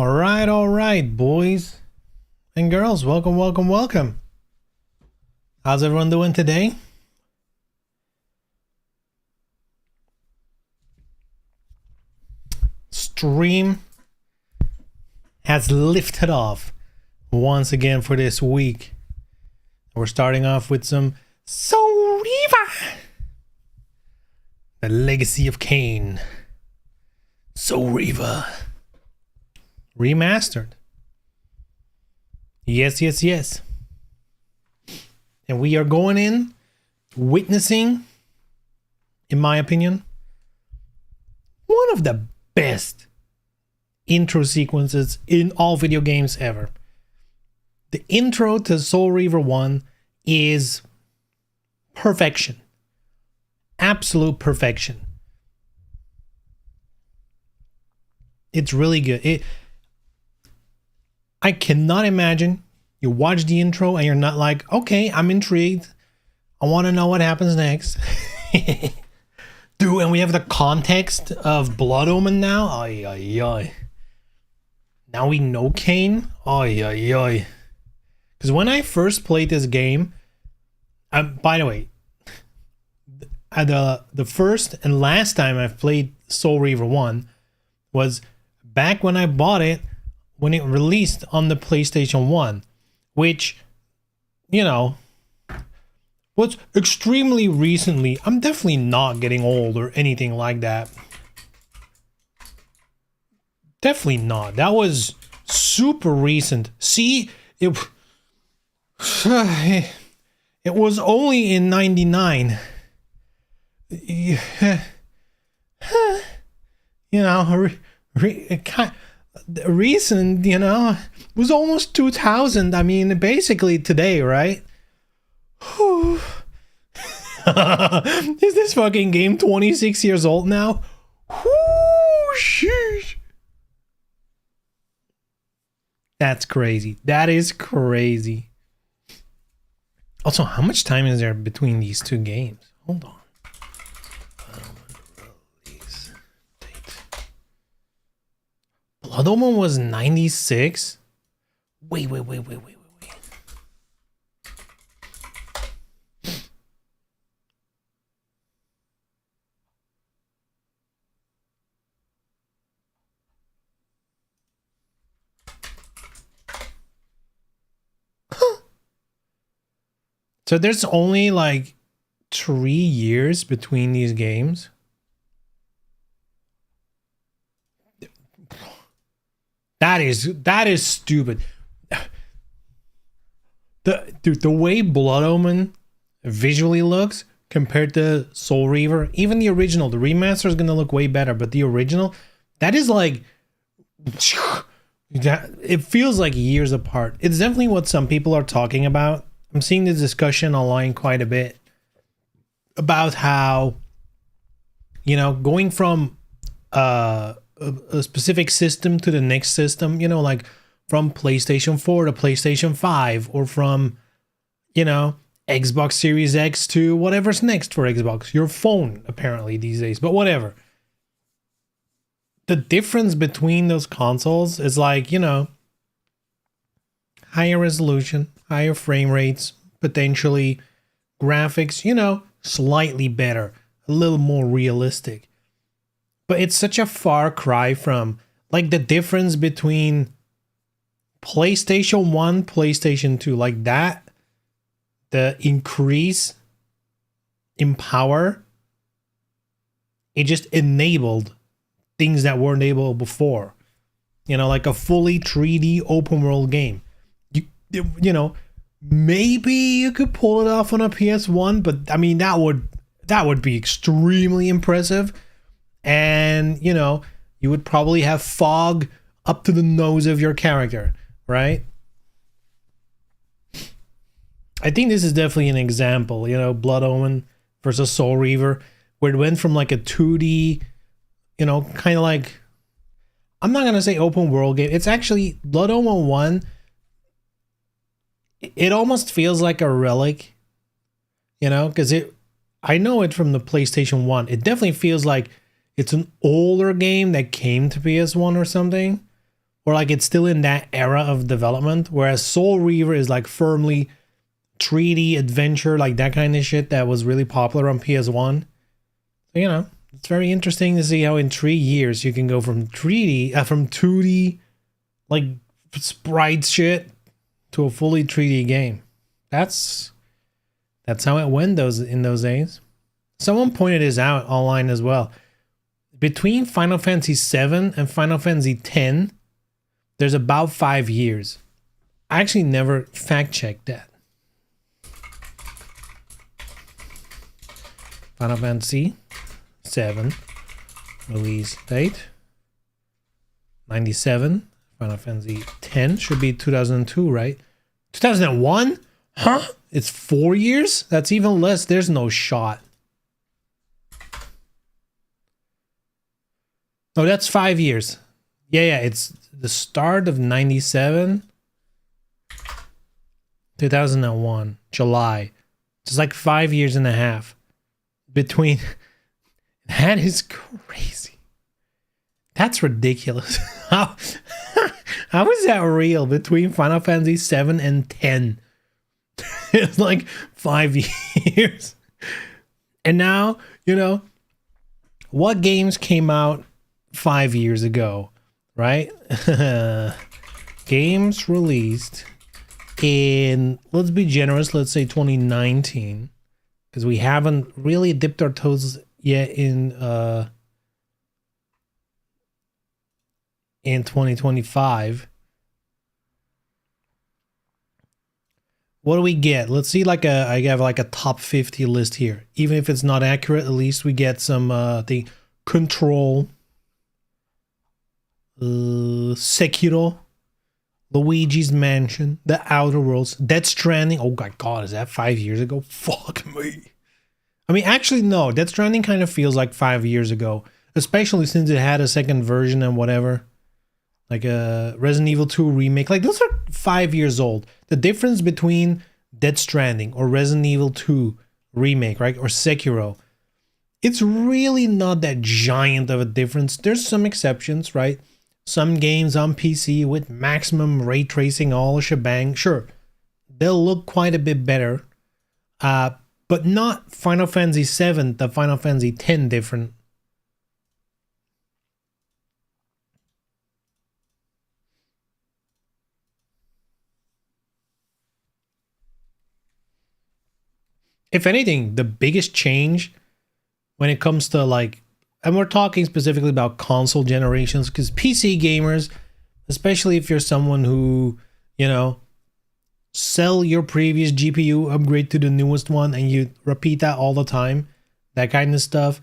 All right, boys and girls, welcome, welcome, welcome. How's everyone doing today? Stream has lifted off once again for this week. We're starting off with some Reaver, the Legacy of Kain. Reaver Remastered. Yes. And we are going in, witnessing, in my opinion, one of the best intro sequences in all video games ever. The intro to Soul Reaver 1 is perfection. Absolute perfection. It's really good. I cannot imagine you watch the intro and you're not like, okay, I'm intrigued. I want to know what happens next. Dude, and we have the context of Blood Omen now. Ay, ay, ay. Now we know Kain. Ay, ay, ay. Because when I first played this game, by the way, the first and last time I've played Soul Reaver 1 was back when I bought it, when it released on the PlayStation 1, which, you know, was extremely recently. I'm definitely not getting old or anything like that. Definitely not. That was super recent. See, it was only in 99. You know, recent, you know, was almost 2000. I mean, basically today, right? Is this fucking game 26 years old now? Sheesh. That's crazy. That is crazy. Also, how much time is there between these two games? Hold on. Blood Omen was 96? Wait. So there's only like 3 years between these games? That is stupid. The way Blood Omen visually looks compared to Soul Reaver, even the original, the remaster is gonna look way better, but the original, that is like, it feels like years apart. It's definitely what some people are talking about. I'm seeing this discussion online quite a bit about how, you know, going from a specific system to the next system, you know, like from PlayStation 4 to PlayStation 5, or from, you know, Xbox Series X to whatever's next for Xbox, your phone apparently these days, but whatever. The difference between those consoles is like, you know, higher resolution, higher frame rates, potentially graphics, you know, slightly better, a little more realistic. But it's such a far cry from, like, the difference between PlayStation 1, PlayStation 2, like that, the increase in power, it just enabled things that weren't able before. You know, like a fully 3D open world game. You know, maybe you could pull it off on a PS1, but I mean, that would be extremely impressive. And, you know, you would probably have fog up to the nose of your character, right? I think this is definitely an example, you know, Blood Omen versus Soul Reaver, where it went from like a 2D, you know, kind of like, I'm not going to say open world game. It's actually Blood Omen 1. It almost feels like a relic, you know, because I know it from the PlayStation 1. It definitely feels like it's an older game that came to PS1 or something. or like it's still in that era of development, whereas Soul Reaver is like firmly 3D adventure, like that kind of shit that was really popular on PS1. So, you know, it's very interesting to see how in 3 years you can go from 2D, like sprite shit, to a fully 3D game. That's how it went in those days. Someone pointed this out online as well. Between Final Fantasy VII and Final Fantasy X, there's about 5 years. I actually never fact-checked that. Final Fantasy VII release date 97. Final Fantasy X should be 2002, right? 2001? Huh? It's 4 years? That's even less. There's no shot. Oh, that's 5 years. Yeah, it's the start of 97. 2001, July. It's like 5 years and a half between. That is crazy. That's ridiculous. How is that real between Final Fantasy 7 and 10? It's like 5 years. And now, you know, what games came out 5 years ago, right? Games released in, let's be generous, let's say 2019, because we haven't really dipped our toes yet in 2025. What do we get? Let's see, like I have like a top 50 list here. Even if it's not accurate, at least we get some the Control, Sekiro, Luigi's Mansion, The Outer Worlds, Death Stranding. Oh my god, is that 5 years ago? Fuck me. I mean, actually, no. Death Stranding kind of feels like 5 years ago, especially since it had a second version and whatever. Like a Resident Evil 2 remake. Like, those are 5 years old. The difference between Death Stranding or Resident Evil 2 remake, right? Or Sekiro. It's really not that giant of a difference. There's some exceptions, right? Some games on PC with maximum ray tracing, all shebang. Sure, they'll look quite a bit better. But not Final Fantasy VII to Final Fantasy X different. If anything, the biggest change when it comes to like, and we're talking specifically about console generations, because PC gamers, especially if you're someone who, you know, sell your previous GPU, upgrade to the newest one, and you repeat that all the time, that kind of stuff,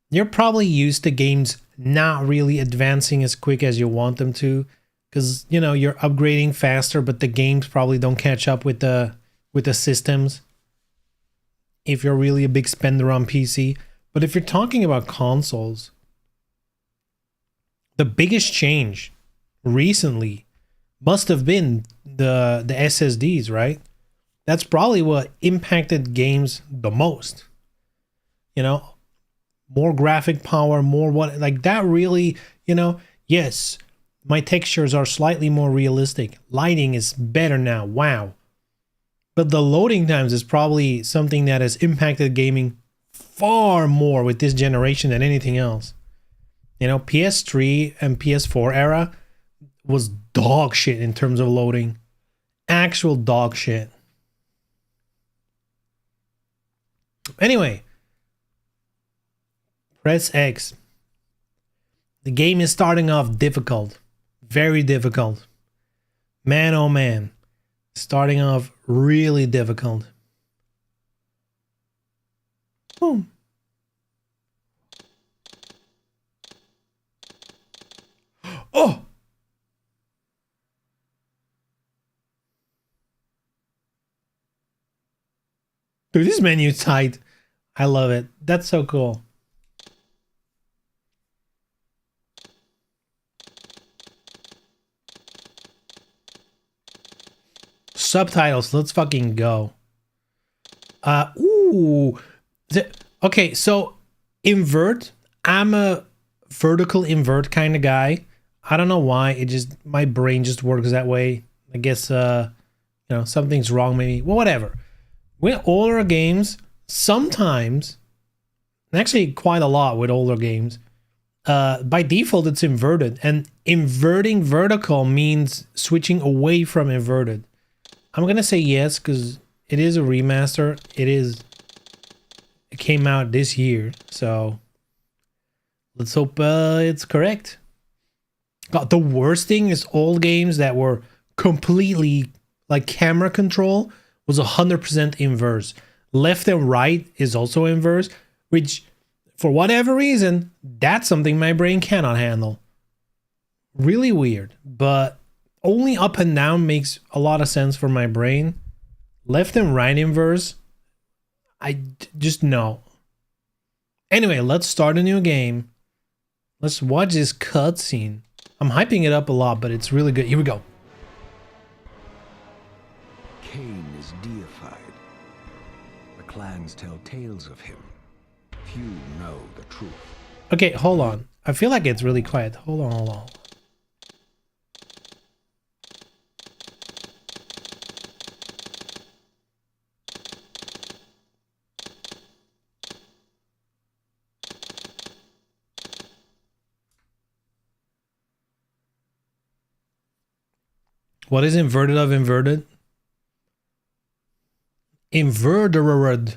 you're probably used to games not really advancing as quick as you want them to, because, you know, you're upgrading faster, but the games probably don't catch up with the systems if you're really a big spender on PC. But if you're talking about consoles, the biggest change recently must have been the SSDs, right? That's probably what impacted games the most. You know, more graphic power, more what, like that really, you know, yes, my textures are slightly more realistic. Lighting is better now, wow. But the loading times is probably something that has impacted gaming far more with this generation than anything else. You know, PS3 and PS4 era was dog shit in terms of loading. Actual dog shit. Anyway, press X. The game is starting off difficult. Very difficult. Man, oh man. Starting off really difficult. Boom. Oh! Dude, this menu is tight. I love it. That's so cool. Subtitles, let's fucking go. Ooh. Okay, so invert. I'm a vertical invert kind of guy. I don't know why. It just, my brain just works that way. I guess, something's wrong maybe. Well, whatever. With older games, sometimes, actually quite a lot with older games, by default it's inverted. And inverting vertical means switching away from inverted. I'm going to say yes because it is a remaster. It came out this year. So let's hope it's correct. God, the worst thing is old games that were completely like camera control was 100% inverse. Left and right is also inverse, which for whatever reason, that's something my brain cannot handle. Really weird, but only up and down makes a lot of sense for my brain. Left and right inverse, I just no. Anyway, let's start a new game. Let's watch this cutscene. I'm hyping it up a lot, but it's really good. Here we go. Cain is deified. The clans tell tales of him. Few know the truth. Okay, hold on. I feel like it's really quiet. Hold on. What is inverted of inverted? Invertered.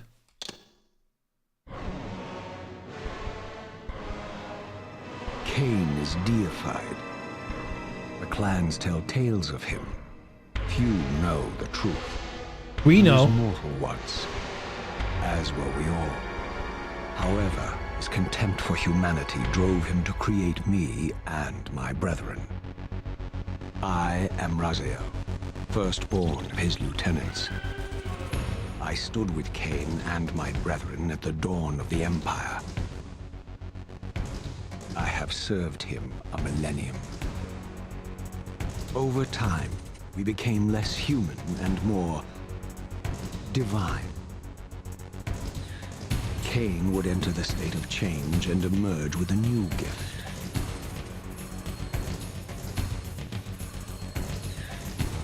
Cain is deified. The clans tell tales of him. Few know the truth. We know. He was mortal once, as were we all. However, his contempt for humanity drove him to create me and my brethren. I am Raziel, firstborn of his lieutenants. I stood with Cain and my brethren at the dawn of the Empire. I have served him a millennium. Over time, we became less human and more divine. Cain would enter the state of change and emerge with a new gift.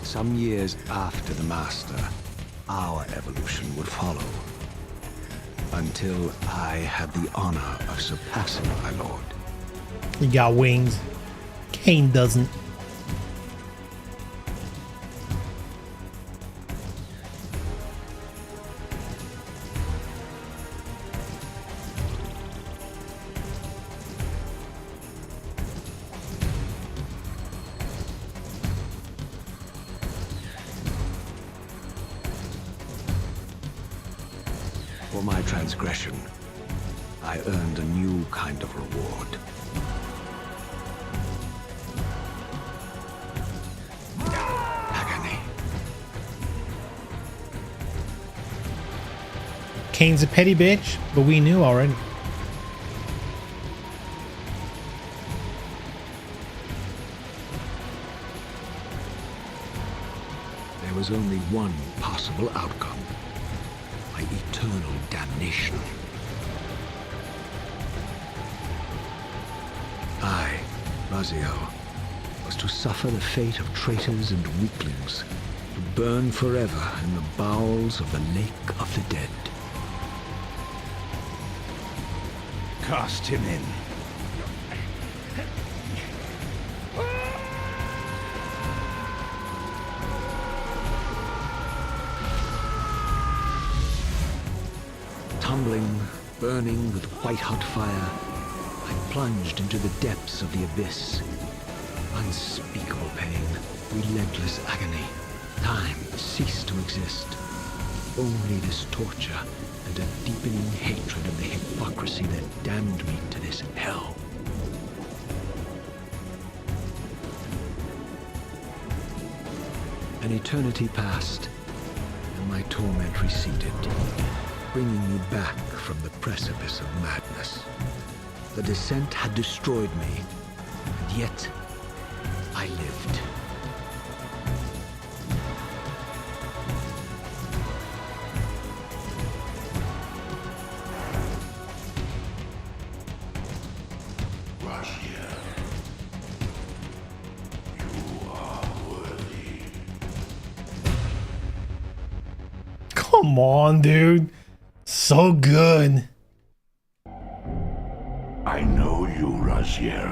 Some years after the Master, our evolution would follow. Until I had the honor of surpassing my lord. He got wings. Cain doesn't. For my transgression, I earned a new kind of reward. Agony. Cain's a petty bitch, but we knew already. There was only one possible outcome. My eternal damnation. I, Raziel, was to suffer the fate of traitors and weaklings, to burn forever in the bowels of the Lake of the Dead. Cast him in. Tumbling, burning with white-hot fire, I plunged into the depths of the abyss. Unspeakable pain, relentless agony. Time ceased to exist. Only this torture and a deepening hatred of the hypocrisy that damned me to this hell. An eternity passed, and my torment receded, bringing me back from the precipice of madness. The descent had destroyed me, and yet I lived. Come on, dude. So good. I know you, Razier.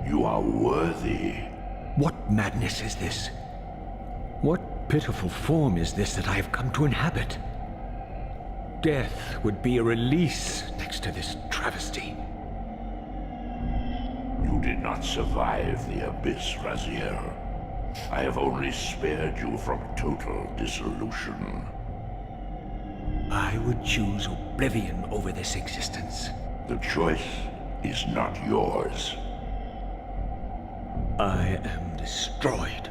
You are worthy. What madness is this? What pitiful form is this that I have come to inhabit? Death would be a release next to this travesty. You did not survive the abyss, Razier. I have only spared you from total dissolution. I would choose oblivion over this existence. The choice is not yours. I am destroyed.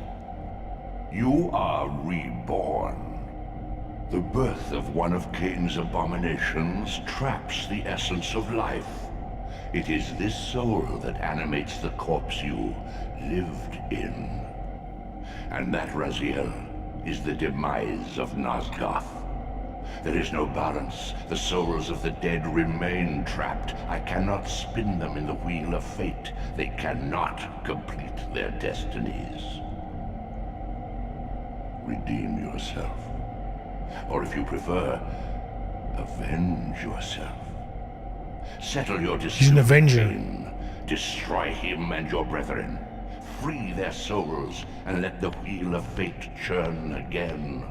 You are reborn. The birth of one of Cain's abominations traps the essence of life. It is this soul that animates the corpse you lived in. And that, Raziel, is the demise of Nosgoth. There is no balance. The souls of the dead remain trapped. I cannot spin them in the wheel of fate. They cannot complete their destinies. Redeem yourself. Or if you prefer, avenge yourself. Settle your He's an dispute. avenger. Cain. Destroy him and your brethren. Free their souls and let the wheel of fate churn again.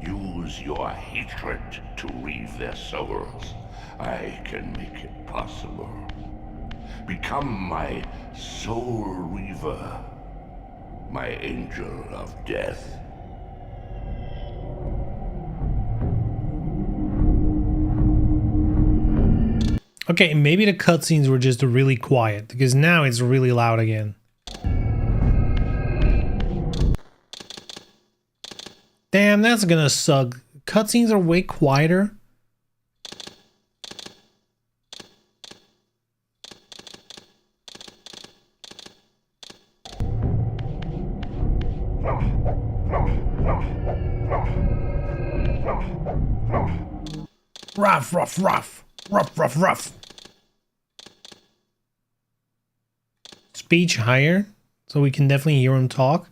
Use your hatred to reave their souls. I can make it possible. Become my soul reaver, my angel of death. Okay, maybe the cutscenes were just really quiet, because now it's really loud again. Damn, that's gonna suck. Cutscenes are way quieter. Rough, rough, rough. Rough, rough, rough. Speech higher, so we can definitely hear him talk.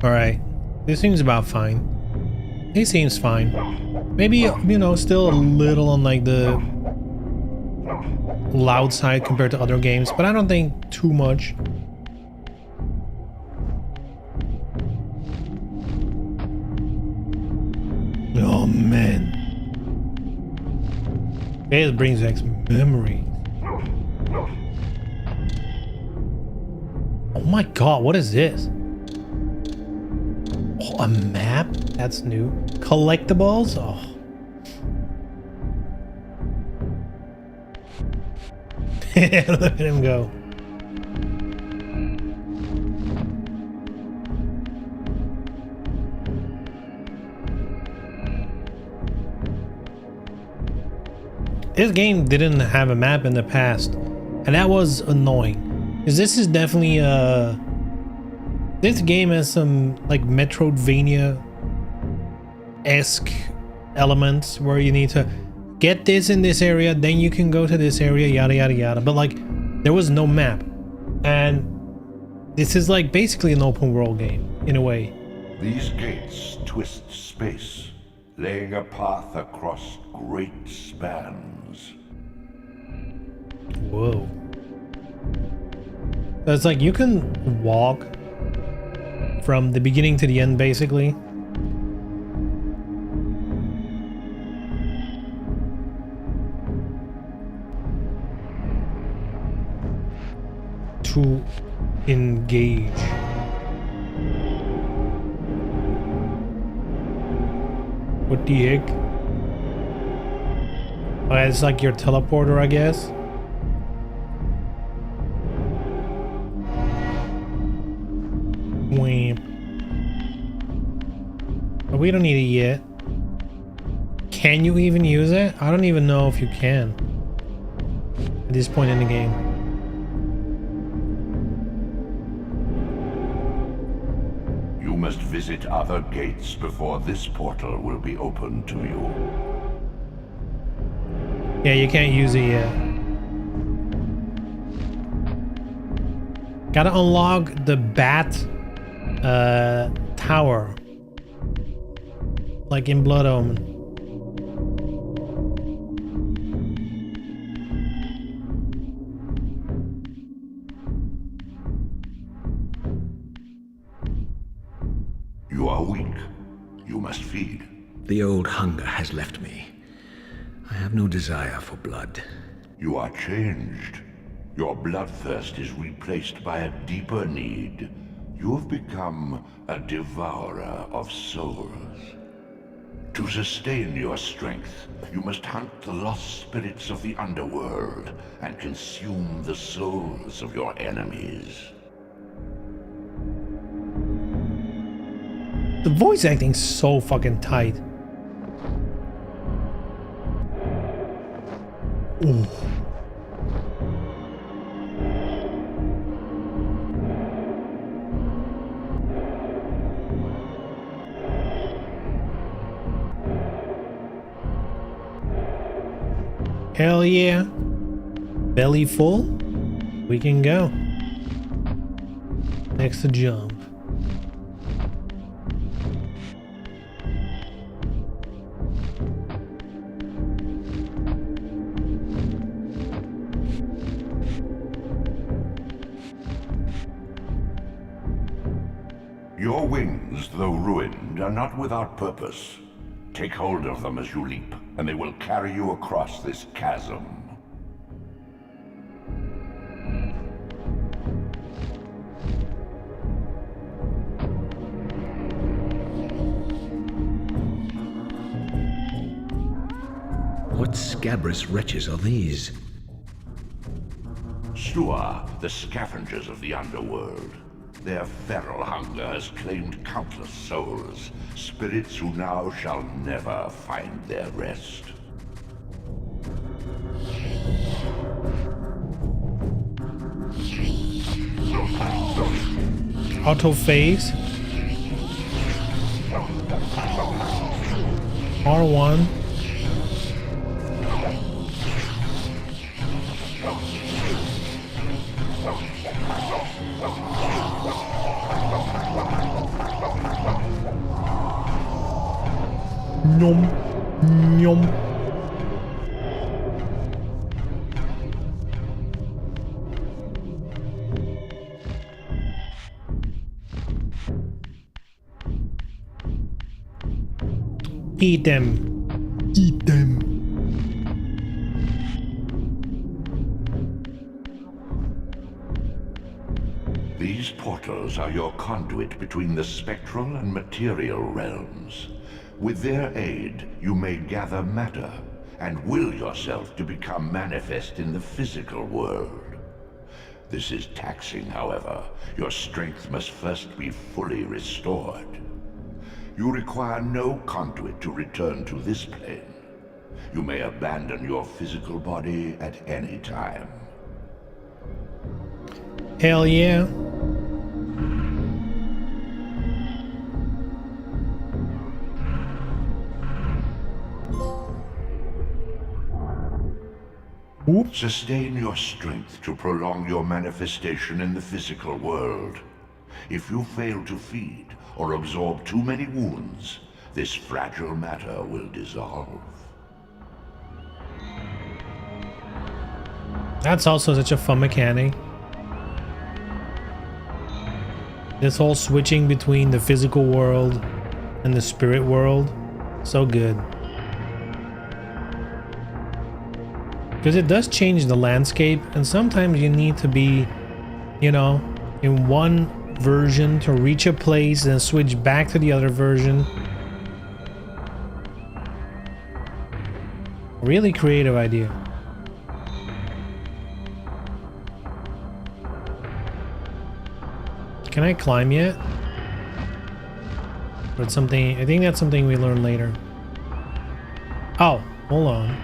Alright, this seems about fine. He seems fine. Maybe, you know, still a little on like the loud side compared to other games, but I don't think too much. Oh man, it brings back some memories. Oh my god, what is this? Oh, a map? That's new. Collectibles? Oh. Look at him go. This game didn't have a map in the past, and that was annoying. Because this is definitely this game has some like Metroidvania-esque elements where you need to get this in this area, then you can go to this area, yada yada yada. But like, there was no map, and this is like basically an open world game in a way. These gates twist space, laying a path across great spans. Whoa. So it's like you can walk from the beginning to the end basically. To engage. What the heck? Oh, it's like your teleporter, I guess. Wham. But we don't need it yet. Can you even use it? I don't even know if you can at this point in the game. You must visit other gates before this portal will be open to you. Yeah, you can't use it yet. Gotta unlock the bat tower. Like in Blood Omen. You are weak. You must feed. The old hunger has left me. I have no desire for blood. You are changed. Your bloodthirst is replaced by a deeper need. You have become a devourer of souls. To sustain your strength, you must hunt the lost spirits of the underworld and consume the souls of your enemies. The voice acting's so fucking tight. Ooh. Hell yeah. Belly full? We can go. Next to jump. Your wings, though ruined, are not without purpose. Take hold of them as you leap, and they will carry you across this chasm. What scabrous wretches are these? Stua, the scavengers of the underworld. Their feral hunger has claimed countless souls, spirits who now shall never find their rest. Auto phase. R1. Nom. Nom. Eat them. Eat them. These portals are your conduit between the spectral and material realms. With their aid, you may gather matter and will yourself to become manifest in the physical world. This is taxing, however. Your strength must first be fully restored. You require no conduit to return to this plane. You may abandon your physical body at any time. Hell yeah. Oops. Sustain your strength to prolong your manifestation in the physical world. If you fail to feed or absorb too many wounds, this fragile matter will dissolve. That's also such a fun mechanic. This whole switching between the physical world and the spirit world, so good. Because it does change the landscape, and sometimes you need to be, you know, in one version to reach a place and switch back to the other version. Really creative idea. Can I climb yet? Or it's something, I think that's something we learn later. Oh, hold on.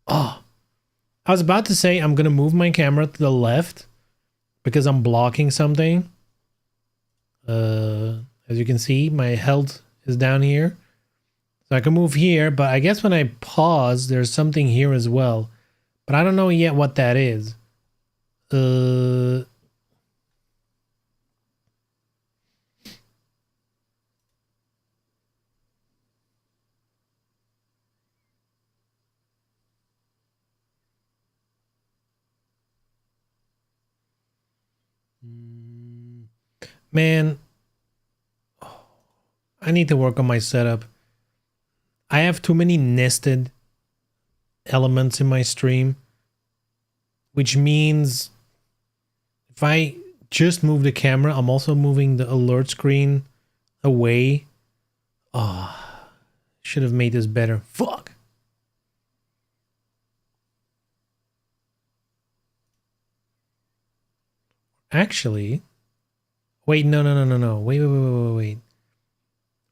Oh, I was about to say I'm gonna move my camera to the left because I'm blocking something. As you can see, my health is down here. So I can move here, but I guess when I pause, there's something here as well. But I don't know yet what that is. Man, I need to work on my setup. I have too many nested elements in my stream, which means if I just move the camera, I'm also moving the alert screen away. Oh, should have made this better. Fuck. Actually, wait, no. Wait.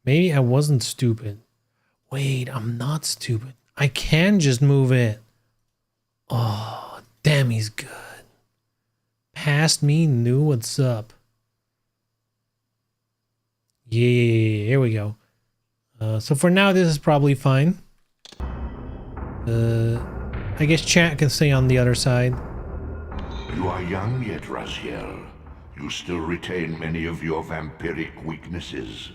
Maybe I wasn't stupid. Wait, I'm not stupid. I can just move it. Oh, damn, he's good. Past me knew what's up. Yeah, here we go. So for now, this is probably fine. I guess chat can stay on the other side. You are young yet, Raziel. You still retain many of your vampiric weaknesses.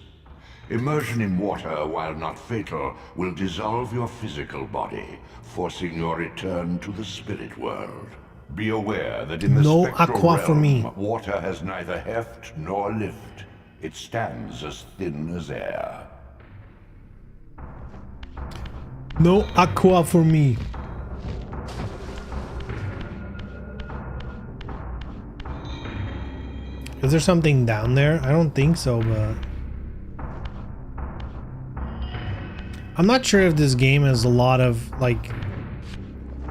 Immersion in water, while not fatal, will dissolve your physical body, forcing your return to the spirit world. Be aware that in the No spectral aqua for me. realm, water has neither heft nor lift. It stands as thin as air. No aqua for me. Is there something down there? I don't think so, but... I'm not sure if this game has a lot of, like...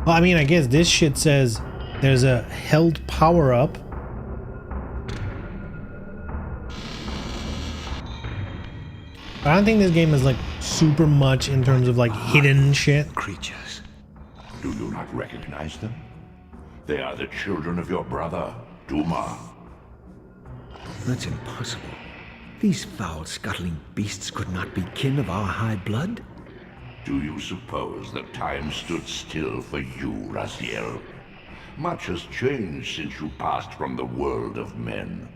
Well, I mean, I guess this shit says there's a held power-up. But I don't think this game is, like, super much in terms of, like, hidden shit. Creatures. Do you not recognize them? They are the children of your brother, Duma. That's impossible. These foul, scuttling beasts could not be kin of our high blood. Do you suppose that time stood still for you, Raziel? Much has changed since you passed from the world of men.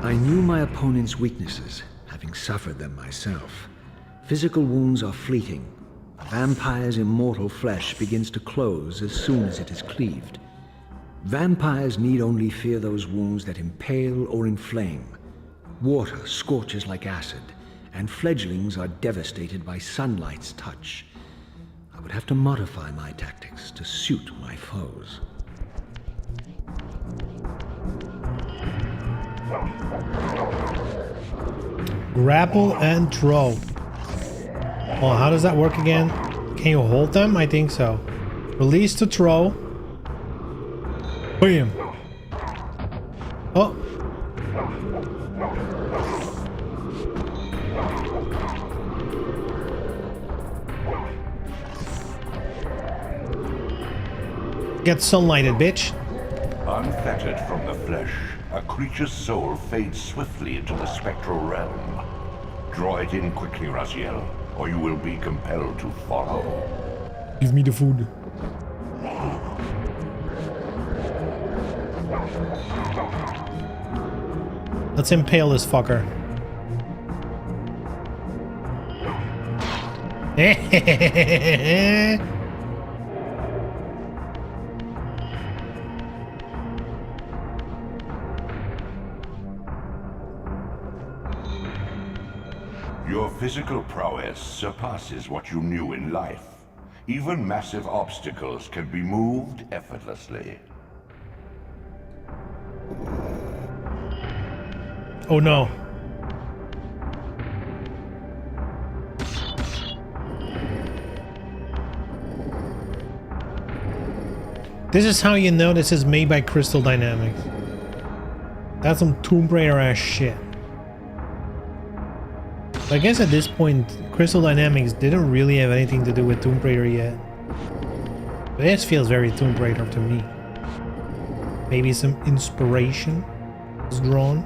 I knew my opponent's weaknesses, having suffered them myself. Physical wounds are fleeting. A vampire's immortal flesh begins to close as soon as it is cleaved. Vampires need only fear those wounds that impale or inflame. Water scorches like acid, and fledglings are devastated by sunlight's touch. I would have to modify my tactics to suit my foes. Grapple and throw. Well, how does that work again? Can you hold them? I think so. Release to throw. Bam. Oh. Get sunlighted, bitch. Unfettered from the flesh, a creature's soul fades swiftly into the spectral realm. Draw it in quickly, Raziel, or you will be compelled to follow. Give me the food. Let's impale this fucker. Your physical prowess surpasses what you knew in life. Even massive obstacles can be moved effortlessly. Oh no. This is how you know this is made by Crystal Dynamics. That's some Tomb Raider ass shit. I guess at this point, Crystal Dynamics didn't really have anything to do with Tomb Raider yet. But this feels very Tomb Raider to me. Maybe some inspiration. is drawn.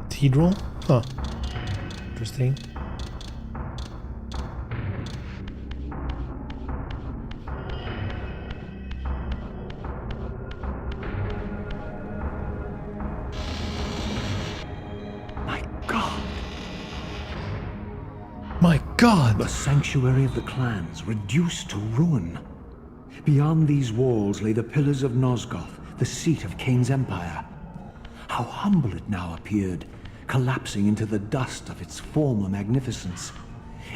Cathedral? Huh. Interesting. My God! The sanctuary of the clans reduced to ruin. Beyond these walls lay the pillars of Nosgoth, the seat of Kain's empire. How humble it now appeared, collapsing into the dust of its former magnificence.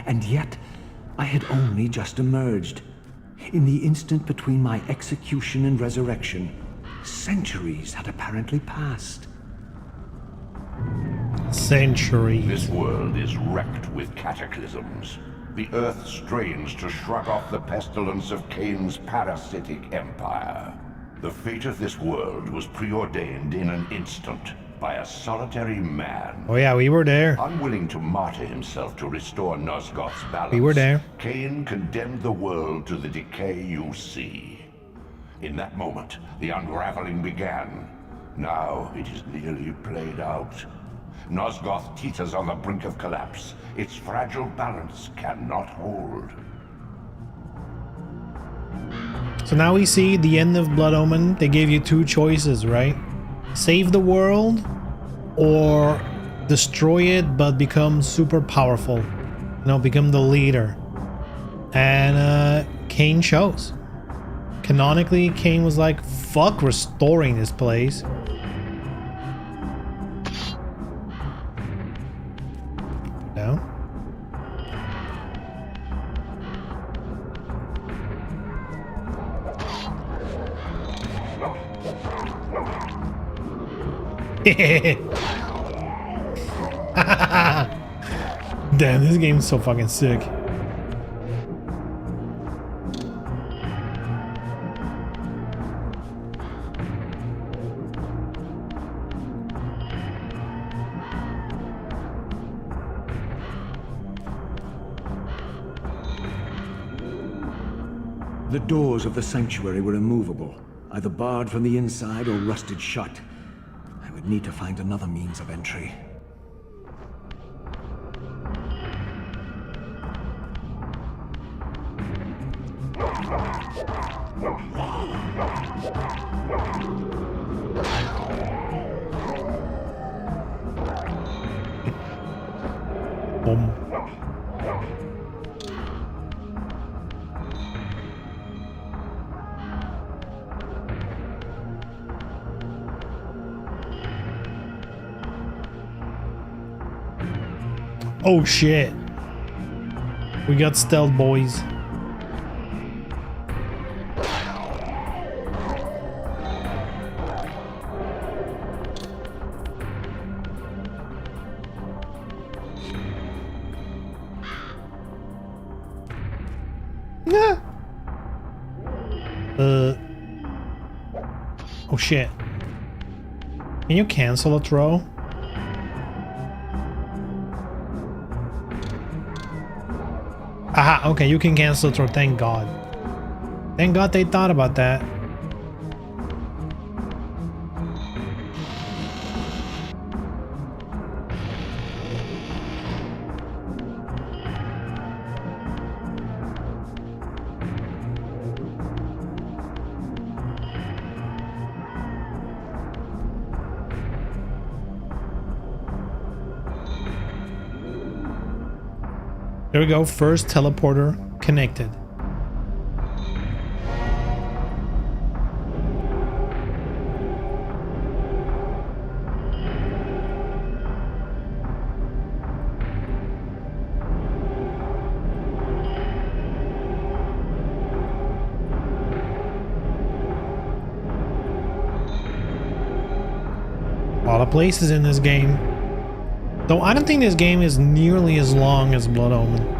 And yet, I had only just emerged. In the instant between my execution and resurrection, centuries had apparently passed. Centuries. This world is wrecked with cataclysms. The earth strains to shrug off the pestilence of Kain's parasitic empire. The fate of this world was preordained in an instant by a solitary man. Oh yeah, we were there. Unwilling to martyr himself to restore Nosgoth's balance, We were there. Kain condemned the world to the decay you see. In that moment, the unraveling began. Now it is nearly played out. Nosgoth teeters on the brink of collapse. Its fragile balance cannot hold. So now we see the end of Blood Omen. They gave you two choices, right? Save the world or destroy it but become super powerful. You know, become the leader. And Kain chose. Canonically, Kain was like, fuck restoring this place. Down. Damn, this game's so fucking sick. The doors of the sanctuary were immovable, either barred from the inside or rusted shut. I would need to find another means of entry. Boom. Oh shit. We got stealth, boys. Oh shit. Can you cancel a throw? Aha, okay, you can cancel a throw, thank God. Thank God they thought about that. There we go, first teleporter connected. A lot of places in this game. Though I don't think this game is nearly as long as Blood Omen.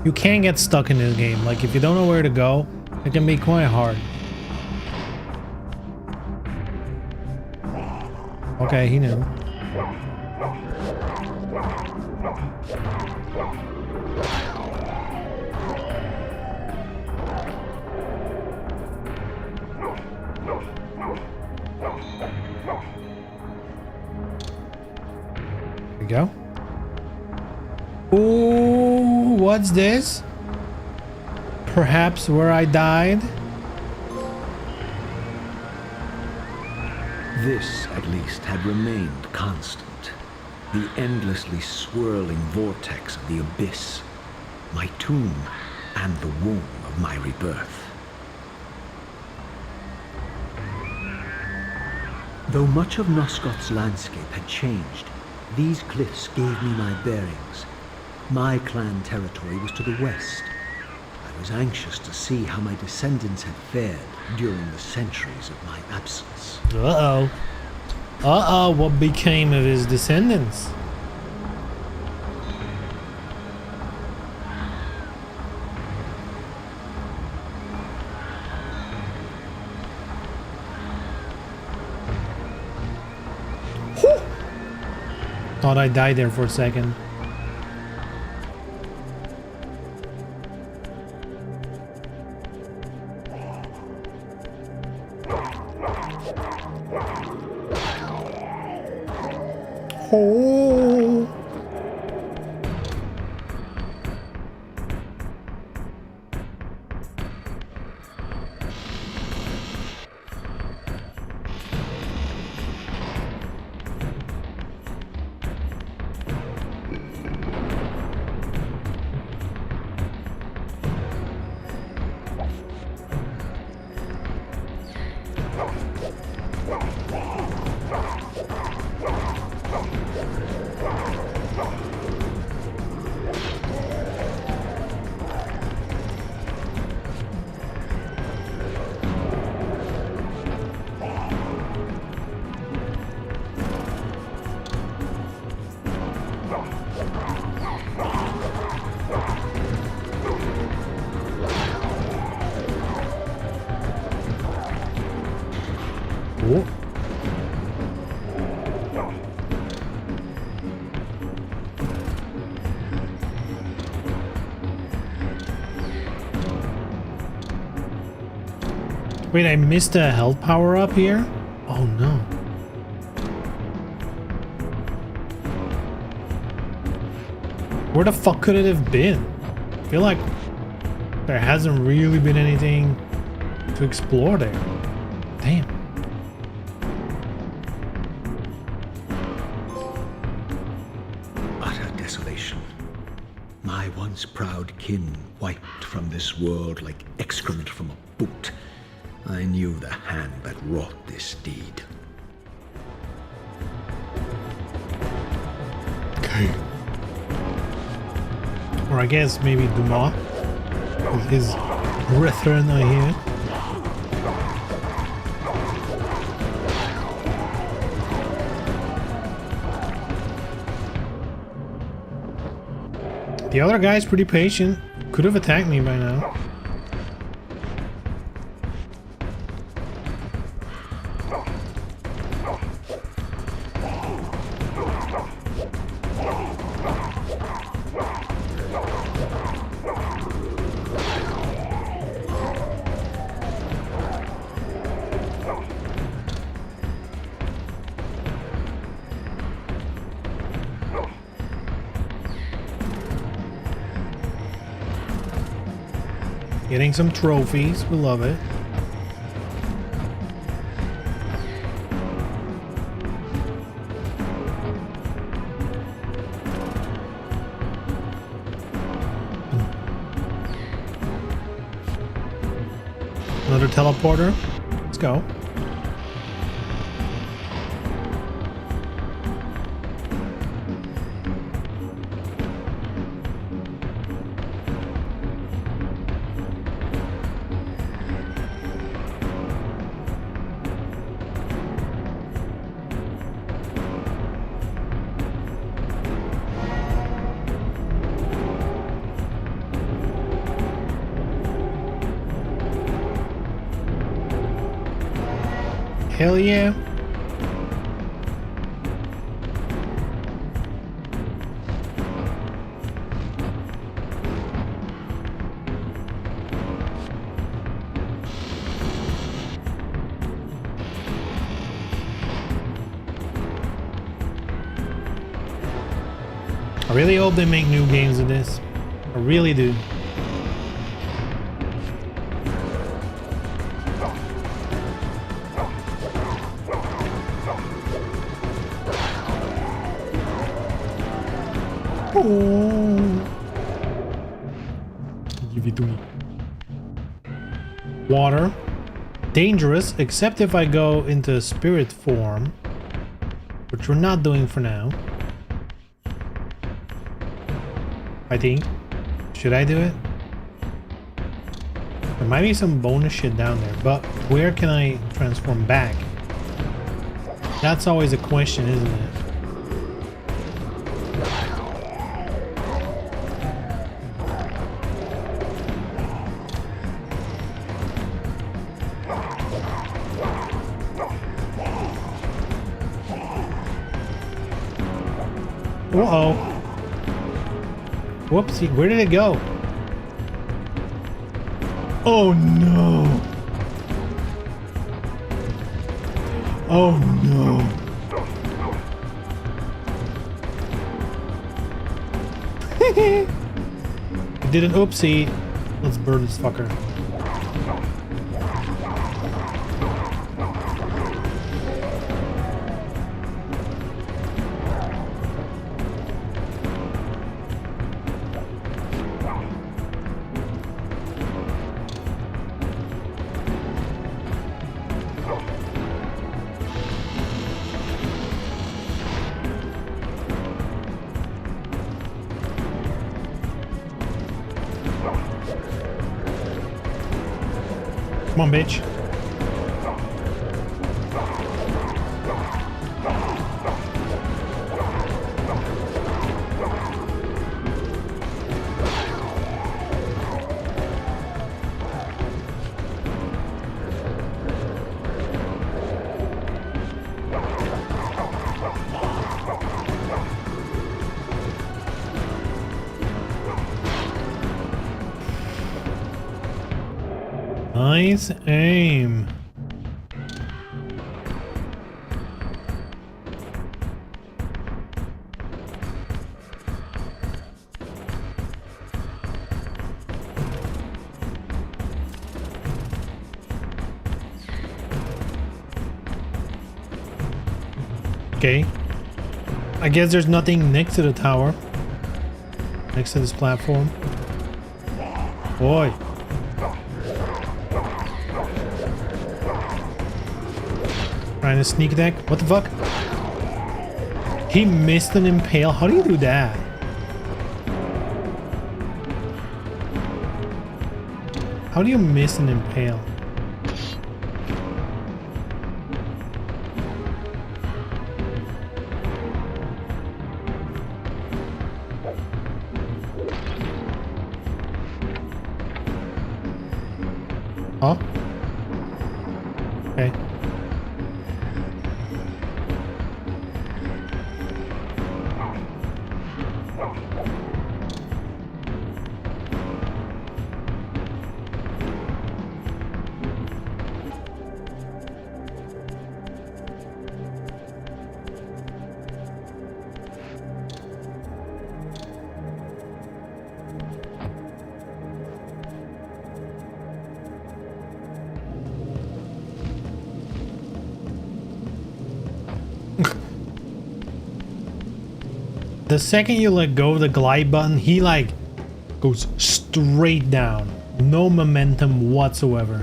You can get stuck in this game. Like, if you don't know where to go, it can be quite hard. Okay, he knew. There we go. Ooh, what's this? Perhaps where I died? This, at least, had remained constant. The endlessly swirling vortex of the abyss, my tomb, and the womb of my rebirth. Though much of Nosgoth's landscape had changed, these cliffs gave me my bearings. My clan territory was to the west. I was anxious to see how my descendants had fared during the centuries of my absence. Uh-oh. Uh-oh, what became of his descendants? Whew. Thought I died there for a second. Oh. Oh. Wait, I missed a health power up here? Oh no. Where the fuck could it have been? I feel like there hasn't really been anything to explore there. Damn. Utter desolation. My once proud kin wiped from this world like excrement from a boot. I knew the hand that wrought this deed. Okay. Or I guess maybe Dumas with his brethren are here. The other guy's pretty patient. Could have attacked me by now. Getting some trophies, we love it. Another teleporter. Let's go. Hell yeah. I really hope they make new games of this. I really do. Oh. Give it to me. Water. Dangerous, except if I go into spirit form, which we're not doing for now. I think. Should I do it? There might be some bonus shit down there, but where can I transform back? That's always a question, isn't it? Uh-oh. Whoopsie, where did it go? Oh no. Oh no. I did an oopsie. Let's burn this fucker. Come on, bitch. Nice aim. Okay. I guess there's nothing next to the tower. Next to this platform. Boy. Trying to sneak attack? What the fuck? He missed an impale? How do you do that? How do you miss an impale? Huh? Okay. The second you let go of the glide button, he like goes straight down. No momentum whatsoever.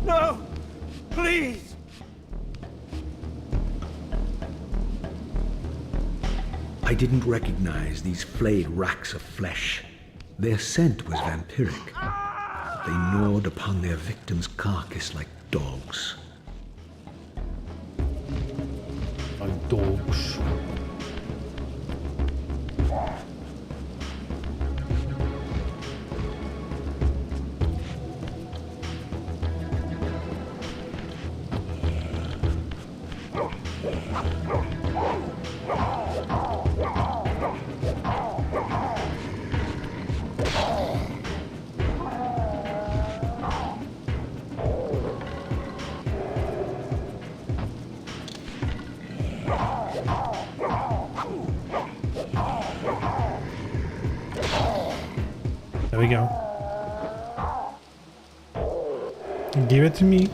No! Please! I didn't recognize these flayed racks of flesh. Their scent was vampiric. They gnawed upon their victim's carcass like dogs. Like dogs. There we go. Give it to me.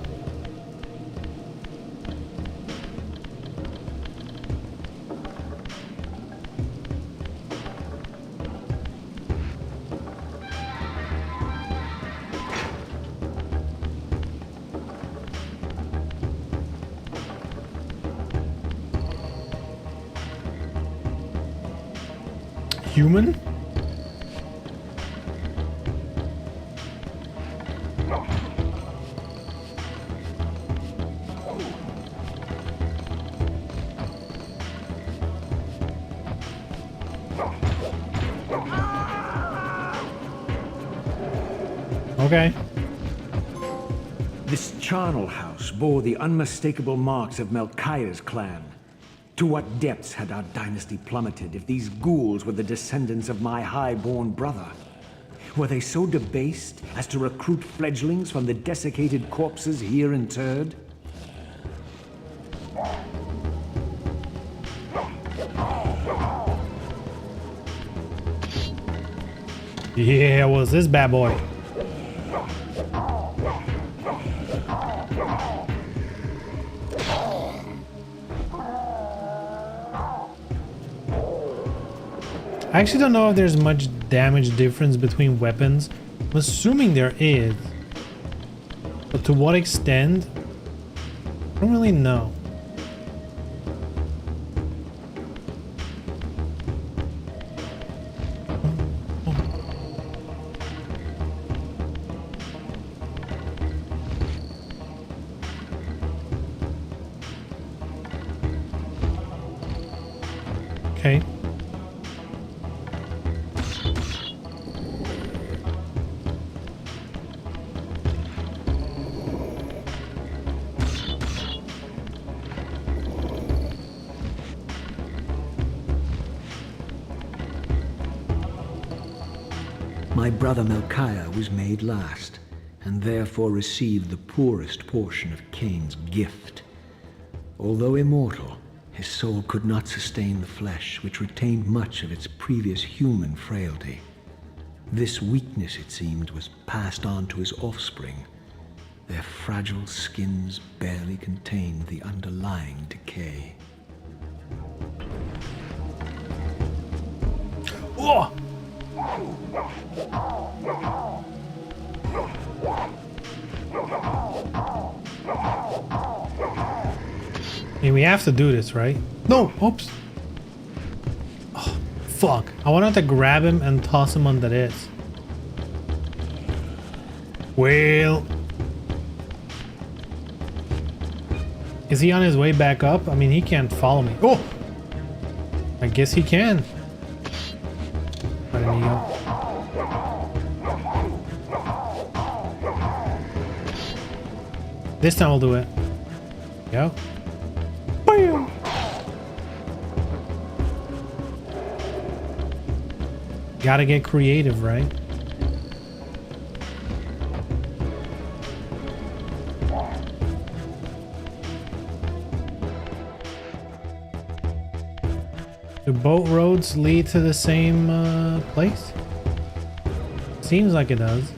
Human? Okay. This charnel house bore the unmistakable marks of Melchiah's clan. To what depths had our dynasty plummeted if these ghouls were the descendants of my high-born brother? Were they so debased as to recruit fledglings from the desiccated corpses here interred? Yeah, what's this bad boy? I actually don't know if there's much damage difference between weapons. I'm assuming there is. But to what extent? I don't really know. Okay. My brother Melchiah was made last, and therefore received the poorest portion of Cain's gift. Although immortal, his soul could not sustain the flesh, which retained much of its previous human frailty. This weakness, it seemed, was passed on to his offspring. Their fragile skins barely contained the underlying decay. Oh! Hey, we have to do this, right? No! Oops! Oh, fuck. I wanted to grab him and toss him under this. Well... Is he on his way back up? I mean, he can't follow me. Oh! I guess he can. Where did he go? This time we'll do it. Go. Bam! Gotta get creative, right? Do boat roads lead to the same place? Seems like it does.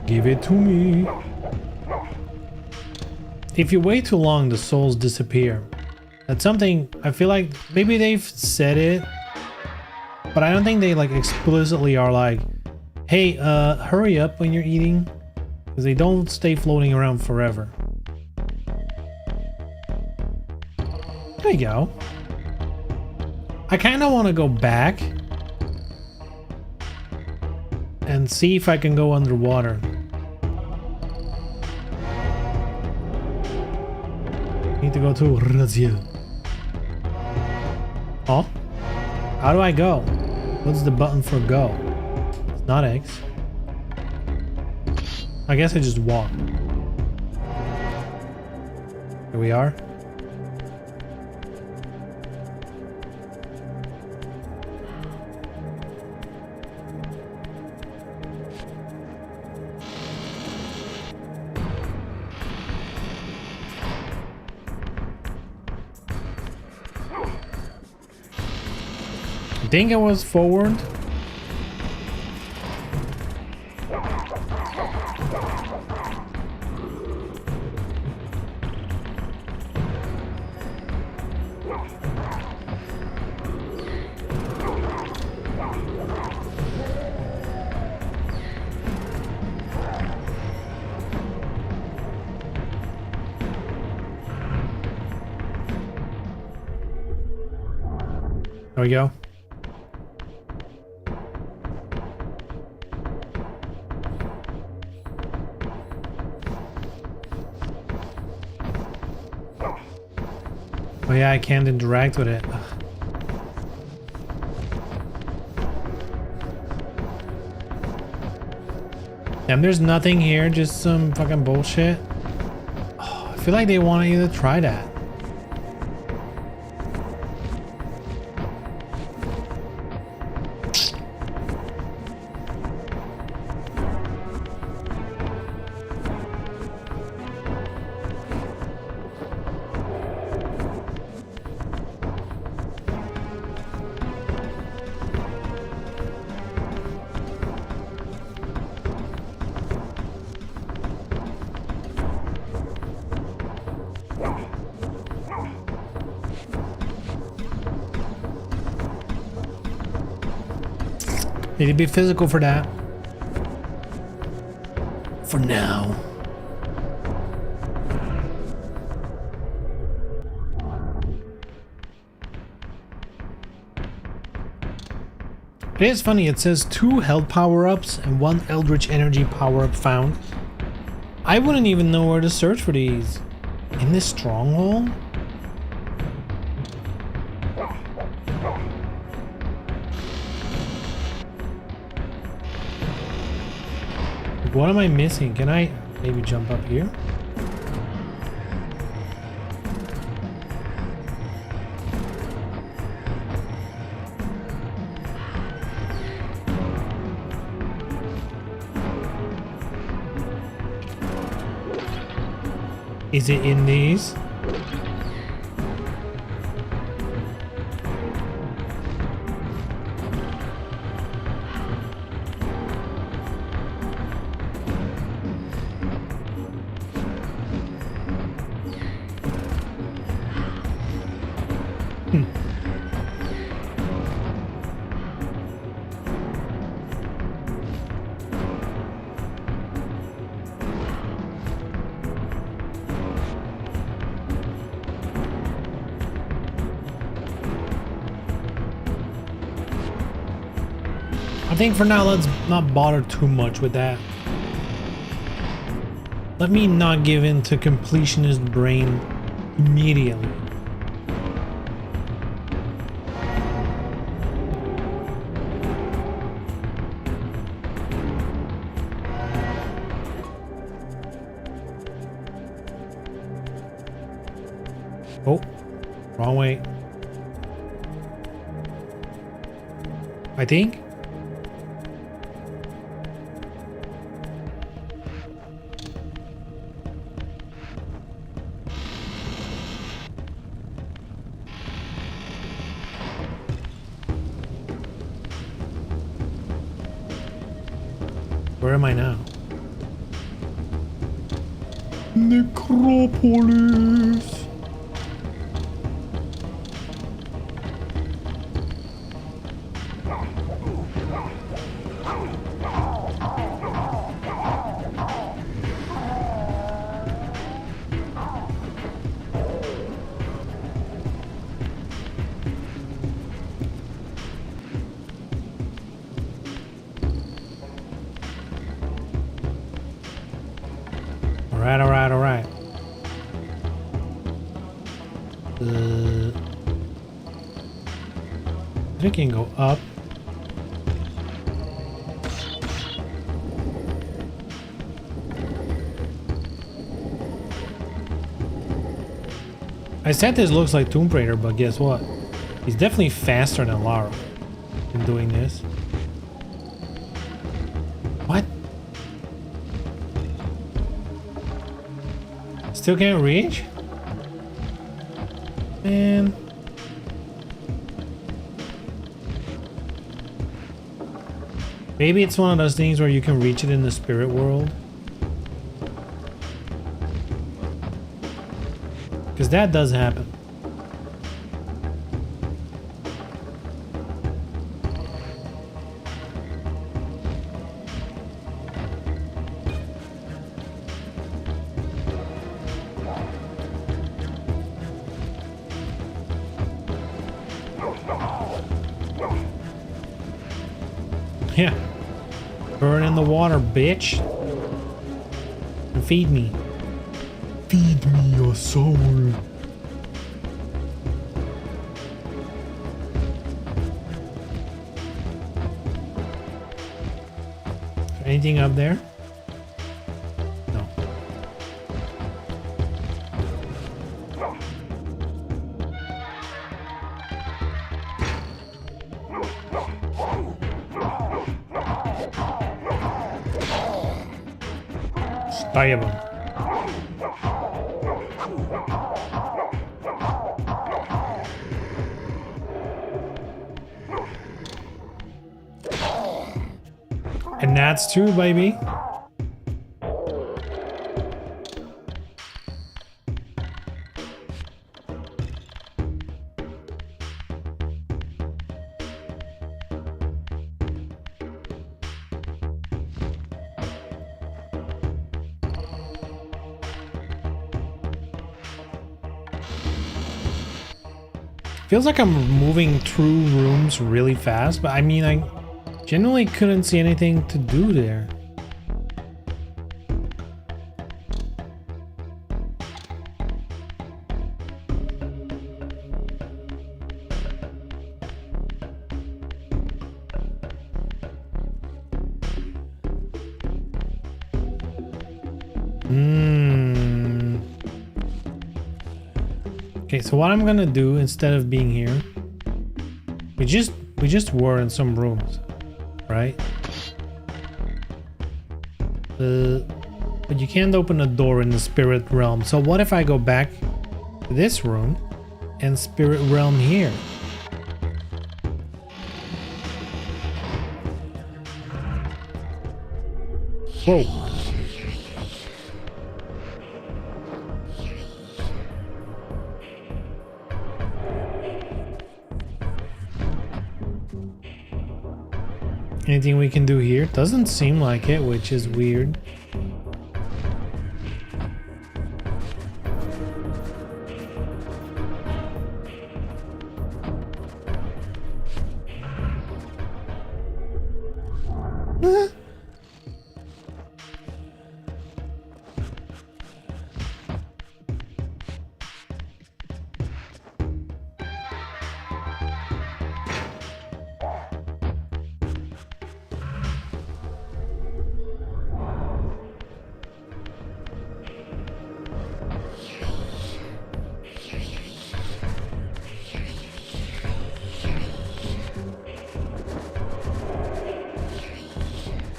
Give it to me. If you wait too long, the souls disappear. That's something I feel like maybe they've said it, but I don't think they like explicitly are like, hey, hurry up when you're eating, because they don't stay floating around forever. There you go. I kind of want to go back and see if I can go underwater. Need to go to Brazil. Oh? How do I go? What's the button for go? It's not X. I guess I just walk. Here we are. think it was forward. There we go. Oh yeah, I can't interact with it. Ugh. Damn, there's nothing here, just some fucking bullshit. Oh, I feel like they want you to try that. Need to be physical for that. For now. It is funny, it says 2 health power-ups and 1 Eldritch Energy power-up found. I wouldn't even know where to search for these. In this stronghold? What am I missing? Can I maybe jump up here? Is it in these? I think for now, let's not bother too much with that. Let me not give in to completionist brain immediately. Oh, wrong way. I think. Where am I now? Necropolis. All right. I can go up. I said this looks like Tomb Raider, but guess what? He's definitely faster than Lara in doing this. What? Still can't reach? Maybe it's one of those things where you can reach it in the spirit world. Because that does happen. Yeah. Burn in the water, bitch. And feed me. Feed me your soul. Anything up there? No. Stab him. And that's two, baby. Feels like I'm moving through rooms really fast, but I mean, I generally couldn't see anything to do there. Okay, so what I'm gonna do instead of being here, we just were in some rooms, right? But you can't open a door in the spirit realm. So what if I go back to this room and spirit realm here? Whoa. Anything we can do here? Doesn't seem like it, which is weird.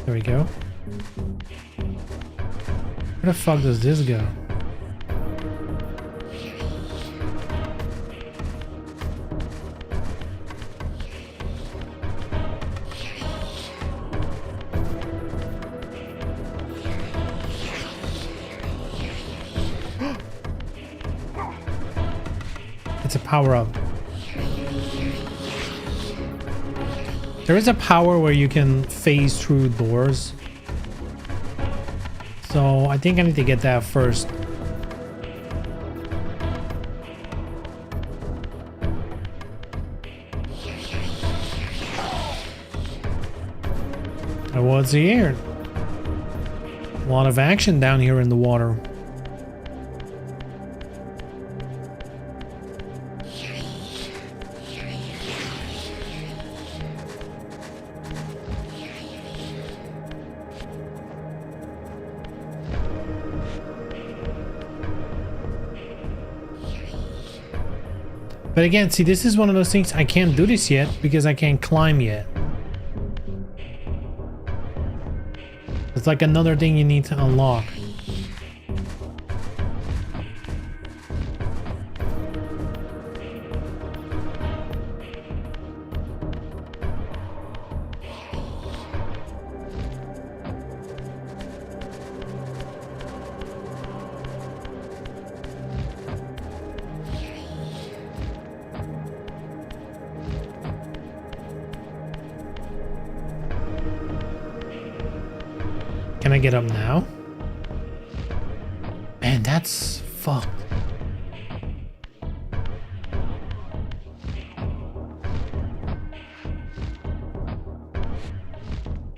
There we go. Where the fuck does this go? It's a power-up. There is a power where you can phase through doors. So I think I need to get that first. And what's here? A lot of action down here in the water. But again, see, this is one of those things, I can't do this yet because I can't climb yet. It's like another thing you need to unlock. Can I get up now? Man, that's fucked.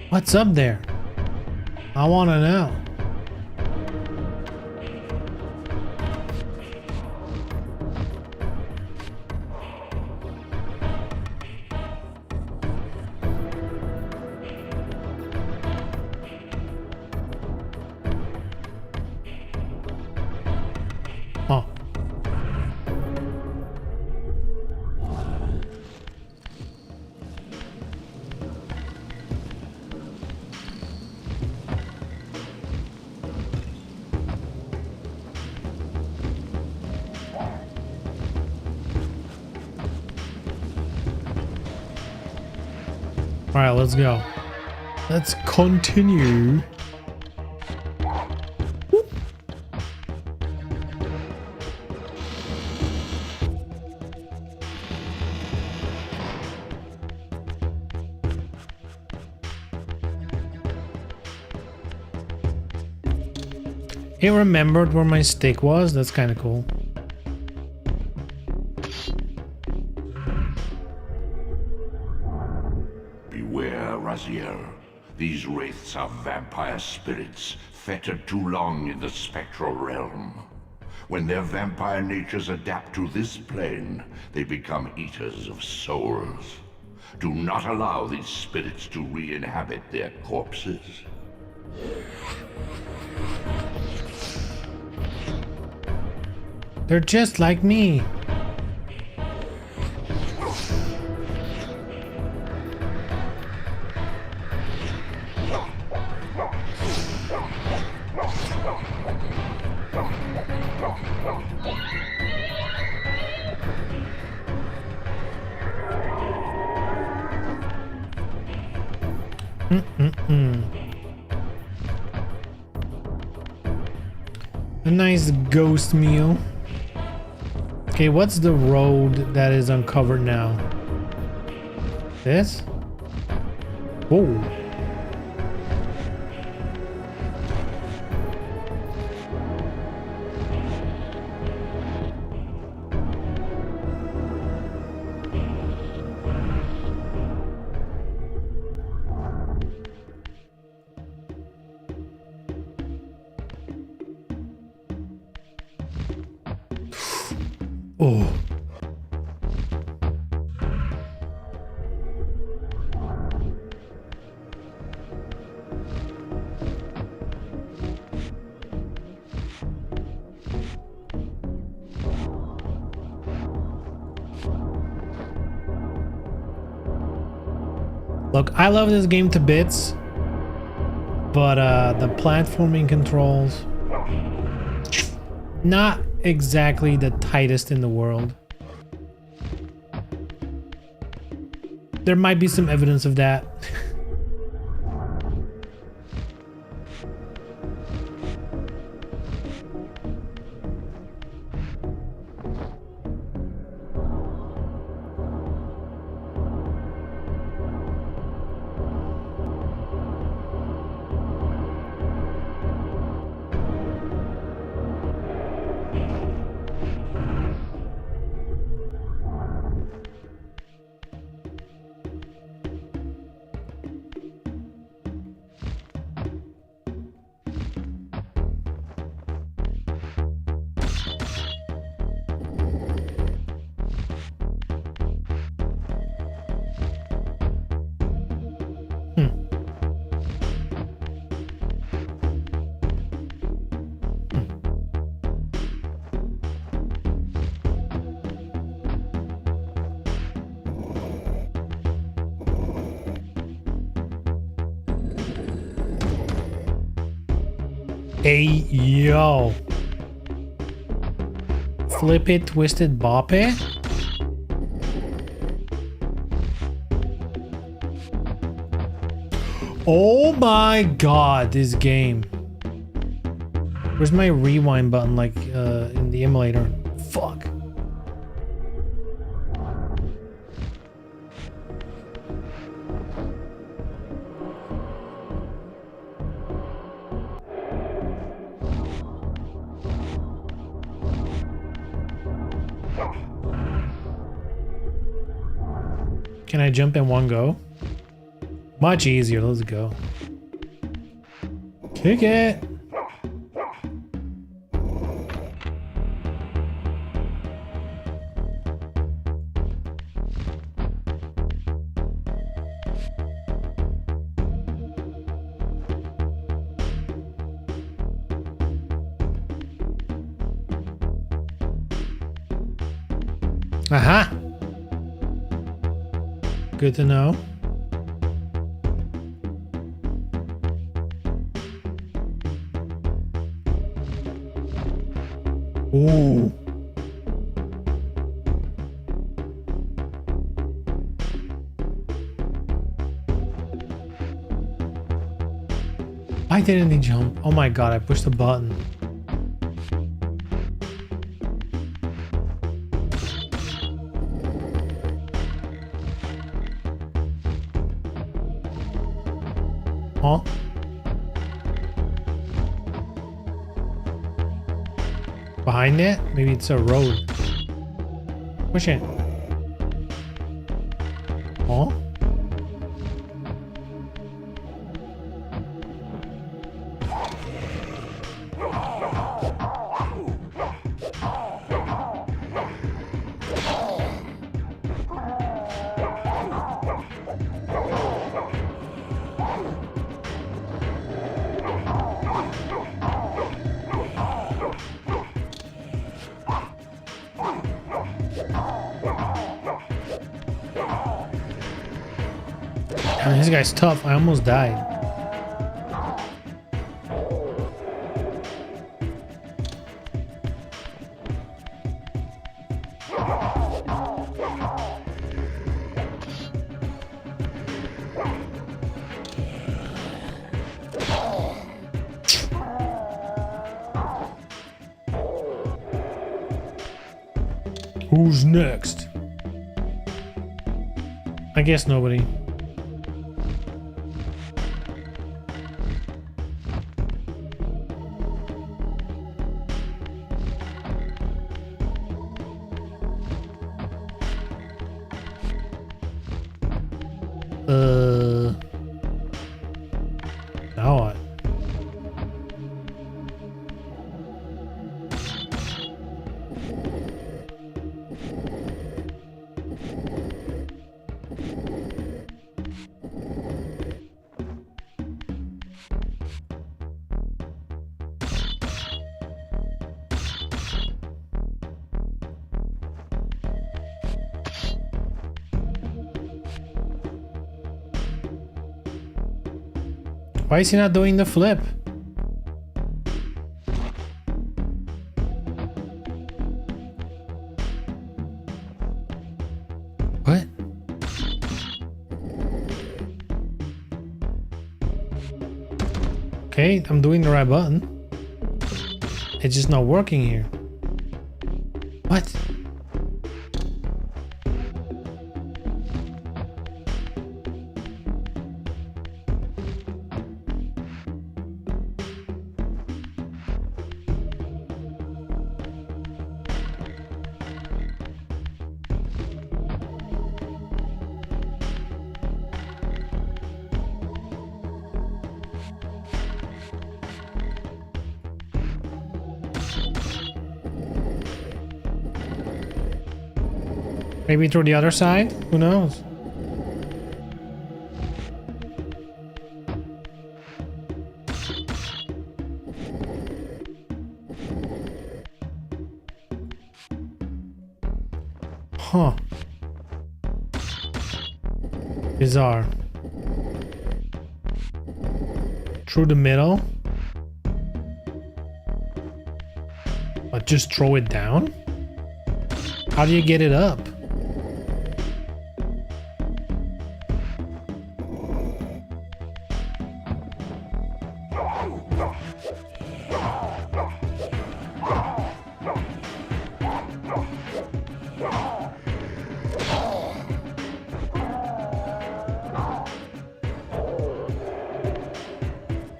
What's up there? I want to know. Oh. All right, let's go. Let's continue. It remembered where my stick was. That's kind of cool. Beware, Raziel. These wraiths are vampire spirits, fettered too long in the spectral realm. When their vampire natures adapt to this plane, they become eaters of souls. Do not allow these spirits to re-inhabit their corpses. They're just like me. A nice ghost meal. Okay, what's the road that is uncovered now? This? Whoa. Oh. Look, I love this game to bits, but the platforming controls, not exactly the tightest in the world. There might be some evidence of that. Hey, yo. Flip it, twist it, bop it. Oh my god, this game. Where's my rewind button, like in the emulator? Fuck. Can I jump in one go? Much easier. Let's go. Kick it. Aha! Good to know. Ooh. Why didn't he jump? Oh my god, I pushed the button. Huh? Behind it? Maybe it's a road. Push it. Huh? Man, this guy's tough. I almost died. Who's next? I guess nobody. Now what? Why is he not doing the flip? What? Okay, I'm doing the right button. It's just not working here. What? Maybe through the other side? Who knows? Huh. Bizarre. Through the middle? But just throw it down? How do you get it up?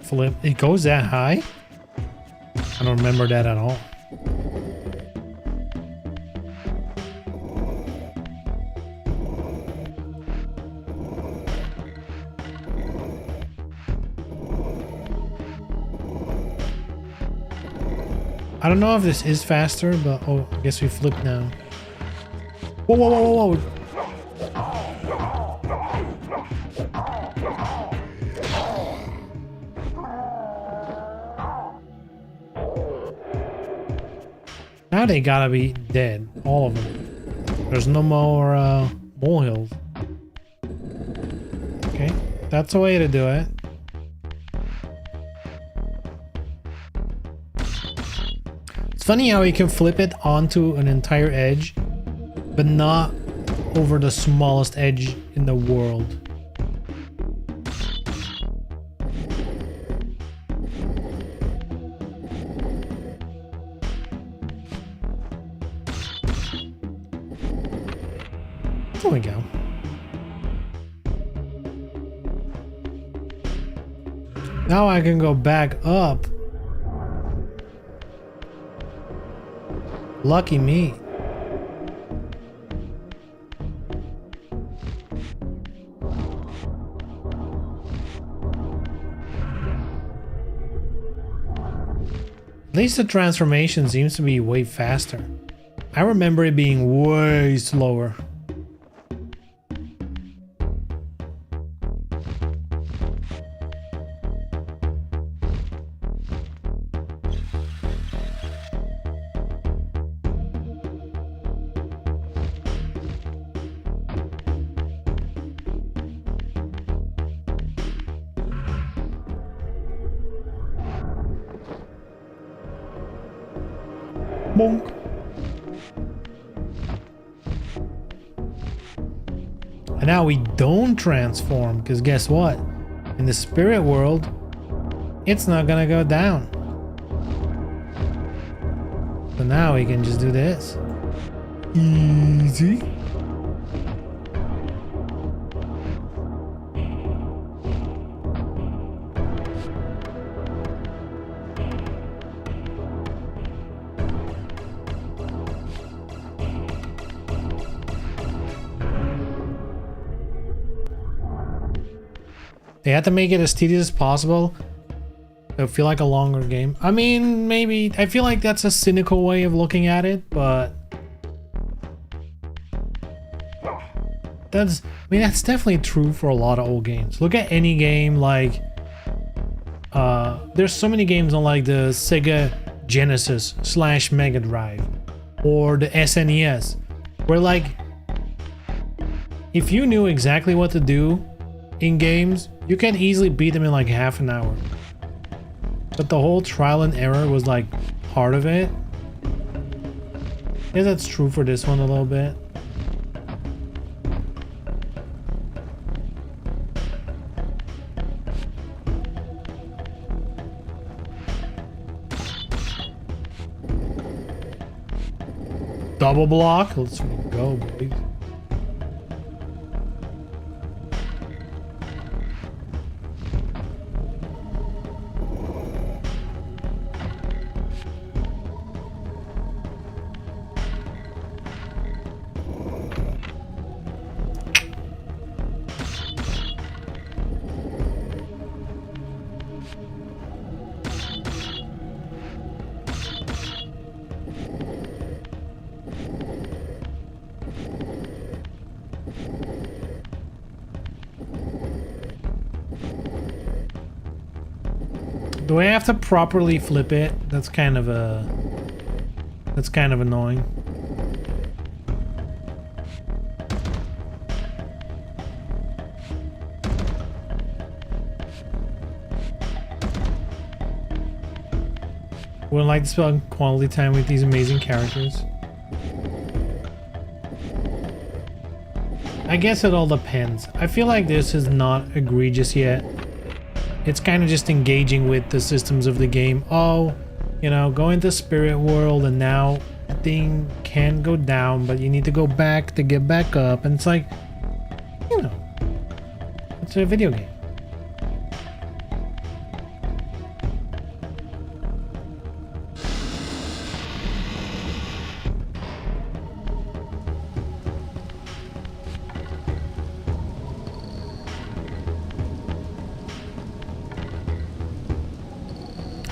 Flip. It goes that high? I don't remember that at all. I don't know if this is faster, but oh, I guess we flip now. Whoa, whoa, whoa, whoa, whoa. Now they gotta be dead, all of them. There's no more molehills. Okay, that's a way to do it. It's funny how you can flip it onto an entire edge, but not over the smallest edge in the world. There we go. Now I can go back up. Lucky me. At least the transformation seems to be way faster. I remember it being way slower. Bonk. And now we don't transform, because guess what? In the spirit world, it's not gonna go down. So now we can just do this. Easy. They had to make it as tedious as possible. It'll feel like a longer game. I mean, maybe. I feel like that's a cynical way of looking at it, but that's. I mean, that's definitely true for a lot of old games. Look at any game like. There's so many games on like the Sega Genesis / Mega Drive, or the SNES, where like, if you knew exactly what to do in games, you can easily beat them in like half an hour. But the whole trial and error was like part of it. Yeah, that's true for this one a little bit. Double block, let's go, boys. Do I have to properly flip it? That's kind of annoying. Would like to spend quality time with these amazing characters. I guess it all depends. I feel like this is not egregious yet. It's kind of just engaging with the systems of the game. Oh, you know, go into spirit world and now the thing can go down, but you need to go back to get back up. And it's like, you know, it's a video game.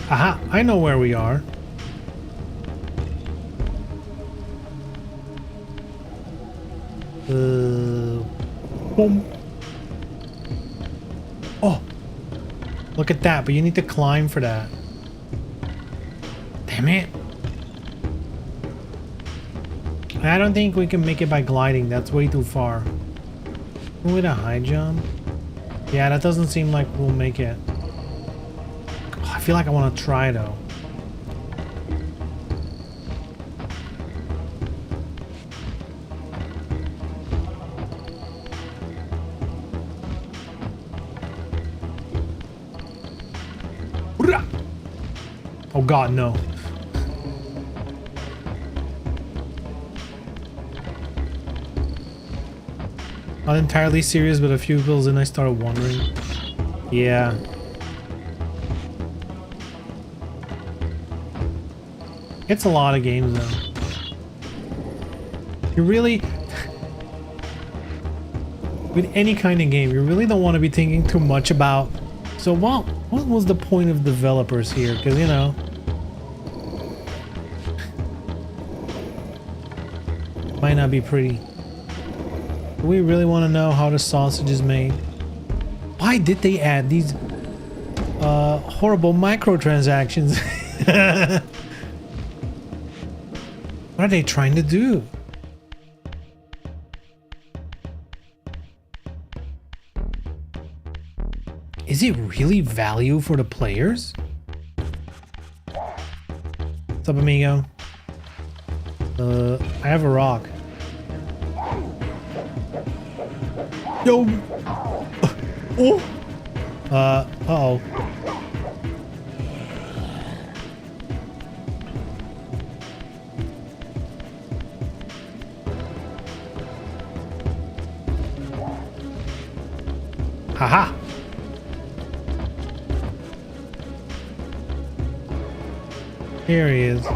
Aha, I know where we are. Boom. Oh, look at that, but you need to climb for that. Damn it. I don't think we can make it by gliding. That's way too far. With a high jump? Yeah, that doesn't seem like we'll make it. Oh, I feel like I want to try though. Oh god, no. Not entirely serious, but a few bills and I started wondering. Yeah. It's a lot of games though. You really... with any kind of game, you really don't want to be thinking too much about... So what was the point of developers here? Because, you know... might not be pretty. Do we really want to know how the sausage is made? Why did they add these horrible microtransactions? What are they trying to do? Is it really value for the players? What's up, amigo? I have a rock. Yo! Oh! Uh-oh. Haha! Here he is.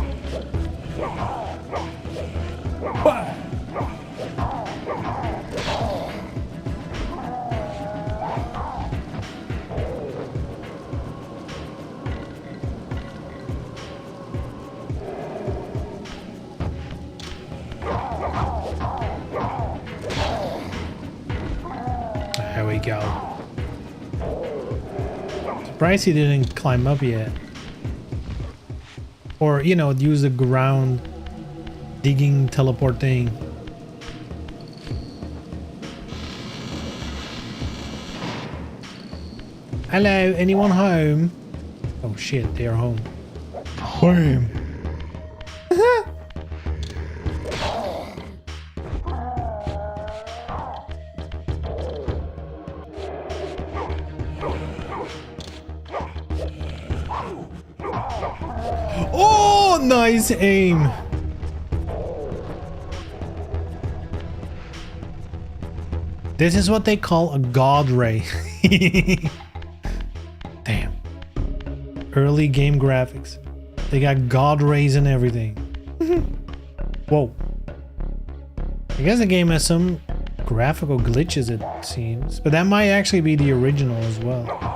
There we go. Surprised he didn't climb up yet. Or, you know, use the ground digging teleport thing. Hello, anyone home? Oh shit, they are home. Home. Oh, nice aim. This is what they call a god ray. Damn. Early game graphics. They got god rays and everything. Whoa. I guess the game has some graphical glitches, it seems. But that might actually be the original as well.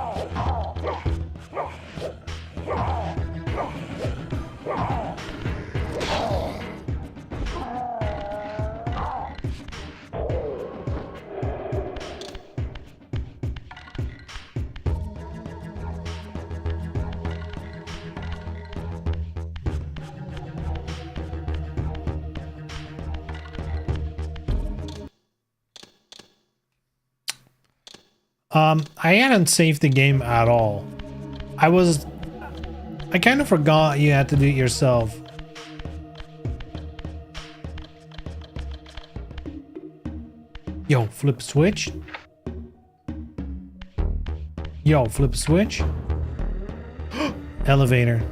I hadn't saved the game at all. I kind of forgot you had to do it yourself. Yo, flip switch. Yo, flip switch. Elevator.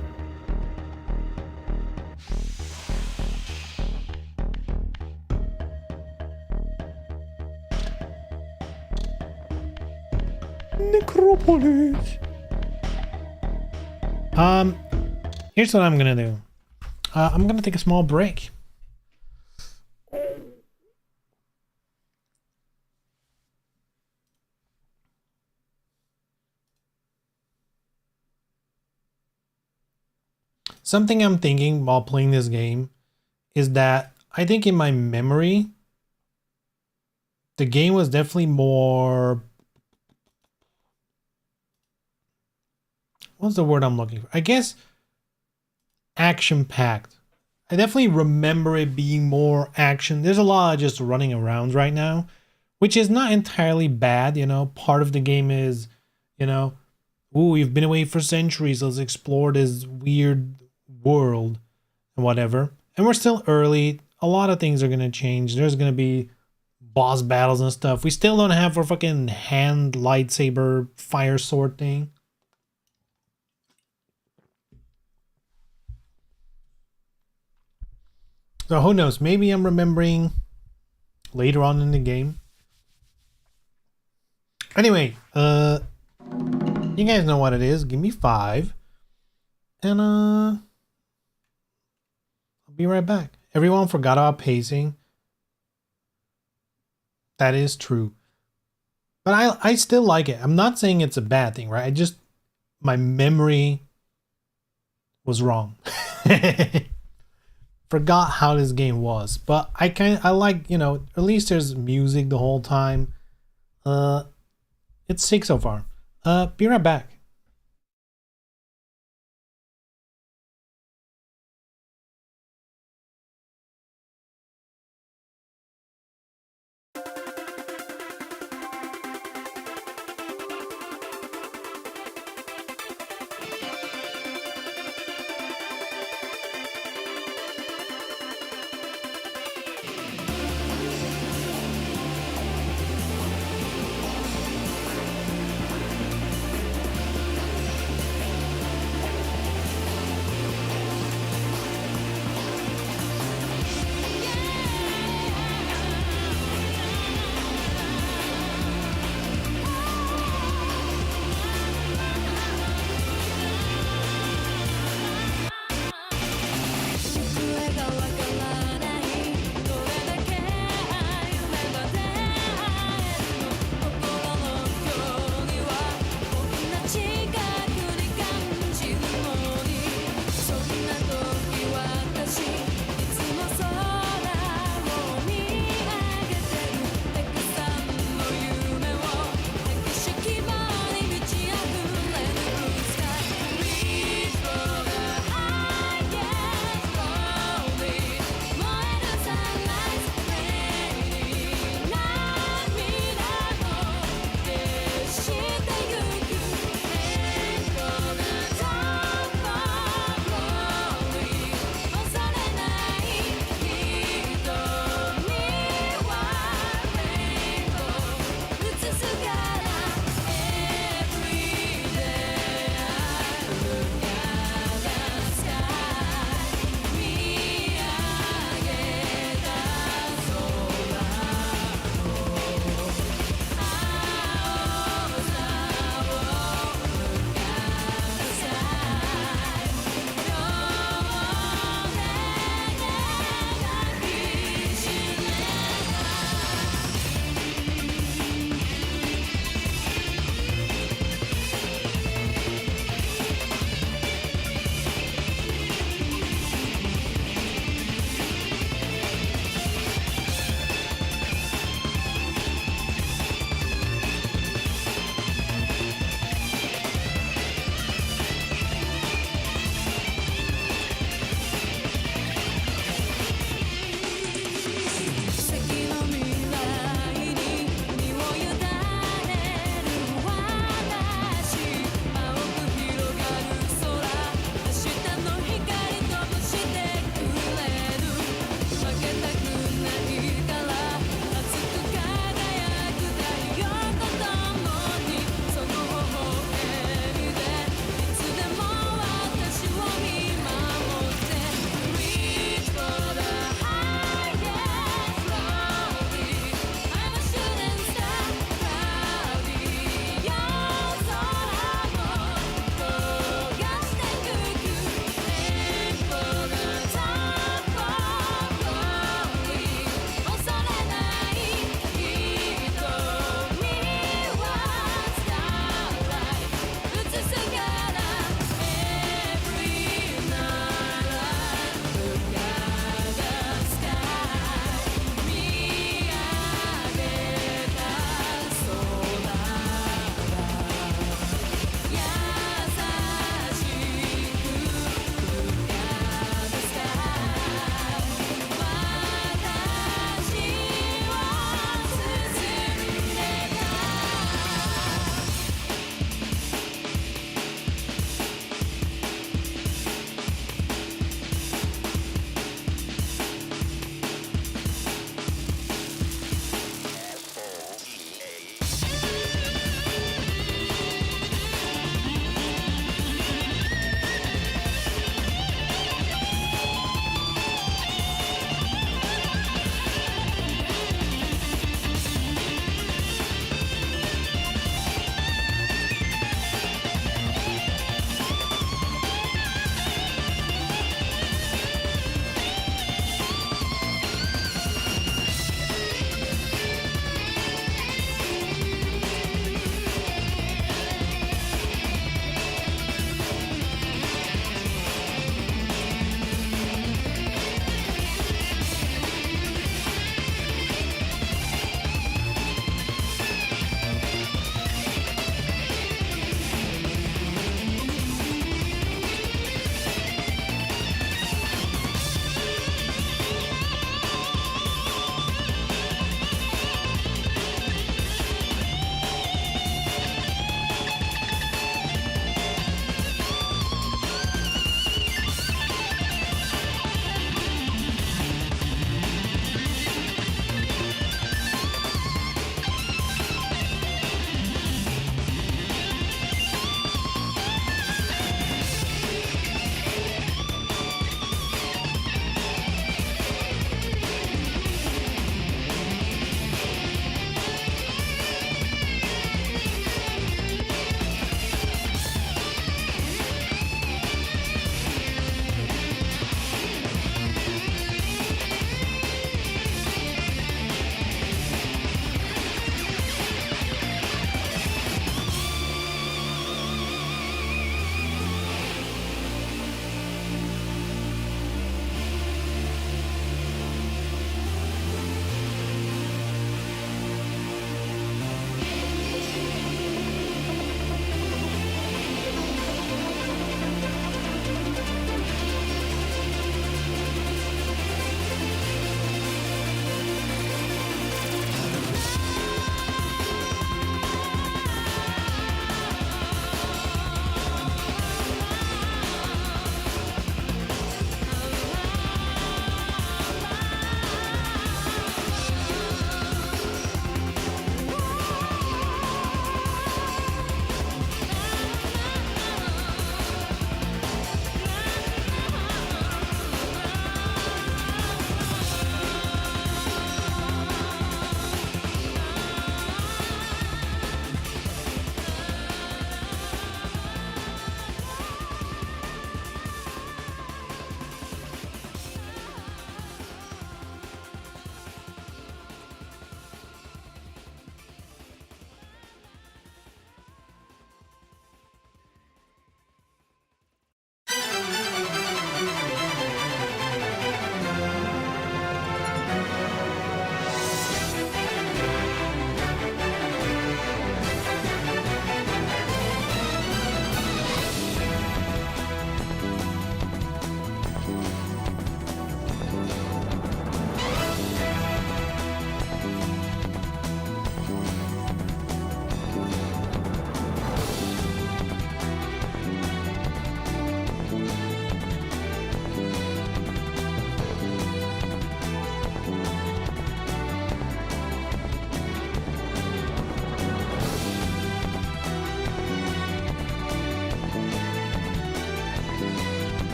Necropolis. Here's what I'm gonna do. I'm gonna take a small break. Something I'm thinking while playing this game is that I think in my memory, the game was definitely more, what's the word I'm looking for? I guess action packed. I definitely remember it being more action. There's a lot of just running around right now, which is not entirely bad. You know, part of the game is, you know, ooh, you've been away for centuries. Let's explore this weird world and whatever. And we're still early. A lot of things are going to change. There's going to be boss battles and stuff. We still don't have our fucking hand lightsaber fire sword thing. So who knows? Maybe I'm remembering later on in the game. Anyway, you guys know what it is. Give me 5. And I'll be right back. Everyone forgot about pacing. That is true. But I still like it. I'm not saying it's a bad thing, right? I just, my memory was wrong. Forgot how this game was. But I like, you know, at least there's music the whole time. It's sick so far. Be right back.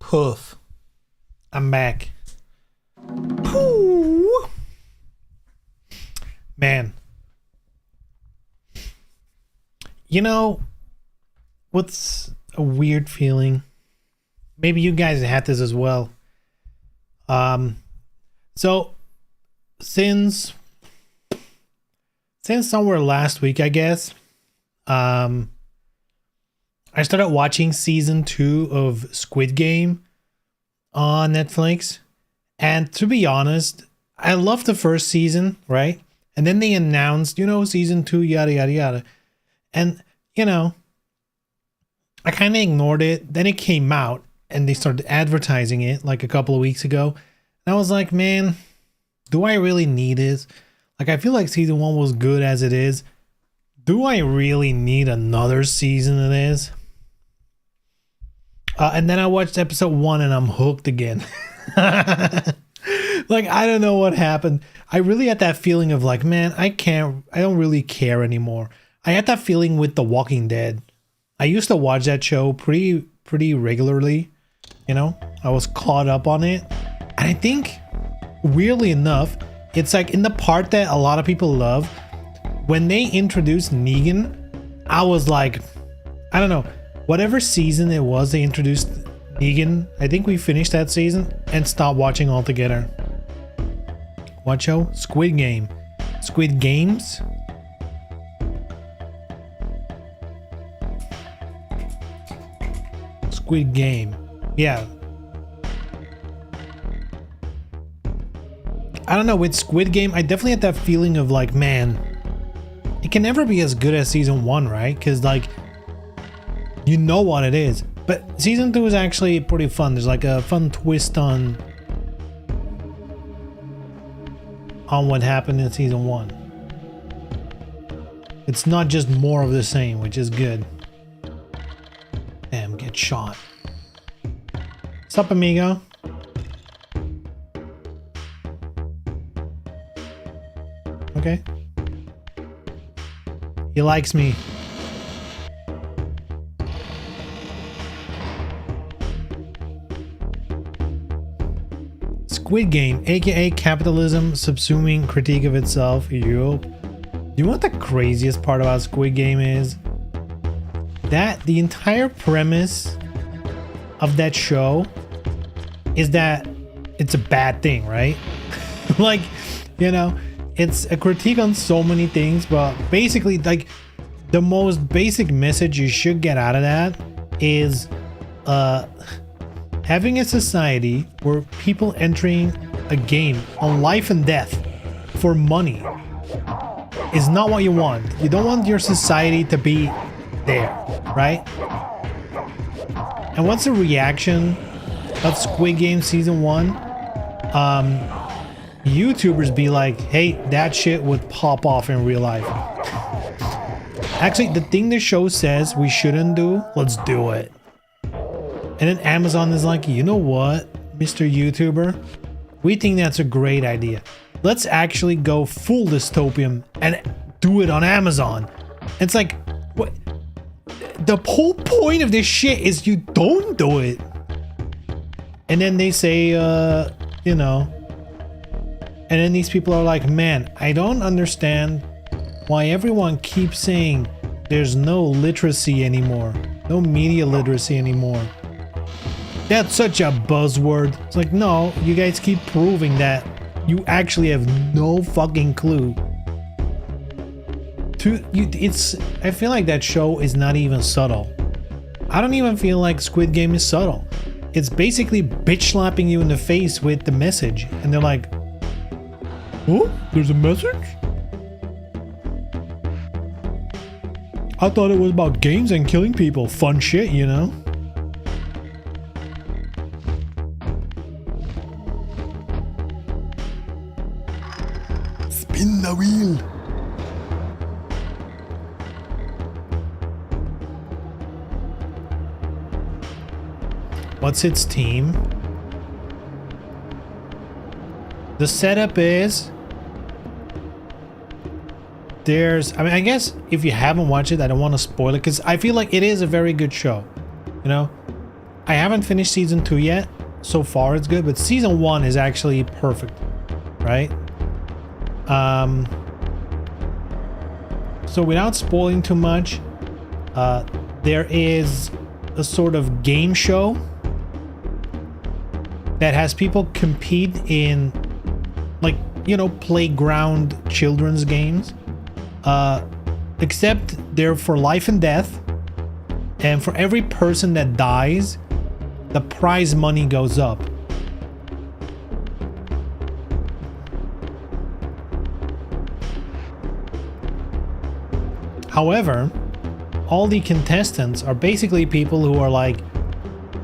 Poof. I'm back. Pooh. Man. You know, what's a weird feeling? Maybe you guys had this as well. So since somewhere last week, I guess, I started watching season 2 of Squid Game on Netflix. And to be honest, I loved the first season, right? And then they announced, season 2, yada, yada, yada. And, I kind of ignored it. Then it came out and they started advertising it like a couple of weeks ago. And I was like, man, do I really need this? Like, I feel like season 1 was good as it is. Do I really need another season of this? And then I watched episode 1 and I'm hooked again. Like, I don't know what happened. I really had that feeling of like, man, I don't really care anymore. I had that feeling with The Walking Dead. I used to watch that show pretty regularly. I was caught up on it. And I think, weirdly enough, it's like in the part that a lot of people love, when they introduced Negan, I was like, I don't know, whatever season it was they introduced Negan, I think we finished that season and stopped watching altogether. What show? Squid Game. Squid Games? Squid Game. Yeah. I don't know, with Squid Game, I definitely had that feeling of like, man, it can never be as good as season 1, right? Because like, you know what it is. But season 2 is actually pretty fun. There's like a fun twist on what happened in season 1. It's not just more of the same, which is good. Damn, get shot. Sup, amigo? Okay. He likes me. Squid Game, aka capitalism subsuming critique of itself. Yup. Do you know what the craziest part about Squid Game is? That the entire premise of that show is that it's a bad thing, right? Like, it's a critique on so many things, but basically, like, the most basic message you should get out of that is having a society where people entering a game on life and death for money is not what you want. You don't want your society to be there, right? And what's the reaction of Squid Game season 1? YouTubers be like, hey, that shit would pop off in real life. Actually, the thing the show says we shouldn't do, let's do it. And then Amazon is like, you know what, Mr. YouTuber? We think that's a great idea. Let's actually go full dystopian and do it on Amazon. It's like, what? The whole point of this shit is you don't do it. And then they say, and then these people are like, man, I don't understand why everyone keeps saying there's no literacy anymore. No media literacy anymore. That's such a buzzword. It's like, no, you guys keep proving that you actually have no fucking clue. I feel like that show is not even subtle. I don't even feel like Squid Game is subtle. It's basically bitch slapping you in the face with the message. And they're like, oh, there's a message? I thought it was about games and killing people. Fun shit, Spin the wheel. What's its team? The setup is I guess if you haven't watched it, I don't want to spoil it because I feel like it is a very good show. I haven't finished season 2 yet. So far it's good, but season 1 is actually perfect, right? So without spoiling too much, there is a sort of game show that has people compete in, like, you know, playground children's games, except they're for life and death, and for every person that dies, the prize money goes up. However, all the contestants are basically people who are like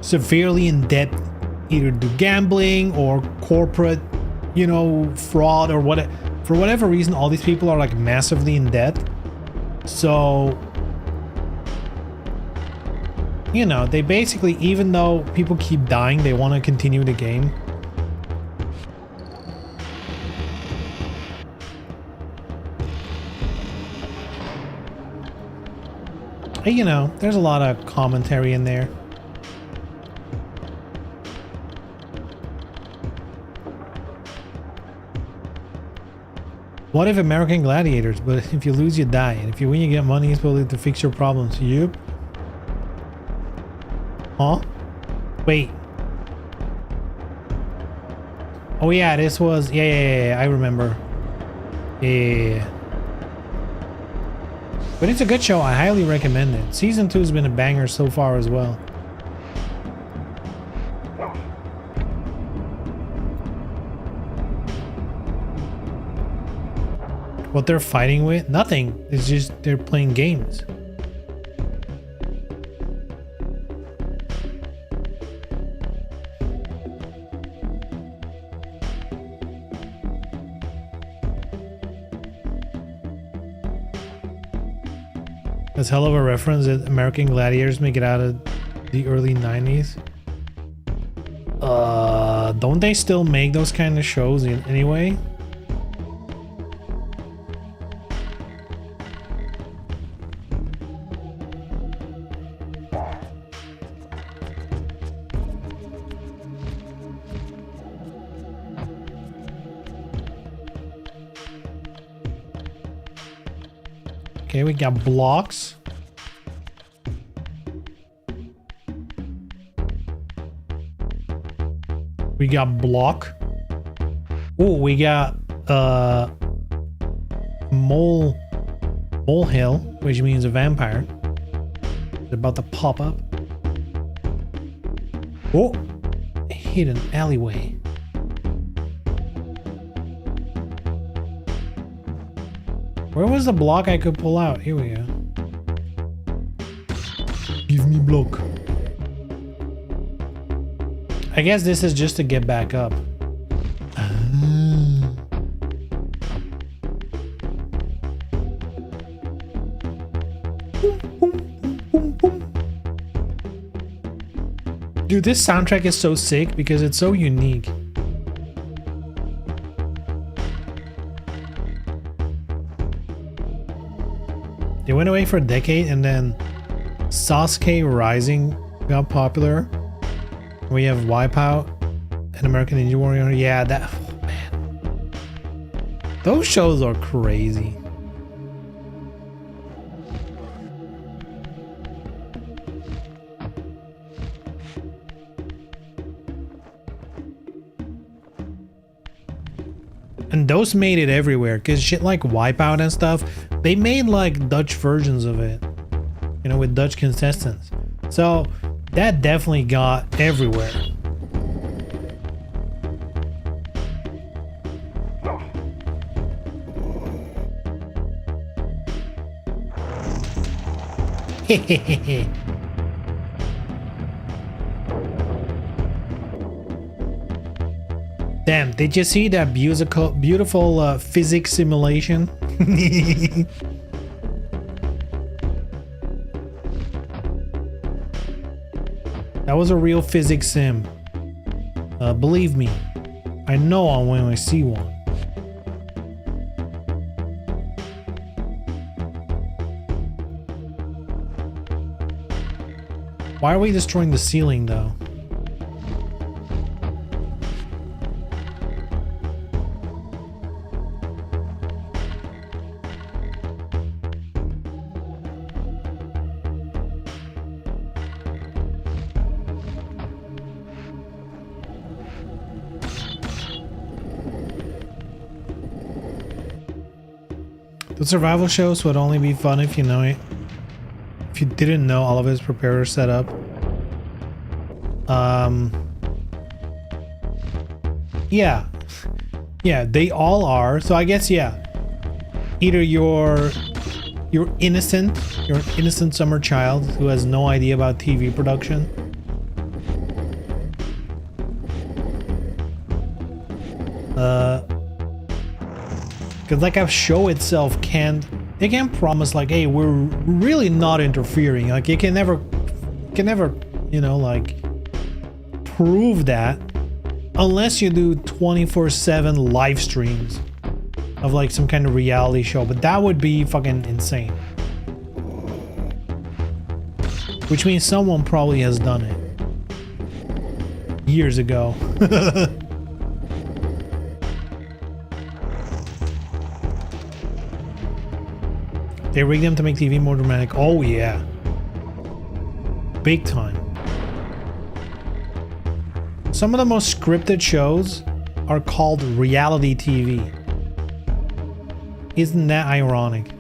severely in debt, either to gambling or corporate, you know, fraud or what. For whatever reason, all these people are like massively in debt. So, you know, they basically, even though people keep dying, they want to continue the game. Hey, you know, there's a lot of commentary in there. What if American Gladiators? But if you lose, you die. And if you win, you get money supposedly to fix your problems. Yup. Huh? Wait. Oh yeah, this was... Yeah, I remember. Yeah. But it's a good show. I highly recommend it. Season 2 has been a banger so far as well. What they're fighting with? Nothing. It's just they're playing games. That's hell of a reference that American Gladiators make it out of the early 90s. Don't they still make those kind of shows anyway? Okay, we got blocks. We got block. Oh, we got molehill, which means a vampire. It's about to pop up. Oh, hidden alleyway. Where was the block I could pull out? Here we go. Give me block. I guess this is just to get back up. Dude, this soundtrack is so sick because it's so unique. They went away for a decade and then Sasuke Rising got popular. We have Wipeout and American Ninja Warrior. Yeah, that... Oh, man. Those shows are crazy. And those made it everywhere, because shit like Wipeout and stuff, they made like Dutch versions of it, you know, with Dutch contestants. So that definitely got everywhere. Damn, did you see that beautiful physics simulation? That was a real physics sim. Believe me, I know one when I see one. Why are we destroying the ceiling though? The survival shows would only be fun if you know it. If you didn't know all of his preparer setup. Yeah. Yeah, they all are. So I guess, yeah. Either you're innocent, you're an innocent summer child who has no idea about TV production. Because like a show itself can't promise like, hey, we're really not interfering. Like you can never, you know, like prove that unless you do 24/7 live streams of like some kind of reality show. But that would be fucking insane. Which means someone probably has done it years ago. They rigged them to make TV more dramatic. Oh yeah. Big time. Some of the most scripted shows are called reality TV. Isn't that ironic?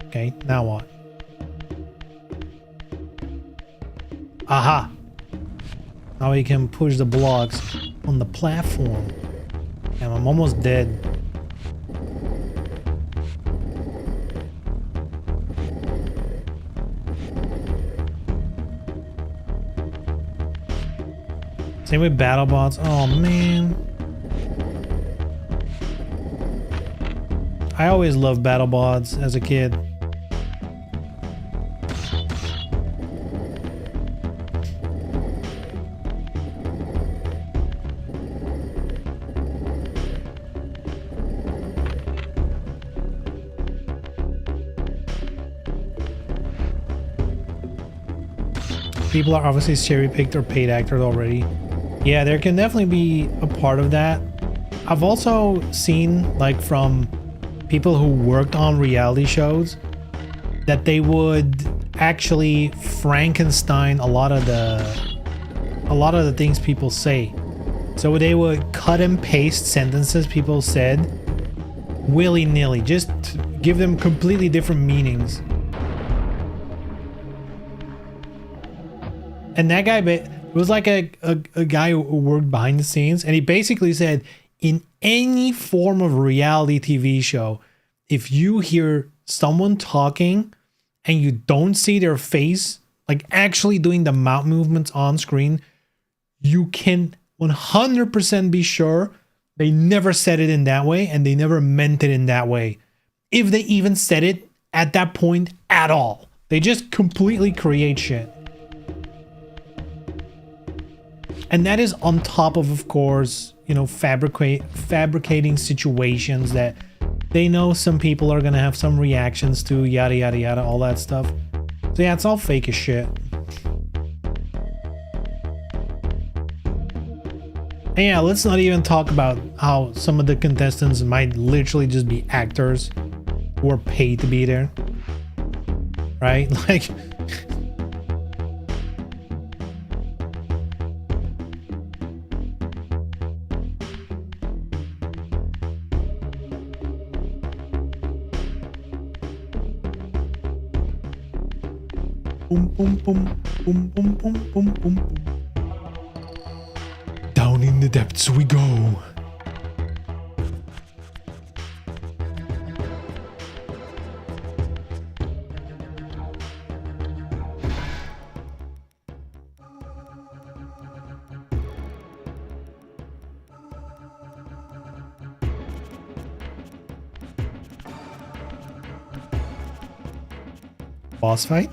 Okay, now what? Aha! Now we can push the blocks on the platform. And I'm almost dead. Same with BattleBots. Oh man. I always loved BattleBots as a kid. People are obviously cherry-picked or paid actors already. Yeah, there can definitely be a part of that. I've also seen, like, from people who worked on reality shows, that they would actually Frankenstein a lot of the things people say. So they would cut and paste sentences people said willy-nilly, just to give them completely different meanings. And that guy, it was like a guy who worked behind the scenes, and he basically said, in any form of reality TV show, if you hear someone talking and you don't see their face, like actually doing the mouth movements on screen, you can 100% be sure they never said it in that way and they never meant it in that way. If they even said it at that point at all. They just completely create shit. And that is on top of course, you know, fabricating situations that they know some people are gonna have some reactions to, yada yada yada, all that stuff. So yeah, it's all fake as shit. And yeah, let's not even talk about how some of the contestants might literally just be actors who are paid to be there. Right? Like... Boom, boom, boom, boom, boom, boom, boom, boom, boom. Down in the depths we go. Boss fight?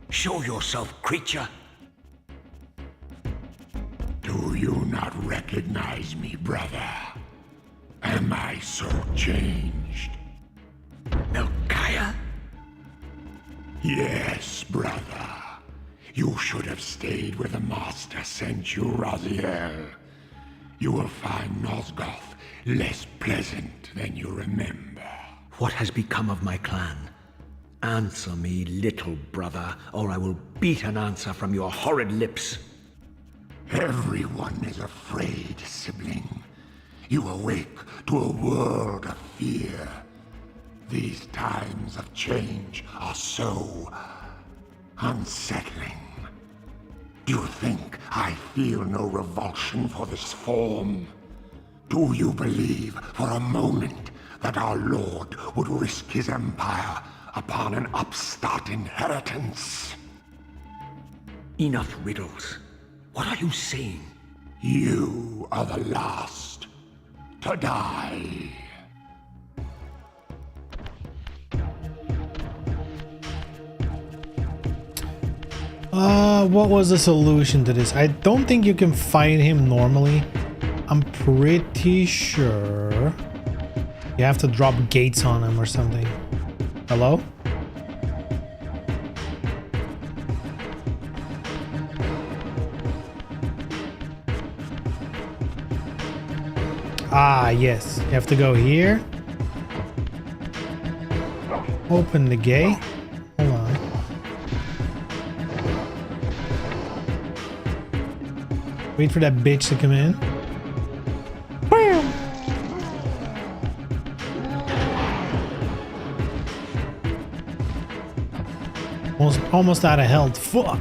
Show yourself, creature. Do you Am I so changed? Melchiah? Yes, brother. You should have stayed where the Master sent you, Raziel. You will find Nosgoth less pleasant than you remember. What has become of my clan? Answer me, little brother, or I will beat an answer from your horrid lips. Everyone is afraid, sibling. You awake to a world of fear. These times of change are so unsettling. Do you think I feel no revulsion for this form? Do you believe for a moment that our Lord would risk his empire upon an upstart inheritance? Enough riddles. What are you saying? You are the last to die. What was the solution to this? I don't think you can fight him normally. I'm pretty sure you have to drop gates on him or something. Hello? Ah, yes. You have to go here. Open the gate. Hold on. Wait for that bitch to come in. Almost out of health. Fuck.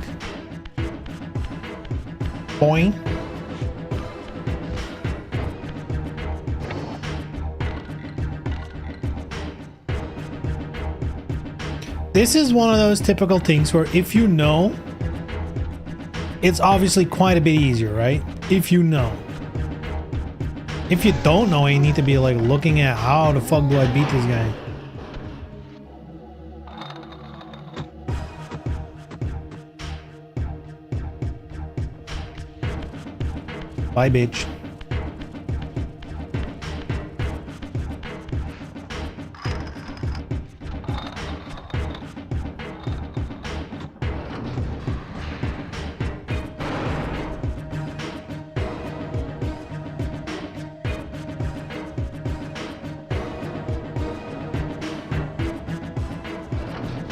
Boing. This is one of those typical things where if you know, it's obviously quite a bit easier, right? If you know. If you don't know, you need to be like looking at how the fuck do I beat this guy? Bye, bitch.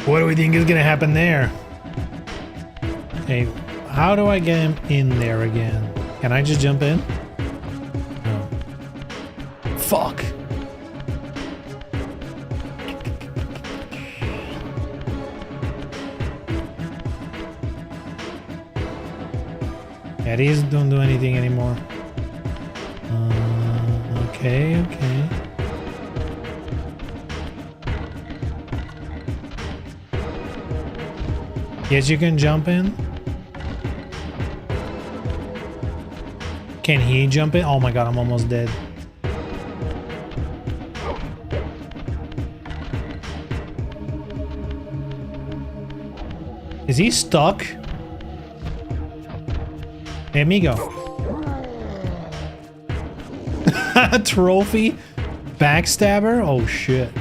What do we think is gonna happen there? Okay, how do I get him in there again? Can I just jump in? No. Fuck. Yeah, these don't do anything anymore. Okay, okay. Yes, you can jump in. Can he jump in? Oh my god, I'm almost dead. Is he stuck? Hey, amigo. Trophy? Backstabber? Oh shit.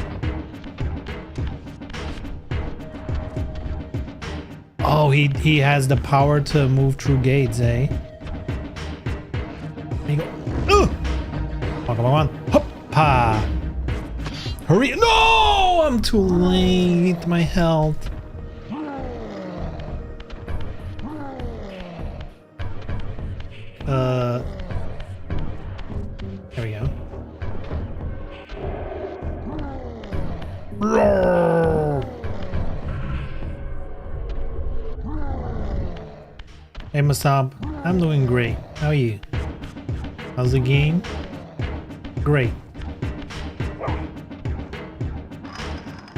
Oh, he has the power to move through gates, eh? There you go. Come on. Hoppa! Hurry! No! I'm too late. My health. There we go. Roar! Hey, Masab. I'm doing great. How are you? How's the game? Great.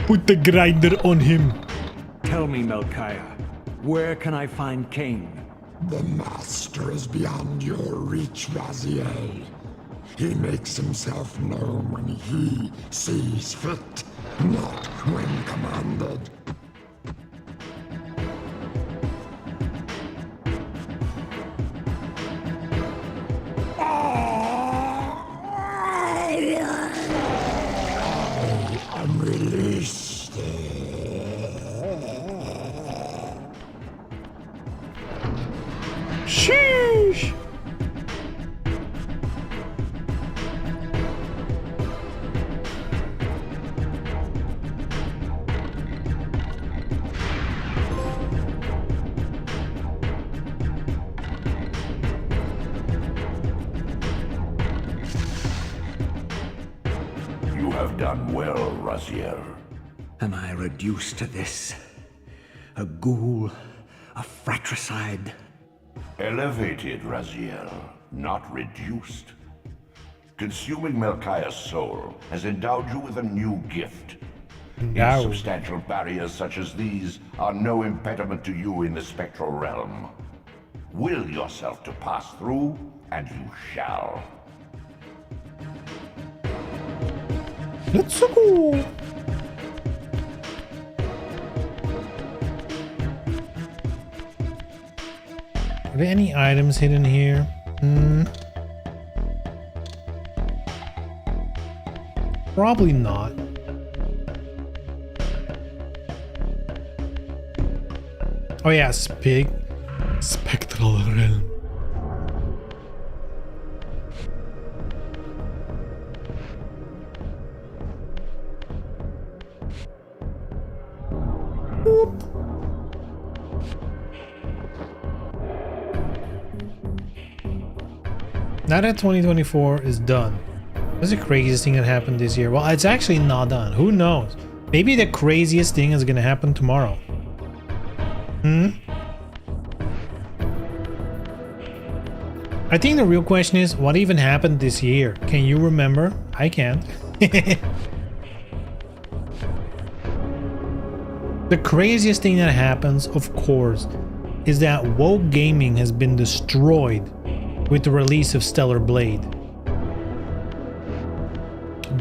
Put the grinder on him. Tell me, Melchiah, where can I find Cain? The Master is beyond your reach, Raziel. He makes himself known when he sees fit, not when commanded. You have done well, Raziel. Am I reduced to this? A ghoul? A fratricide? Elevated, Raziel, not reduced. Consuming Melchiah's soul has endowed you with a new gift. Endowed. Insubstantial barriers such as these are no impediment to you in the spectral realm. Will yourself to pass through, and you shall. Let's go. Are there any items hidden here? Probably not. Oh yeah, spectral realm. Whoop. Now that 2024 is done, what's the craziest thing that happened this year? Well, it's actually not done. Who knows? Maybe the craziest thing is gonna happen tomorrow. I think the real question is, what even happened this year? Can you remember? I can't. The craziest thing that happens, of course, is that woke gaming has been destroyed with the release of Stellar Blade.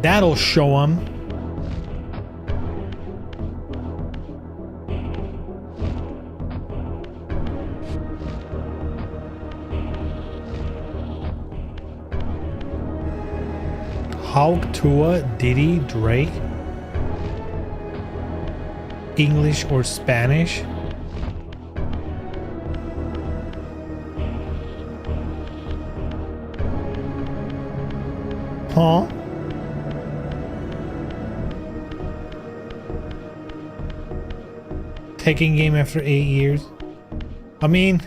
That'll show them. Hawk, Tua, Diddy, Drake. English or Spanish. Huh? Taking game after 8 years. I mean,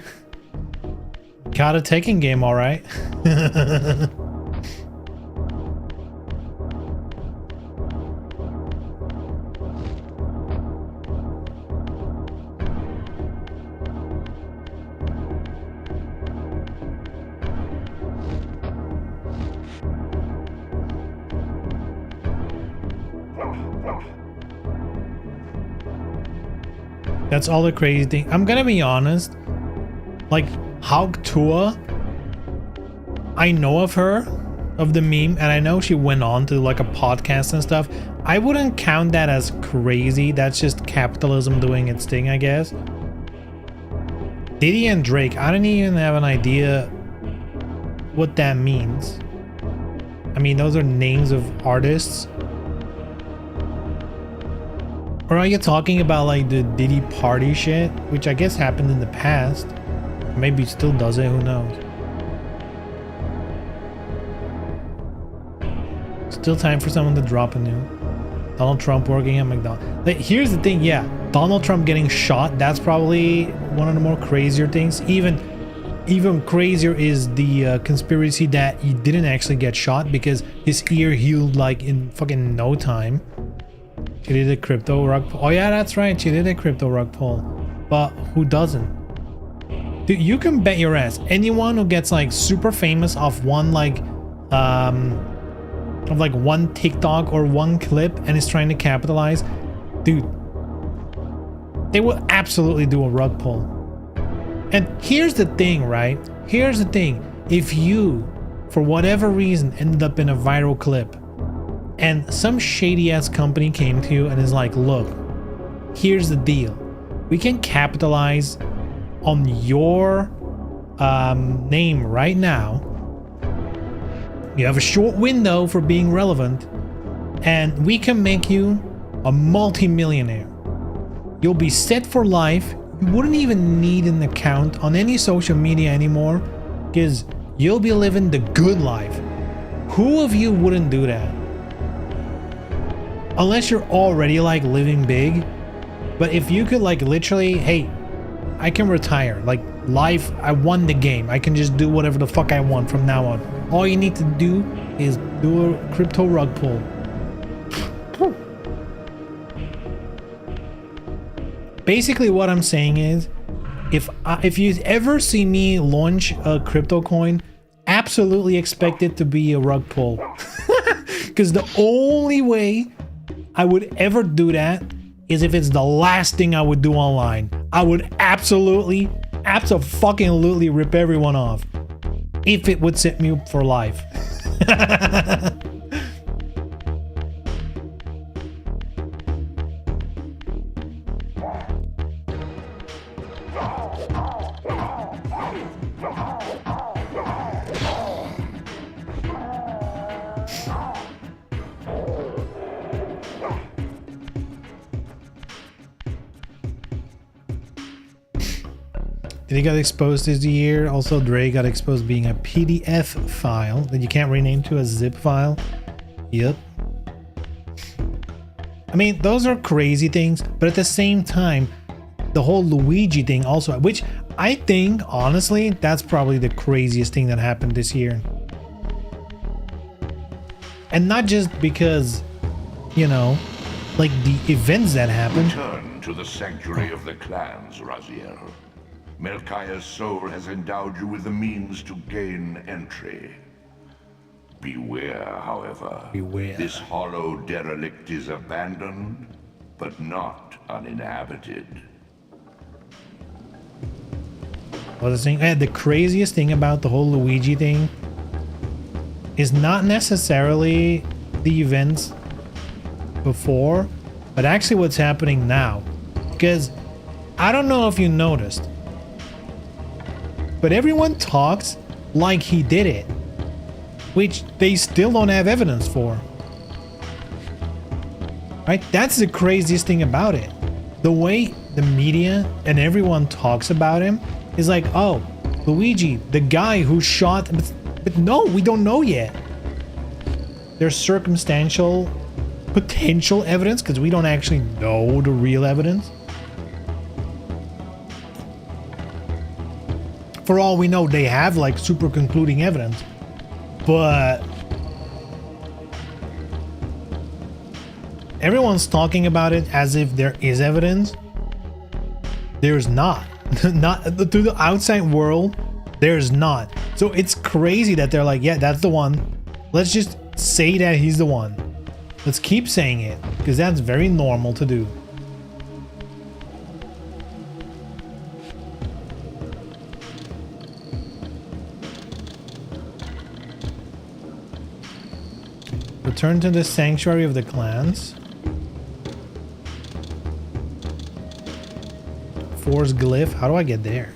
got a taking game, all right. That's all the crazy thing. I'm gonna be honest. Like, Hawk Tua, I know of her, of the meme, and I know she went on to like a podcast and stuff. I wouldn't count that as crazy. That's just capitalism doing its thing, I guess. Diddy and Drake, I don't even have an idea what that means. I mean, those are names of artists. Or are you talking about like the Diddy party shit, which I guess happened in the past? Maybe it still does it, who knows? Still time for someone to drop a new. Donald Trump working at McDonald's. Like, here's the thing, yeah, Donald Trump getting shot, that's probably one of the more crazier things. Even crazier is the conspiracy that he didn't actually get shot because his ear healed like in fucking no time. She did a crypto rug pull. Oh yeah, that's right, she did a crypto rug pull. But who doesn't? Dude, you can bet your ass anyone who gets like super famous off one like one TikTok or one clip and is trying to capitalize, dude, they will absolutely do a rug pull. And here's the thing, right? Here's the thing. If you, for whatever reason, ended up in a viral clip and some shady ass company came to you and is like, look, here's the deal. We can capitalize on your name right now. You have a short window for being relevant and we can make you a multi-millionaire. You'll be set for life. You wouldn't even need an account on any social media anymore because you'll be living the good life. Who of you wouldn't do that? Unless you're already like living big. But if you could like literally, hey, I can retire. Like life, I won the game. I can just do whatever the fuck I want from now on. All you need to do is do a crypto rug pull. Basically what I'm saying is, if you ever see me launch a crypto coin, absolutely expect it to be a rug pull. Because the only way I would ever do that is if it's the last thing I would do online. I would absolutely rip everyone off if it would set me up for life. Did he got exposed this year? Also, Dre got exposed being a PDF file that you can't rename to a zip file. Yep. I mean, those are crazy things, but at the same time, the whole Luigi thing also, which I think, honestly, that's probably the craziest thing that happened this year. And not just because, you know, like the events that happened. Return to the sanctuary of the clans, Raziel. Melchiah's soul has endowed you with the means to gain entry. Beware, however. Beware. This hollow derelict is abandoned, but not uninhabited. What was I saying? The craziest thing about the whole Luigi thing is not necessarily the events before, but actually what's happening now. Because I don't know if you noticed, but everyone talks like he did it, which they still don't have evidence for. Right? That's the craziest thing about it. The way the media and everyone talks about him is like, oh, Luigi, the guy who shot, but no, we don't know yet. There's circumstantial potential evidence because we don't actually know the real evidence. For all we know, they have like super concluding evidence, but everyone's talking about it as if there is evidence. There's not. Not to the outside world, there's not. So it's crazy that they're like, yeah, that's the one. Let's just say that he's the one. Let's keep saying it, because that's very normal to do. Return to the sanctuary of the clans. Force glyph. How do I get there?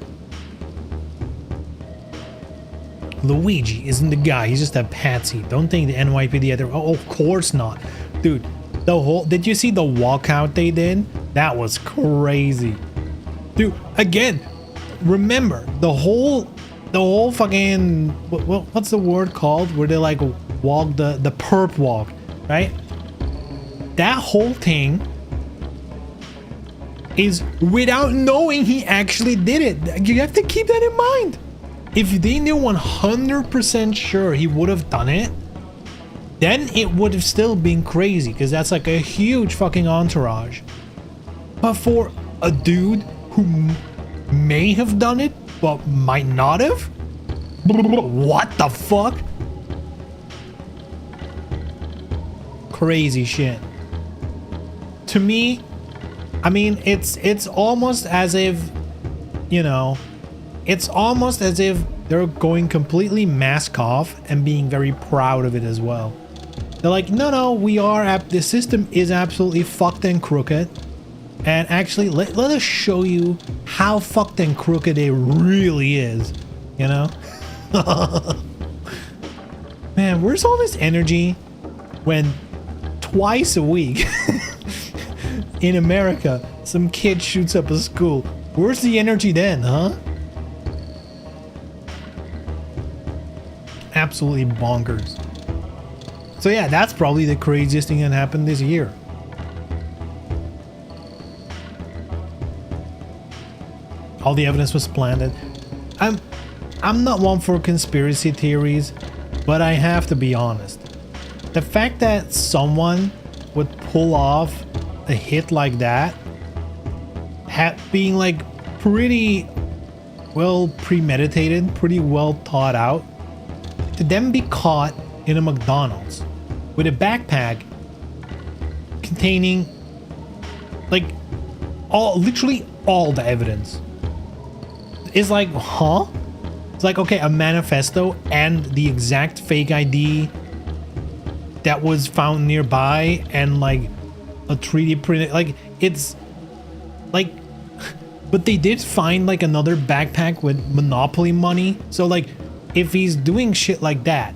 Luigi isn't the guy. He's just a patsy. Don't think the NYPD either. Oh, of course not, dude. The whole. Did you see the walkout they did? That was crazy, dude. Again, remember the whole fucking. What's the word called? Where they like walk the perp walk, right? That whole thing is without knowing he actually did it. You have to keep that in mind. If they knew 100% sure he would have done it, then it would have still been crazy, because that's like a huge fucking entourage. But for a dude who may have done it but might not have, what the fuck? Crazy shit. To me, I mean, it's almost as if, you know, it's almost as if they're going completely mask off and being very proud of it as well. They're like, no, the system is absolutely fucked and crooked. And actually, let us show you how fucked and crooked it really is, you know? Man, where's all this energy when twice a week in America some kid shoots up a school? Where's the energy then, huh? Absolutely bonkers. So yeah, that's probably the craziest thing that happened this year. All the evidence was planted. I'm not one for conspiracy theories, but I have to be honest. The fact that someone would pull off a hit like that being like pretty well premeditated, pretty well thought out, to then be caught in a McDonald's with a backpack containing like literally all the evidence. It's like, huh? It's like, okay, a manifesto and the exact fake ID that was found nearby, and like a 3D printed, like it's like, but they did find like another backpack with Monopoly money. So like, if he's doing shit like that,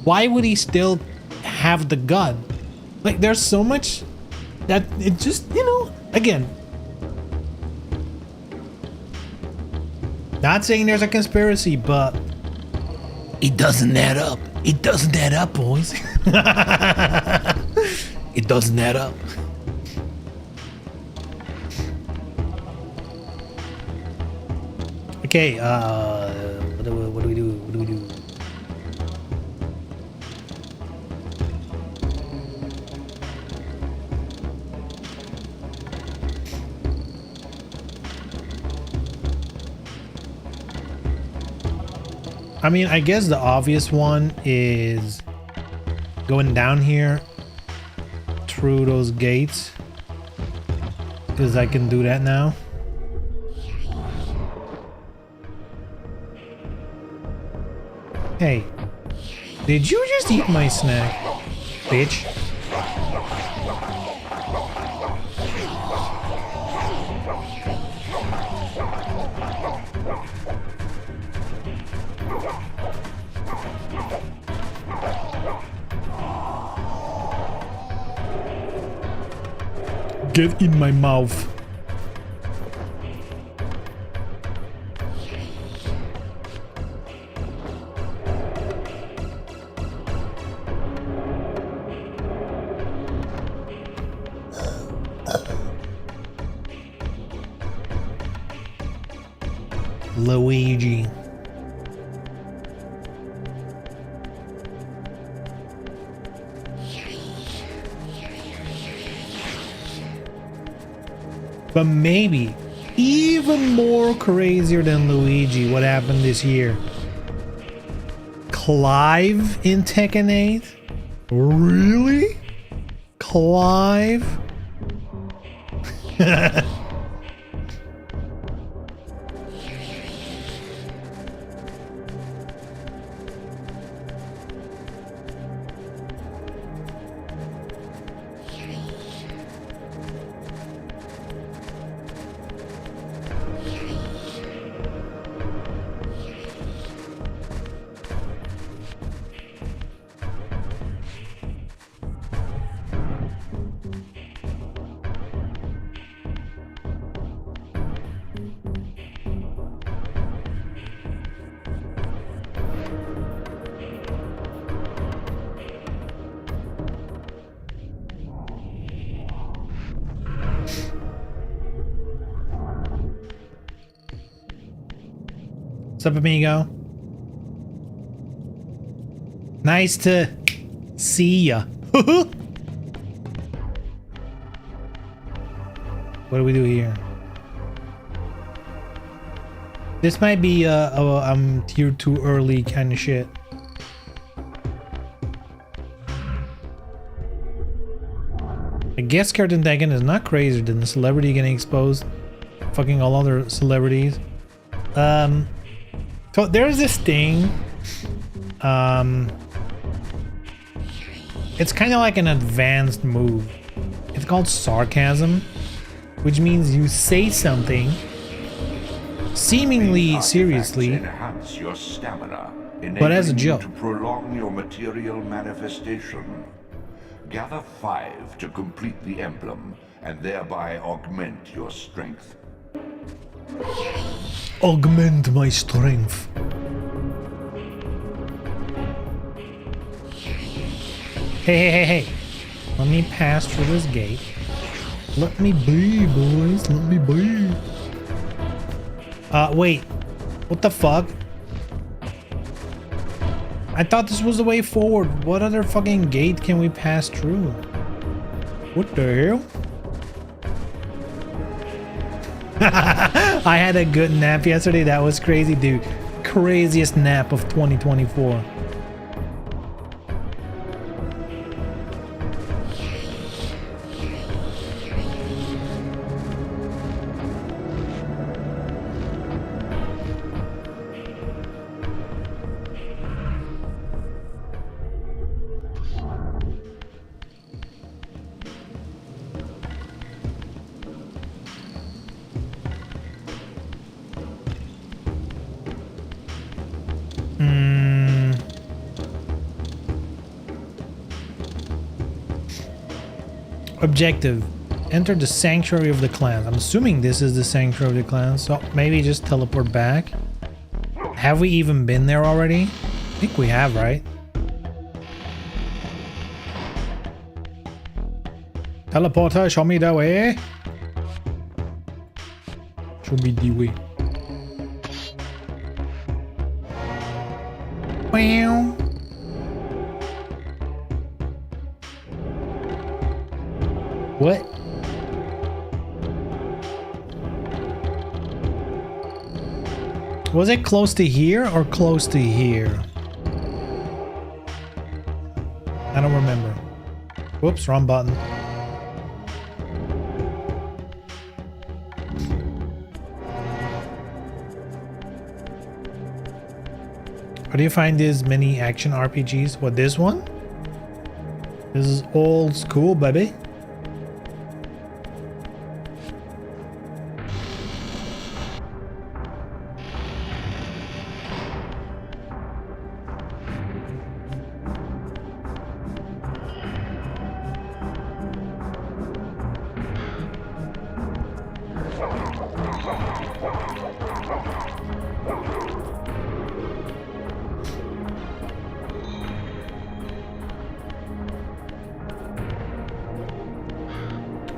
why would he still have the gun? Like, there's so much that it just, you know, again, not saying there's a conspiracy, but it doesn't add up. It doesn't add up, boys. It doesn't add up. Okay, what do we do? What do we do? I mean, I guess the obvious one is going down here through those gates, because I can do that now. Hey, did you just eat my snack, bitch? Get in my mouth. Luigi. But maybe even more crazier than Luigi, what happened this year? Clive in Tekken 8? Really? Clive? What's up, amigo? Nice to see ya. What do we do here? This might be I'm here too early kind of shit. I guess Curtain Tekken is not crazier than the celebrity getting exposed, fucking all other celebrities. So there's this thing. It's kind of like an advanced move. It's called sarcasm, which means you say something seemingly seriously, enhance your stamina, but as a enabling you joke. to prolong your material manifestation. Gather 5 to complete the emblem and thereby augment your strength. Augment my strength. Hey. Let me pass through this gate. Let me be, boys. Let me be. Wait. What the fuck? I thought this was the way forward. What other fucking gate can we pass through? What the hell? I had a good nap yesterday. That was crazy, dude. Craziest nap of 2024. Objective. Enter the Sanctuary of the Clans. I'm assuming this is the Sanctuary of the Clans. So maybe just teleport back. Have we even been there already? I think we have, right? Teleporter, show me the way. Show me the way. Wow. What? Was it close to here or close to here? I don't remember. Whoops, wrong button. How do you find these mini action RPGs? What, this one? This is old school, baby.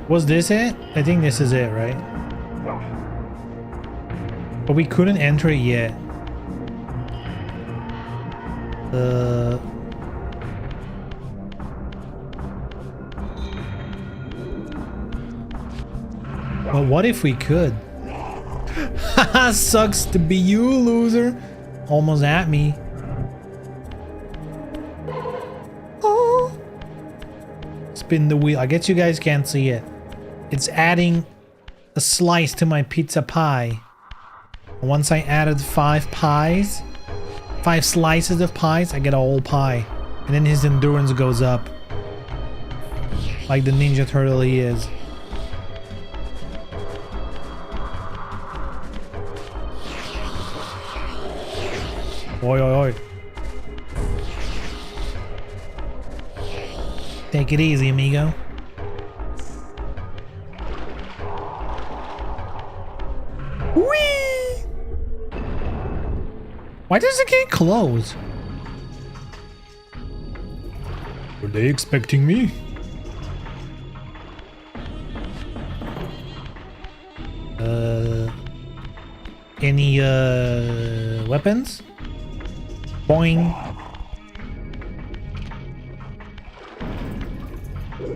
Was this it? I think this is it, right? But we couldn't enter it yet. But what if we could? Haha, sucks to be you, loser. Almost at me. Oh. Spin the wheel. I guess you guys can't see it. It's adding a slice to my pizza pie. Once I added 5 slices of pies, I get a whole pie. And then his endurance goes up. Like the Ninja Turtle he is. Oi, oi, oi. Take it easy, amigo. Whee! Why does the gate close? Were they expecting me? Any weapons? Boing.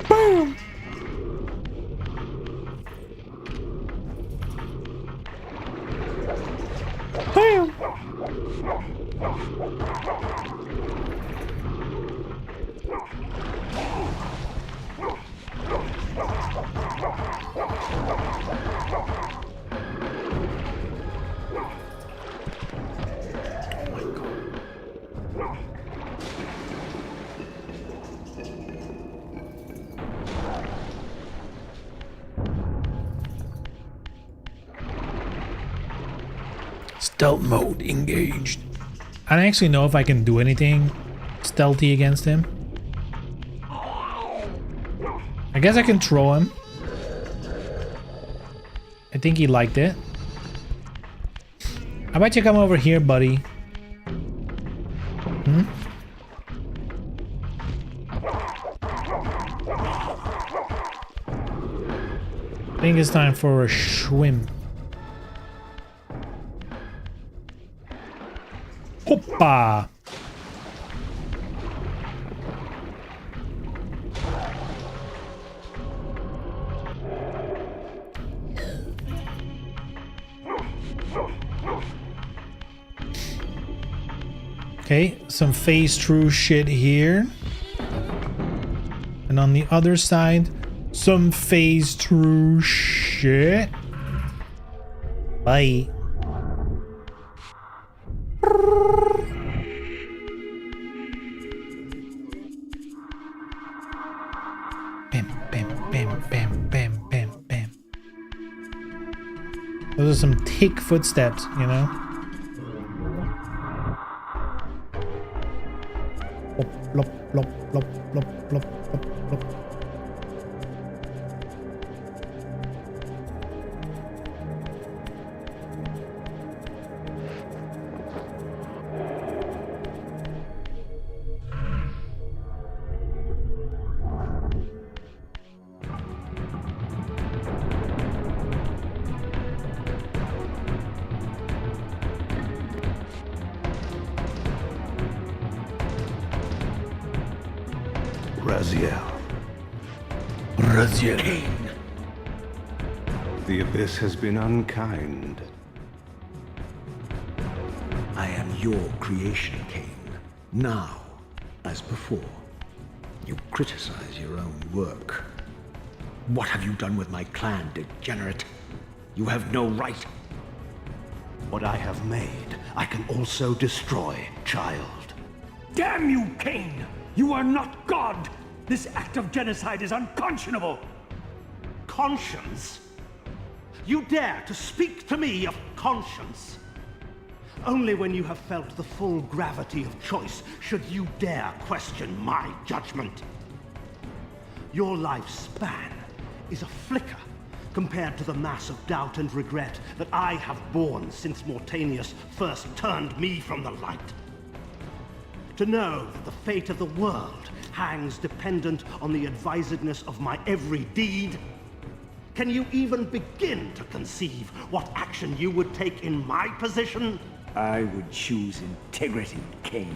Boom. Bam. Stealth mode engaged. I don't actually know if I can do anything stealthy against him. I guess I can throw him. I think he liked it. How about you come over here, buddy? Hmm? I think it's time for a swim. Hoppa! Okay, some phase through shit here. And on the other side, some phase through shit. Bye. Bam, bam, bam, bam, bam, bam, bam. Those are some thick footsteps, you know? Plop, plop, plop, plop, plop, plop, plop. Raziel. Cain. The Abyss has been unkind. I am your creation, Cain. Now, as before, you criticize your own work. What have you done with my clan, degenerate? You have no right. What I have made, I can also destroy, child. Damn you, Cain! You are not God! This act of genocide is unconscionable! Conscience? You dare to speak to me of conscience? Only when you have felt the full gravity of choice should you dare question my judgment. Your lifespan is a flicker compared to the mass of doubt and regret that I have borne since Mortanius first turned me from the light. To know that the fate of the world hangs dependent on the advisedness of my every deed? Can you even begin to conceive what action you would take in my position? I would choose integrity, Cain.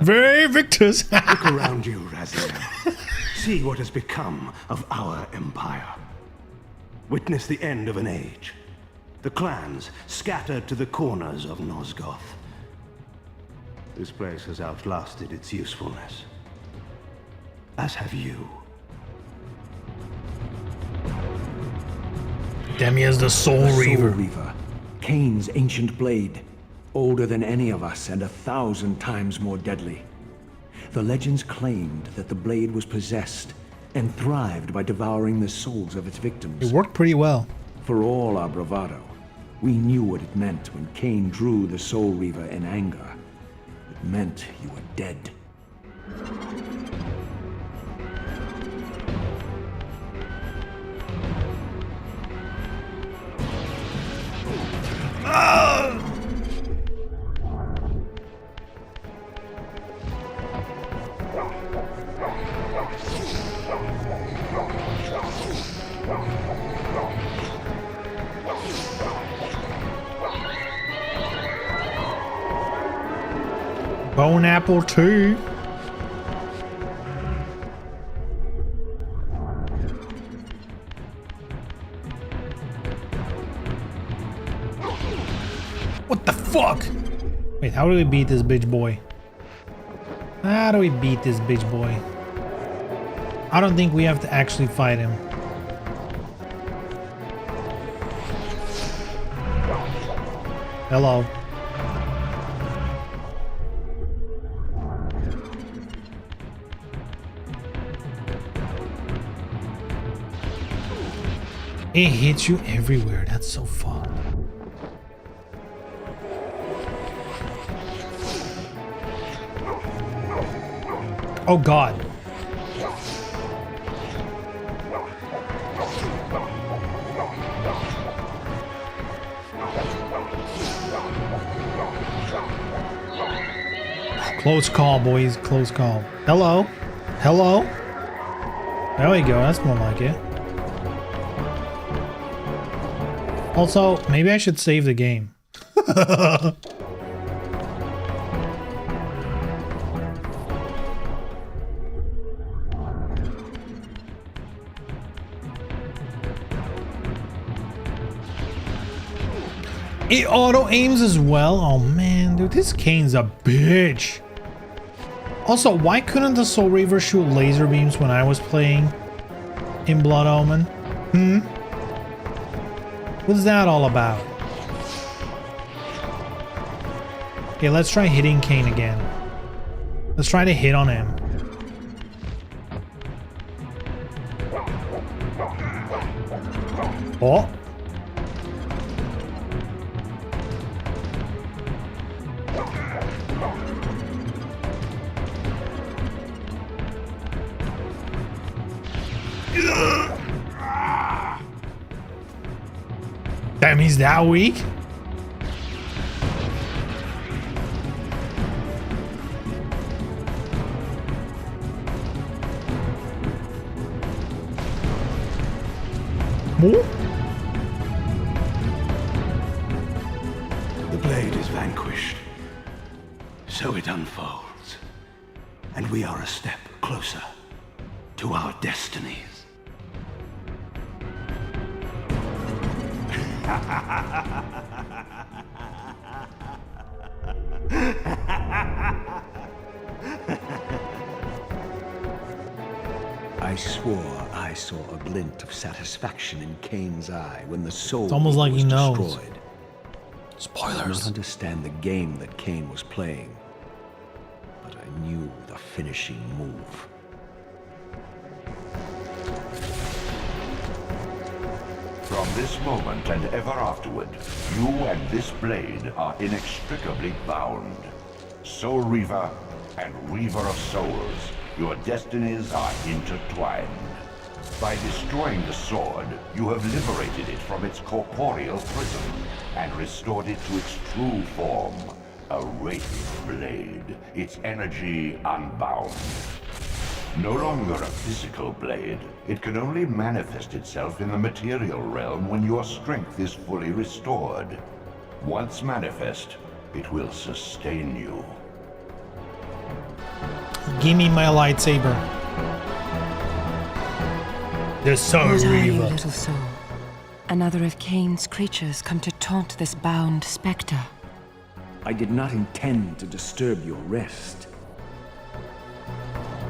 Very victors. Look around you, Raziel. See what has become of our empire. Witness the end of an age. The clans scattered to the corners of Nosgoth. This place has outlasted its usefulness. As have you. Demi is the Soul Reaver. Reaver. Cain's ancient blade. Older than any of us and 1,000 times more deadly. The legends claimed that the blade was possessed and thrived by devouring the souls of its victims. It worked pretty well. For all our bravado, we knew what it meant when Cain drew the Soul Reaver in anger. It meant you were dead. Bone apple too. What the fuck? Wait, how do we beat this bitch boy? How do we beat this bitch boy? I don't think we have to actually fight him. Hello. It hits you everywhere. That's so fun. Oh God. Close call, boys. Close call. Hello. Hello. There we go. That's more like it. Also, maybe I should save the game. It auto aims as well. Oh man, dude, this Kane's a bitch. Also, why couldn't the Soul Reaver shoot laser beams when I was playing in Blood Omen? What's that all about? Okay, let's try hitting Kane again. Let's try to hit on him. Oh. Damn, he's that weak? More? The blade is vanquished. So it unfolds. And we are a step closer to our destinies. I swore I saw a glint of satisfaction in Kane's eye when the soul It's almost like was he knows. destroyed. I did Spoilers. not understand the game that Kane was playing, but I knew the finishing move. From this moment and ever afterward, you and this blade are inextricably bound. Soul Reaver and Reaver of Souls, your destinies are intertwined. By destroying the sword, you have liberated it from its corporeal prison and restored it to its true form, a wraith blade, its energy unbound. No longer a physical blade, it can only manifest itself in the material realm when your strength is fully restored. Once manifest, it will sustain you. Give me my lightsaber. The Soul What are you, Reaver. little soul? Another of Kane's creatures come to taunt this bound spectre. I did not intend to disturb your rest.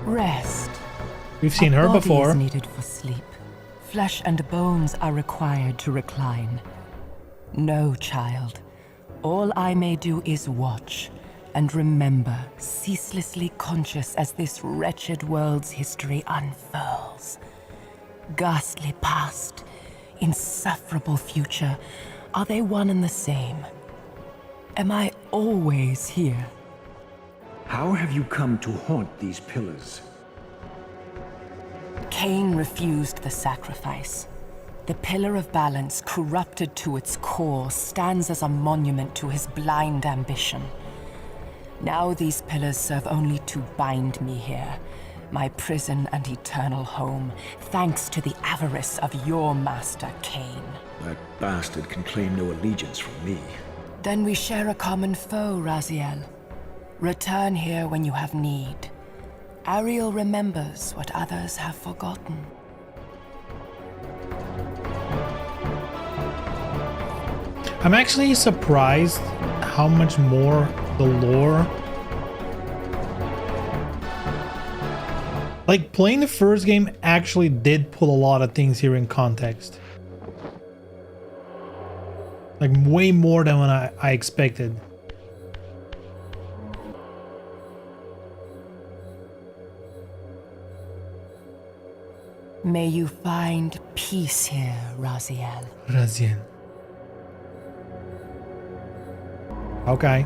Rest. We've seen A her body before. is needed for sleep. Flesh and bones are required to recline. No, child. All I may do is watch and remember, ceaselessly conscious as this wretched world's history unfurls. Ghastly past, insufferable future, are they one and the same? Am I always here? How have you come to haunt these pillars? Cain refused the sacrifice. The Pillar of Balance, corrupted to its core, stands as a monument to his blind ambition. Now these pillars serve only to bind me here, my prison and eternal home, thanks to the avarice of your master, Cain. That bastard can claim no allegiance from me. Then we share a common foe, Raziel. Return here when you have need. Ariel remembers what others have forgotten. I'm actually surprised how much more the lore. Like, playing the first game actually did put a lot of things here in context. Like, way more than what I expected. May you find peace here, Raziel. Raziel. Okay.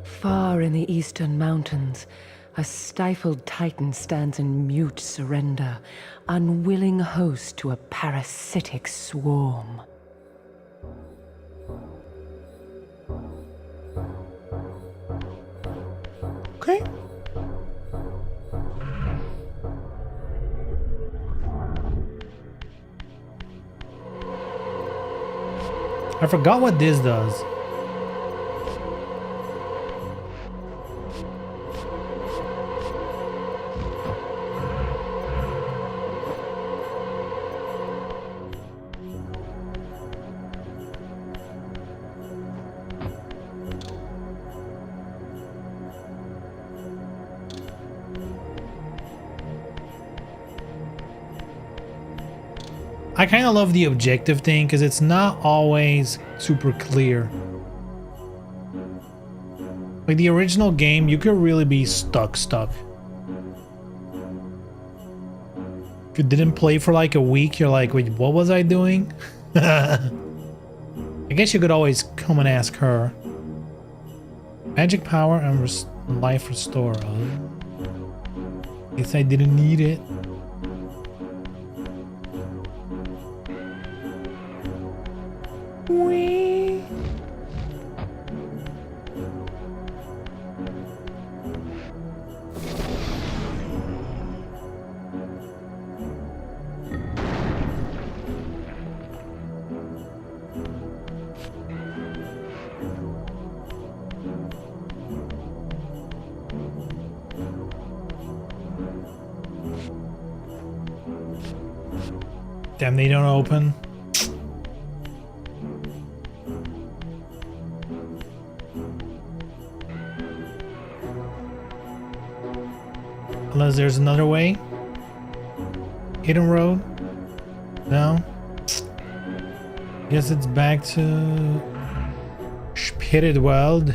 Far in the eastern mountains, a stifled titan stands in mute surrender, unwilling host to a parasitic swarm. Okay. I forgot what this does. I kind of love the objective thing because it's not always super clear. Like the original game, you could really be stuck. If you didn't play for like a week, you're like, wait, what was I doing? I guess you could always come and ask her. Magic power and life restore. Guess I didn't need it. Whee! Damn, they don't open. Unless there's another way. Hidden road? No. Guess it's back to Spirit World.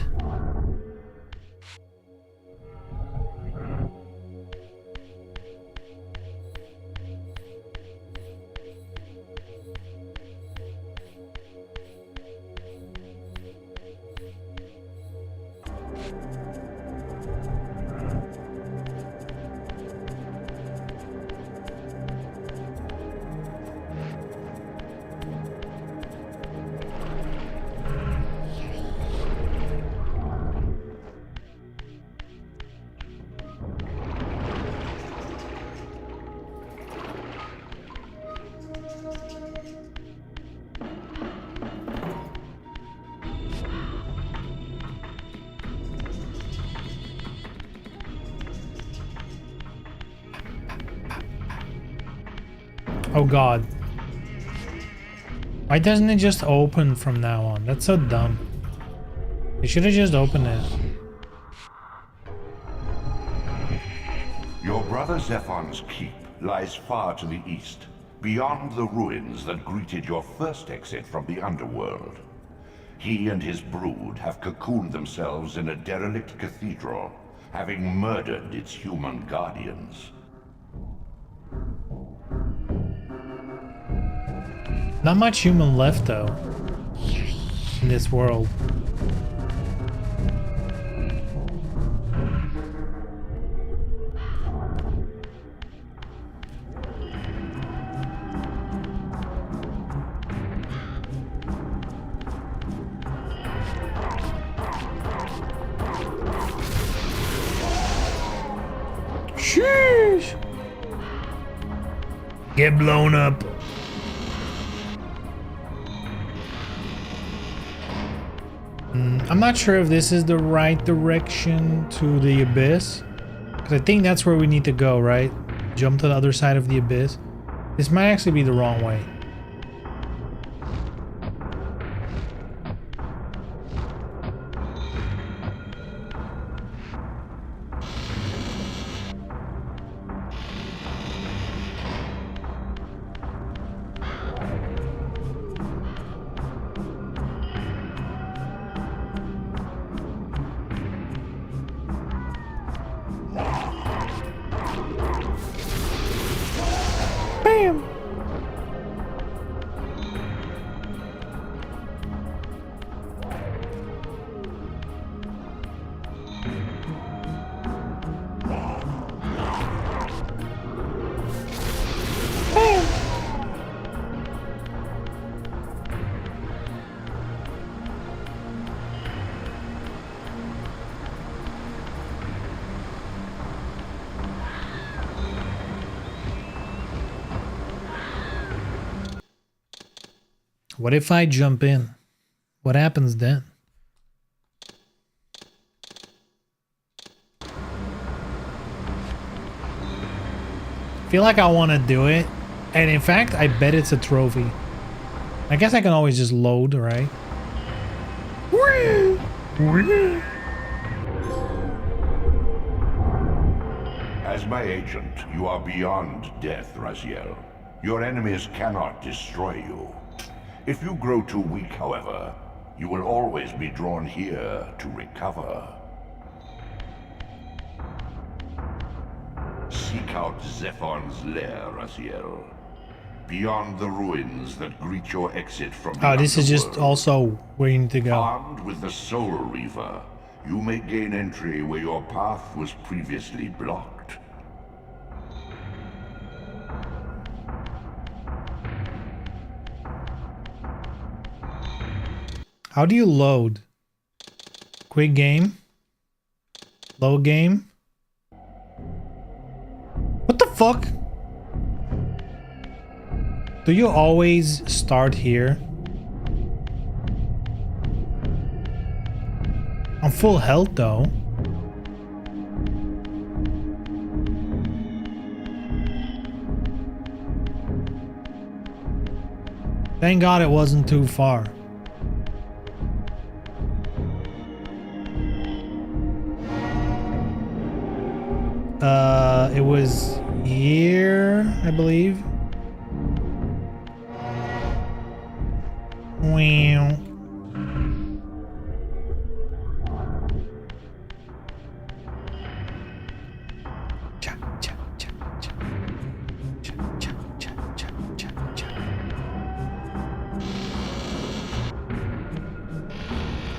Oh god. Why doesn't it just open from now on? That's so dumb. They should have just opened it. Your brother Zephon's keep lies far to the east, beyond the ruins that greeted your first exit from the underworld. He and his brood have cocooned themselves in a derelict cathedral, having murdered its human guardians. Not much human left though in this world. Sheesh. Get blown up. I'm not sure if this is the right direction to the abyss, because I think that's where we need to go, right? Jump to the other side of the abyss. This might actually be the wrong way. Bam! What if I jump in? What happens then? Feel like I want to do it, and in fact I bet it's a trophy. I guess I can always just load, right? As my agent, you are beyond death, Raziel. Your enemies cannot destroy you. If you grow too weak, however, you will always be drawn here to recover. Seek out Zephon's lair, Raziel. Beyond the ruins that greet your exit from the this is just underworld. also where you need to go. Armed with the Soul Reaver, you may gain entry where your path was previously blocked. How do you load? Quick game? Load game? What the fuck? Do you always start here? I'm full health though. Thank God it wasn't too far. It was here, I believe. Wow.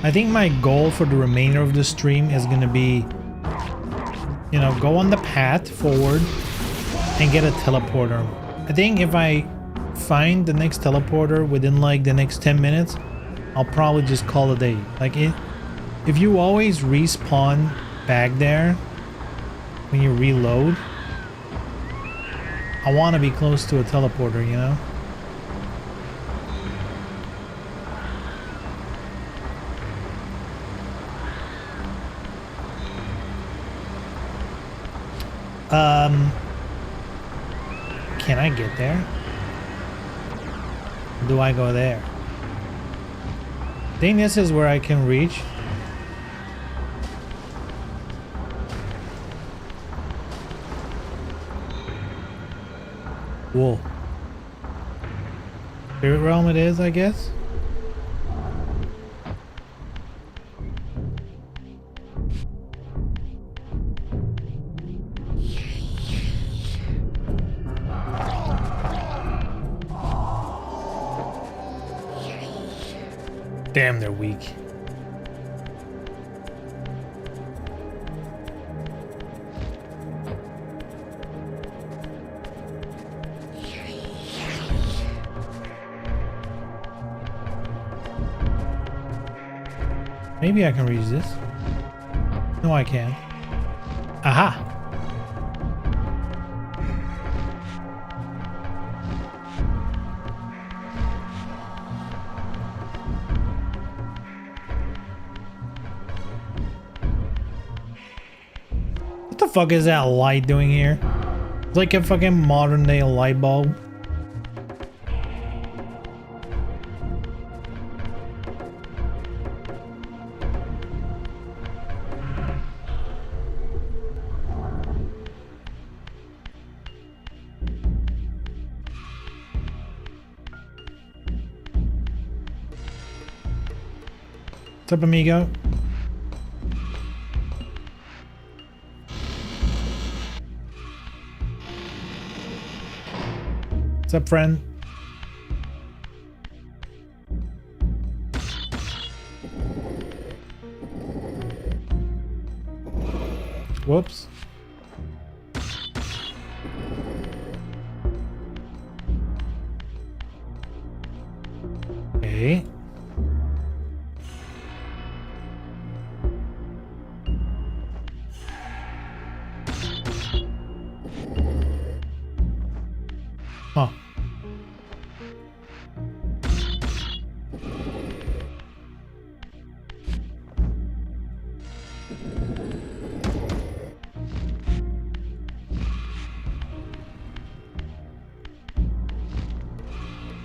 I think my goal for the remainder of the stream is gonna be, you know, go on the path forward and get a teleporter. I think if I find the next teleporter within like the next 10 minutes, I'll probably just call it a day. Like if you always respawn back there when you reload, I want to be close to a teleporter, you know? Can I get there? Do I go there? I think this is where I can reach. Whoa. Spirit realm it is, I guess. Damn, they're weak. Maybe I can reach this. No, I can't. Aha! What the fuck is that light doing here? It's like a fucking modern day light bulb. What's up, amigo? What's up, friend? Whoops. Okay. Huh.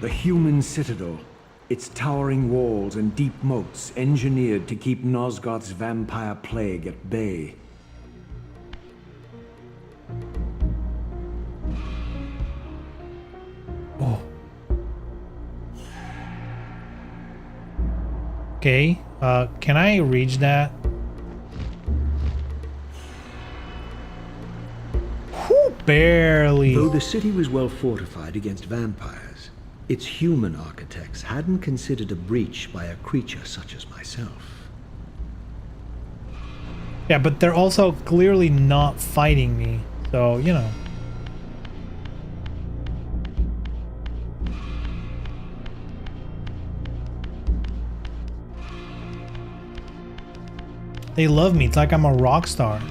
The human citadel, its towering walls and deep moats engineered to keep Nosgoth's vampire plague at bay. Oh. Okay, can I reach that? Whew, barely. Though the city was well fortified against vampires, its human architects hadn't considered a breach by a creature such as myself. Yeah, but they're also clearly not fighting me, so, you know. They love me. It's like I'm a rock star.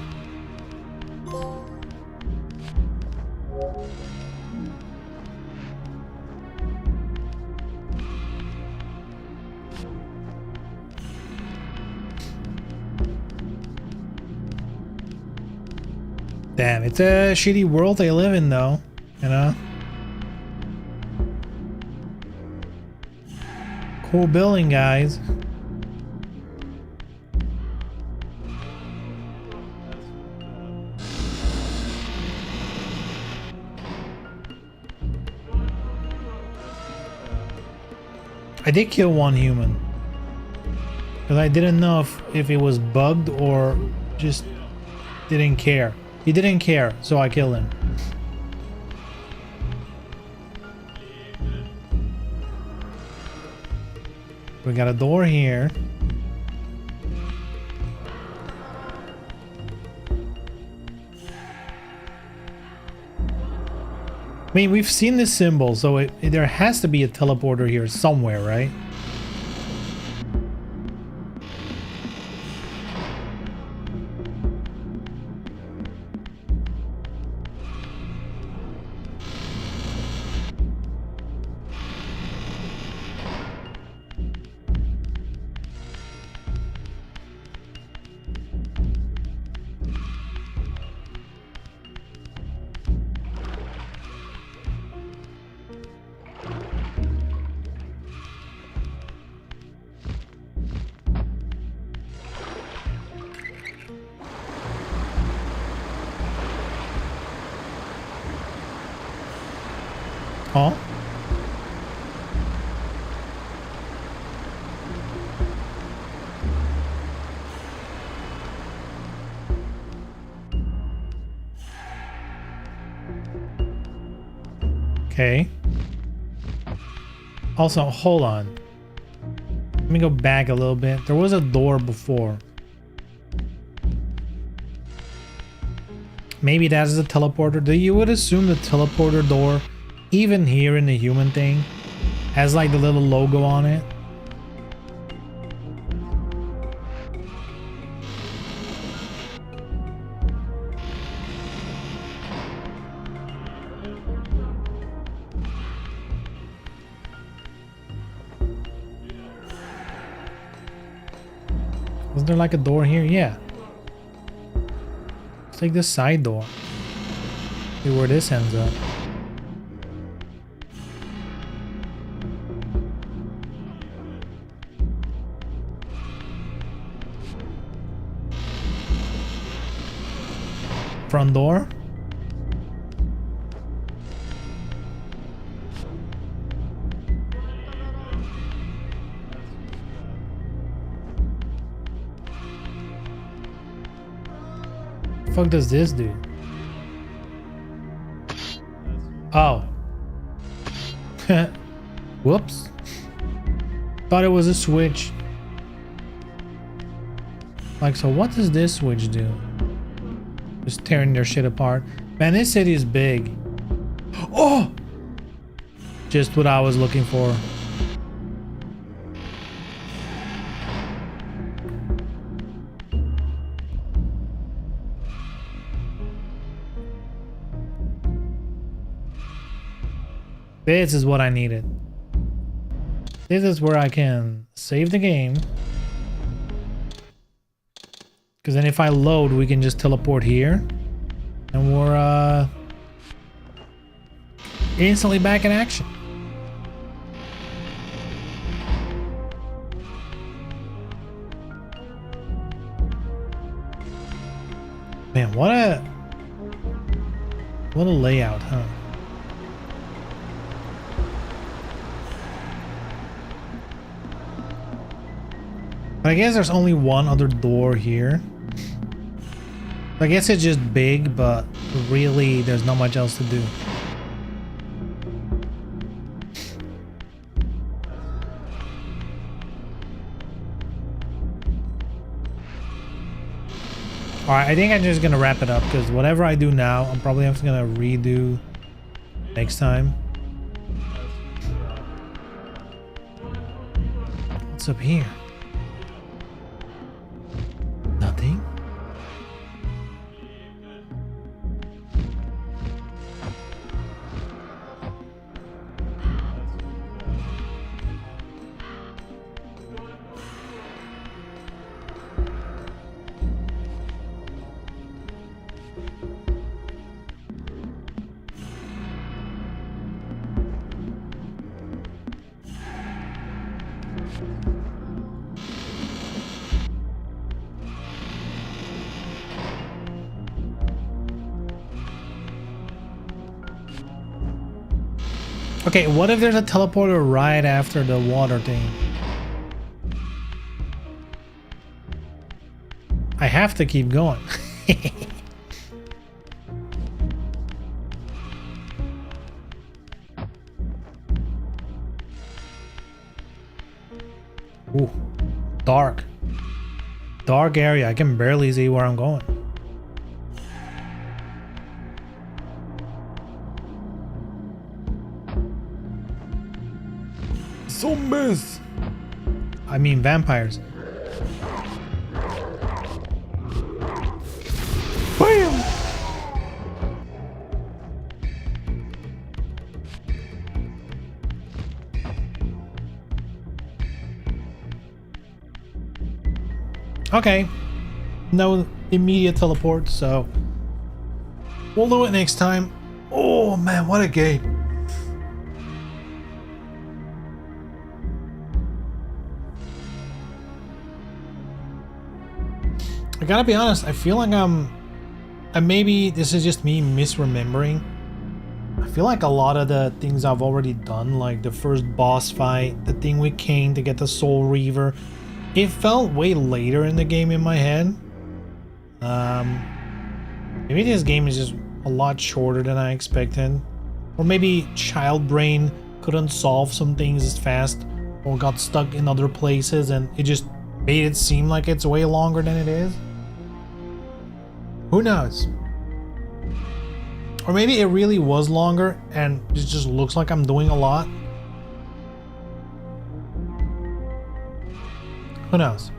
Damn, it's a shitty world they live in, though, you know? Cool building, guys. I did kill one human. Because I didn't know if it was bugged or just didn't care. He didn't care, so I killed him. We got a door here. I mean, we've seen this symbol, so there has to be a teleporter here somewhere, right? Huh? Okay. Also, hold on. Let me go back a little bit. There was a door before. Maybe that is the teleporter. You would assume the teleporter door, even here in the human thing, has like the little logo on it. Was there like a door here? Yeah. Let's take this side door. See where this ends up. Front door. The fuck does this do? Oh. Whoops. Thought it was a switch. Like, so what does this switch do? Just tearing their shit apart. Man, this city is big. Oh! Just what I was looking for. This is what I needed. This is where I can save the game. Because then if I load, we can just teleport here. And we're instantly back in action. Man, what a layout, huh? But I guess there's only one other door here. I guess it's just big, but really there's not much else to do. Alright, I think I'm just gonna wrap it up because whatever I do now, I'm probably just gonna redo next time. What's up here? Nothing. Okay, what if there's a teleporter right after the water thing? I have to keep going. Ooh, dark. Dark area. I can barely see where I'm going. Zombies! I mean vampires. Bam! Okay. No immediate teleport, so we'll do it next time. Oh man, what a game. I gotta be honest, I feel like and maybe this is just me misremembering. I feel like a lot of the things I've already done, like the first boss fight, the thing with Cain to get the Soul Reaver, it felt way later in the game in my head. Maybe this game is just a lot shorter than I expected. Or maybe Child Brain couldn't solve some things as fast or got stuck in other places and it just made it seem like it's way longer than it is. Who knows? Or maybe it really was longer and it just looks like I'm doing a lot. Who knows?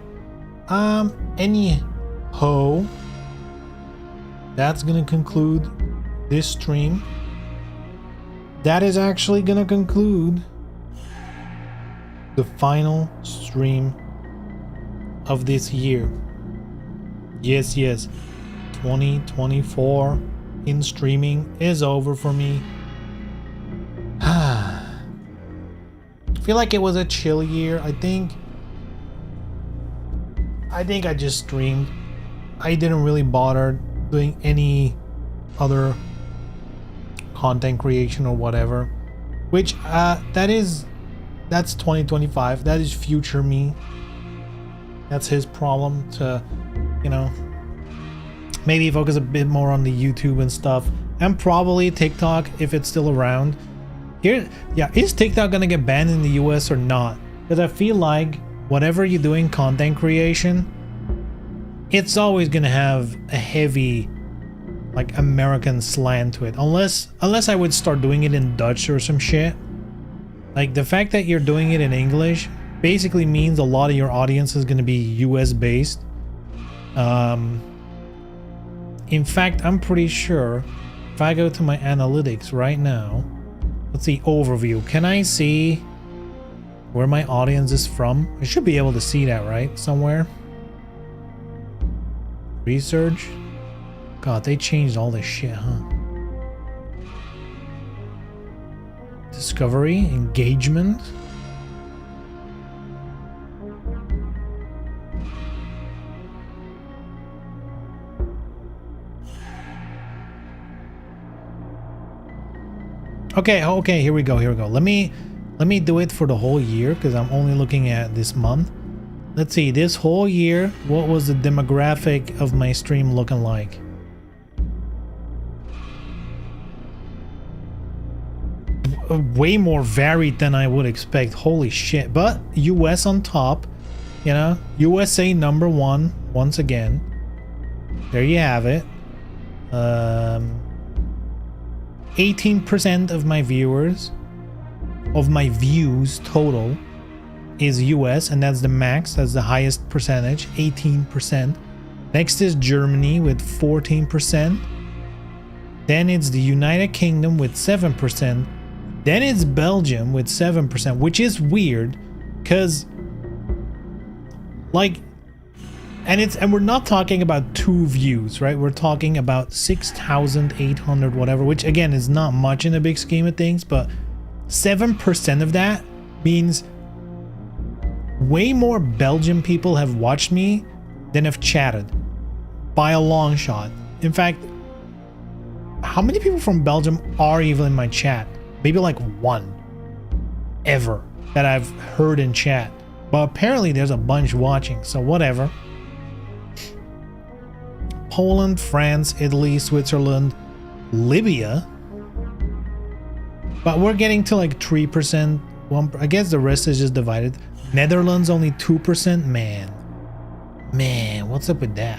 Anyhow, that's gonna conclude this stream. That is actually gonna conclude the final stream of this year. Yes, 2024 in streaming is over for me. I feel like it was a chill year. I think I just streamed. I didn't really bother doing any other content creation or whatever, which that's 2025. That is future me. That's his problem to, you know, maybe focus a bit more on the YouTube and stuff, and probably TikTok if it's still around. Here, yeah, is TikTok gonna get banned in the US or not? Because I feel like whatever you're doing content creation, it's always gonna have a heavy like American slant to it, unless I would start doing it in Dutch or some shit. Like the fact that you're doing it in English basically means a lot of your audience is gonna be US based. In fact, I'm pretty sure if I go to my analytics right now, let's see, overview. Can I see where my audience is from? I should be able to see that, right? Somewhere. Research. God, they changed all this shit, huh? Discovery, engagement. Okay, here we go. Let me do it for the whole year because I'm only looking at this month. Let's see, this whole year, what was the demographic of my stream looking like? Way more varied than I would expect. Holy shit. But US on top, you know, USA number one once again. There you have it. 18% of my viewers, of my views total, is US, and that's the max. That's the highest percentage, 18%. Next is Germany with 14%. Then it's the United Kingdom with 7%. Then it's Belgium with 7%, which is weird because, like, and we're not talking about 2 views, right? We're talking about 6,800 whatever, which again is not much in the big scheme of things, but 7% of that means way more Belgian people have watched me than have chatted by a long shot. In fact, how many people from Belgium are even in my chat? Maybe like 1 ever that I've heard in chat, but apparently there's a bunch watching, so whatever. Poland, France, Italy, Switzerland, Libya, but we're getting to like 3%. I guess the rest is just divided. Netherlands only 2%. Man, what's up with that?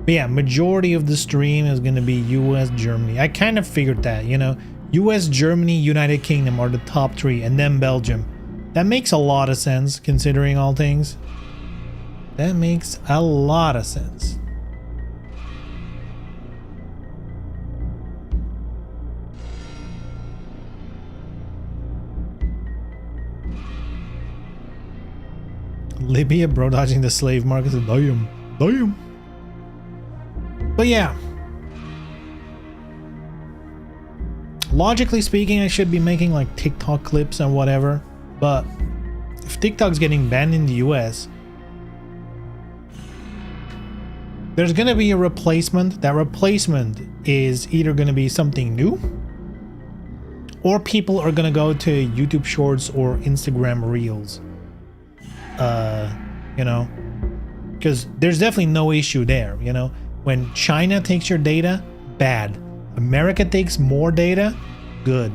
But yeah, majority of the stream is gonna be US, Germany. I kind of figured that, you know, US, Germany, United Kingdom are the top 3, and then Belgium. That makes a lot of sense considering all things. That makes a lot of sense. Libya, bro, dodging the slave market. Damn. But yeah, logically speaking, I should be making like TikTok clips and whatever, but if TikTok's getting banned in the US, there's gonna be a replacement. That replacement is either gonna be something new, or people are gonna go to YouTube Shorts or Instagram Reels. You know, because there's definitely no issue there. You know, when China takes your data, bad. America takes more data, good.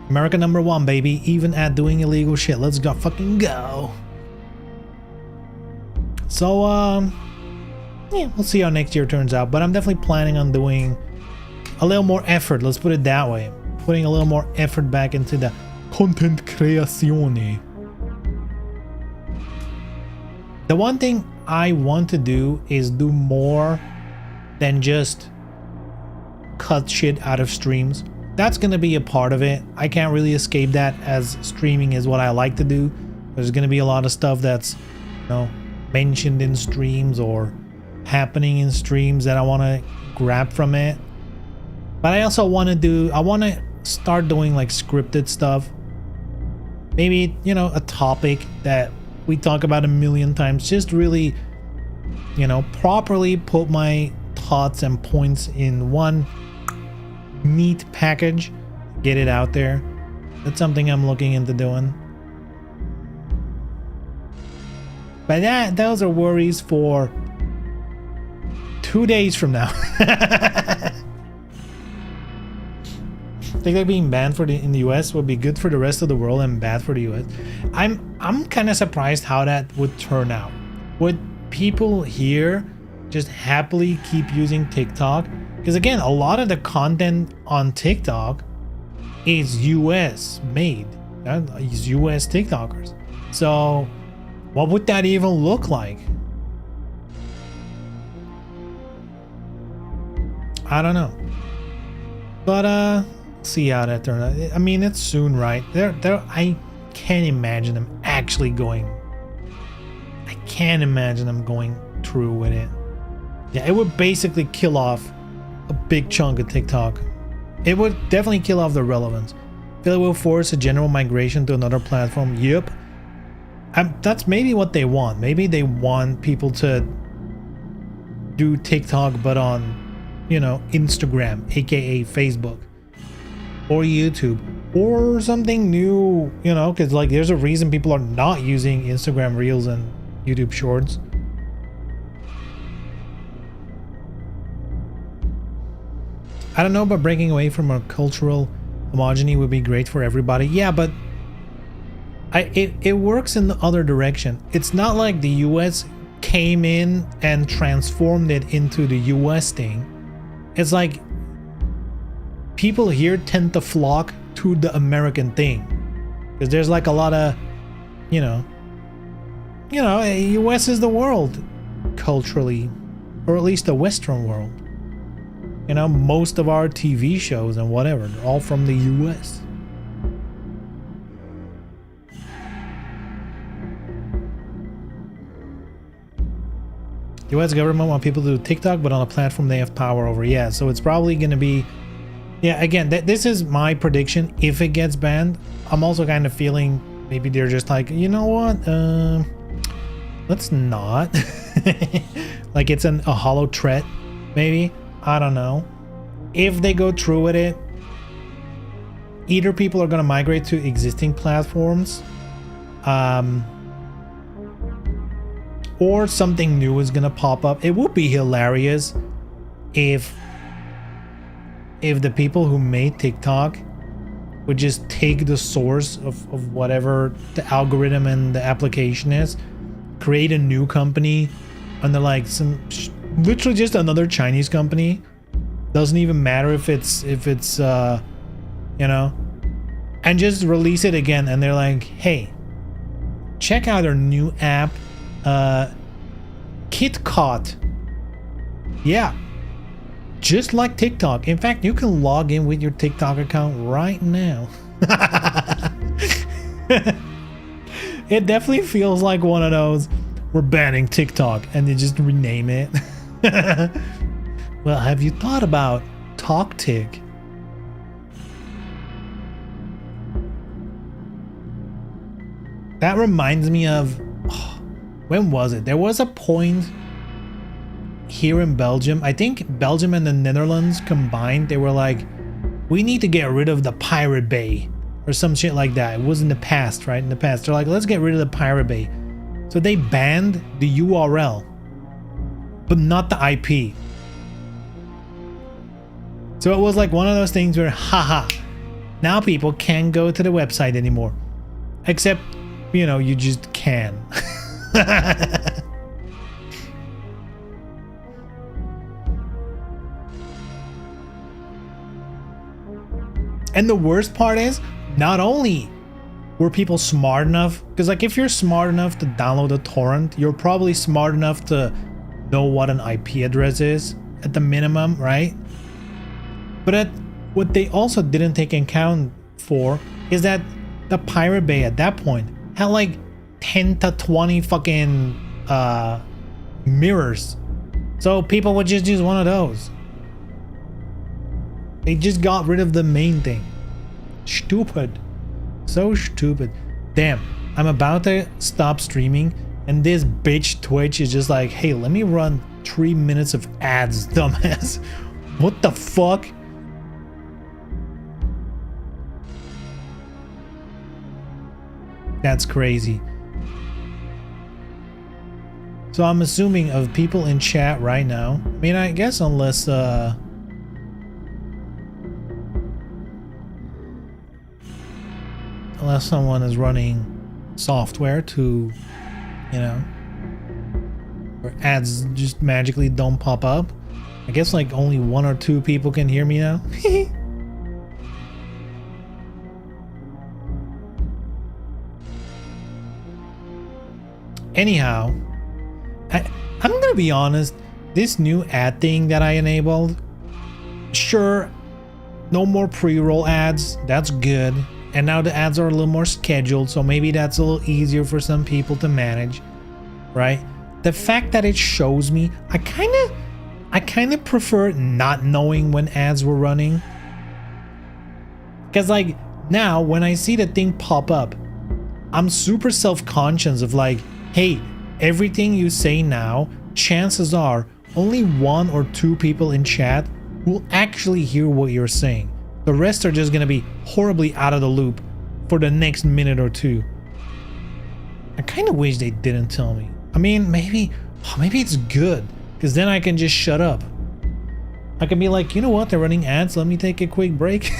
America number 1, baby, even at doing illegal shit. Let's go, fucking go. So yeah, we'll see how next year turns out, but I'm definitely planning on doing a little more effort, let's put it that way. Putting a little more effort back into the content creazione. The one thing I want to do is do more than just cut shit out of streams. That's gonna be a part of it. I can't really escape that, as streaming is what I like to do. There's gonna be a lot of stuff that's, you know, mentioned in streams or happening in streams that I want to grab from it. But I also want to start doing like scripted stuff. Maybe, you know, a topic that we talk about a million times, just really, you know, properly put my thoughts and points in one neat package, get it out there. That's something I'm looking into doing. But those are worries for 2 days from now. TikTok being banned in the US would be good for the rest of the world and bad for the US. I'm kind of surprised how that would turn out. Would people here just happily keep using TikTok? Because again, a lot of the content on TikTok is US made. Is US TikTokers. So what would that even look like? I don't know. But see how that turns out. I mean, it's soon, right? I can't imagine them actually going. I can't imagine them going through with it. Yeah, it would basically kill off a big chunk of TikTok. It would definitely kill off the relevance. Feel it will force a general migration to another platform. Yep. That's maybe what they want. Maybe they want people to do TikTok, but on you know, Instagram, aka Facebook, or YouTube, or something new, you know, because like there's a reason people are not using Instagram Reels and YouTube Shorts. I don't know, but breaking away from a cultural homogeny would be great for everybody. Yeah, but it works in the other direction. It's not like the US came in and transformed it into the US thing. It's like people here tend to flock to the American thing because there's like a lot of, you know, US is the world culturally, or at least the Western world. You know, most of our TV shows and whatever, they're all from the US. The US government want people to do TikTok, but on a platform they have power over. Yeah, so it's probably going to be... Yeah, again, this is my prediction. If it gets banned, I'm also kind of feeling maybe they're just like, you know what? Let's not. Like it's a hollow threat, maybe. I don't know. If they go through with it, either people are going to migrate to existing platforms, or something new is going to pop up. It would be hilarious if the people who made TikTok would just take the source of whatever the algorithm and the application is, create a new company under like some literally just another Chinese company. Doesn't even matter if it's you know, and just release it again, and they're like, hey, check out our new app, KitKat. Yeah, just like TikTok. In fact, you can log in with your TikTok account right now. It definitely feels like one of those, we're banning TikTok, and they just rename it. Well, have you thought about TalkTik? That reminds me of, when was it? There was a point here in Belgium. I think Belgium and the Netherlands combined, they were like, we need to get rid of the Pirate Bay or some shit like that. It was in the past, right? In the past, they're like, let's get rid of the Pirate Bay. So they banned the URL, but not the IP. So it was like one of those things where, haha, now people can't go to the website anymore. Except, you know, you just can. And the worst part is, not only were people smart enough, because like if you're smart enough to download a torrent, you're probably smart enough to know what an IP address is at the minimum, right? But what they also didn't take into account for is that the Pirate Bay at that point had like 10 to 20 fucking mirrors. So people would just use one of those. They just got rid of the main thing. Stupid. So stupid. Damn, I'm about to stop streaming and this bitch Twitch is just like, hey, let me run 3 minutes of ads, dumbass. What the fuck? That's crazy. So I'm assuming of people in chat right now. I mean, I guess unless someone is running software to, you know, where ads just magically don't pop up. I guess like only 1 or 2 people can hear me now. Anyhow, I'm gonna be honest, this new ad thing that I enabled, sure, no more pre-roll ads, that's good. And now the ads are a little more scheduled, so maybe that's a little easier for some people to manage, right? The fact that it shows me, I kind of prefer not knowing when ads were running. Because like now when I see the thing pop up, I'm super self-conscious of like, hey, everything you say now, chances are only 1 or 2 people in chat will actually hear what you're saying. The rest are just gonna be horribly out of the loop for the next minute or two. I kind of wish they didn't tell me. I mean, maybe it's good, because then I can just shut up. I can be like, you know what, they're running ads, let me take a quick break.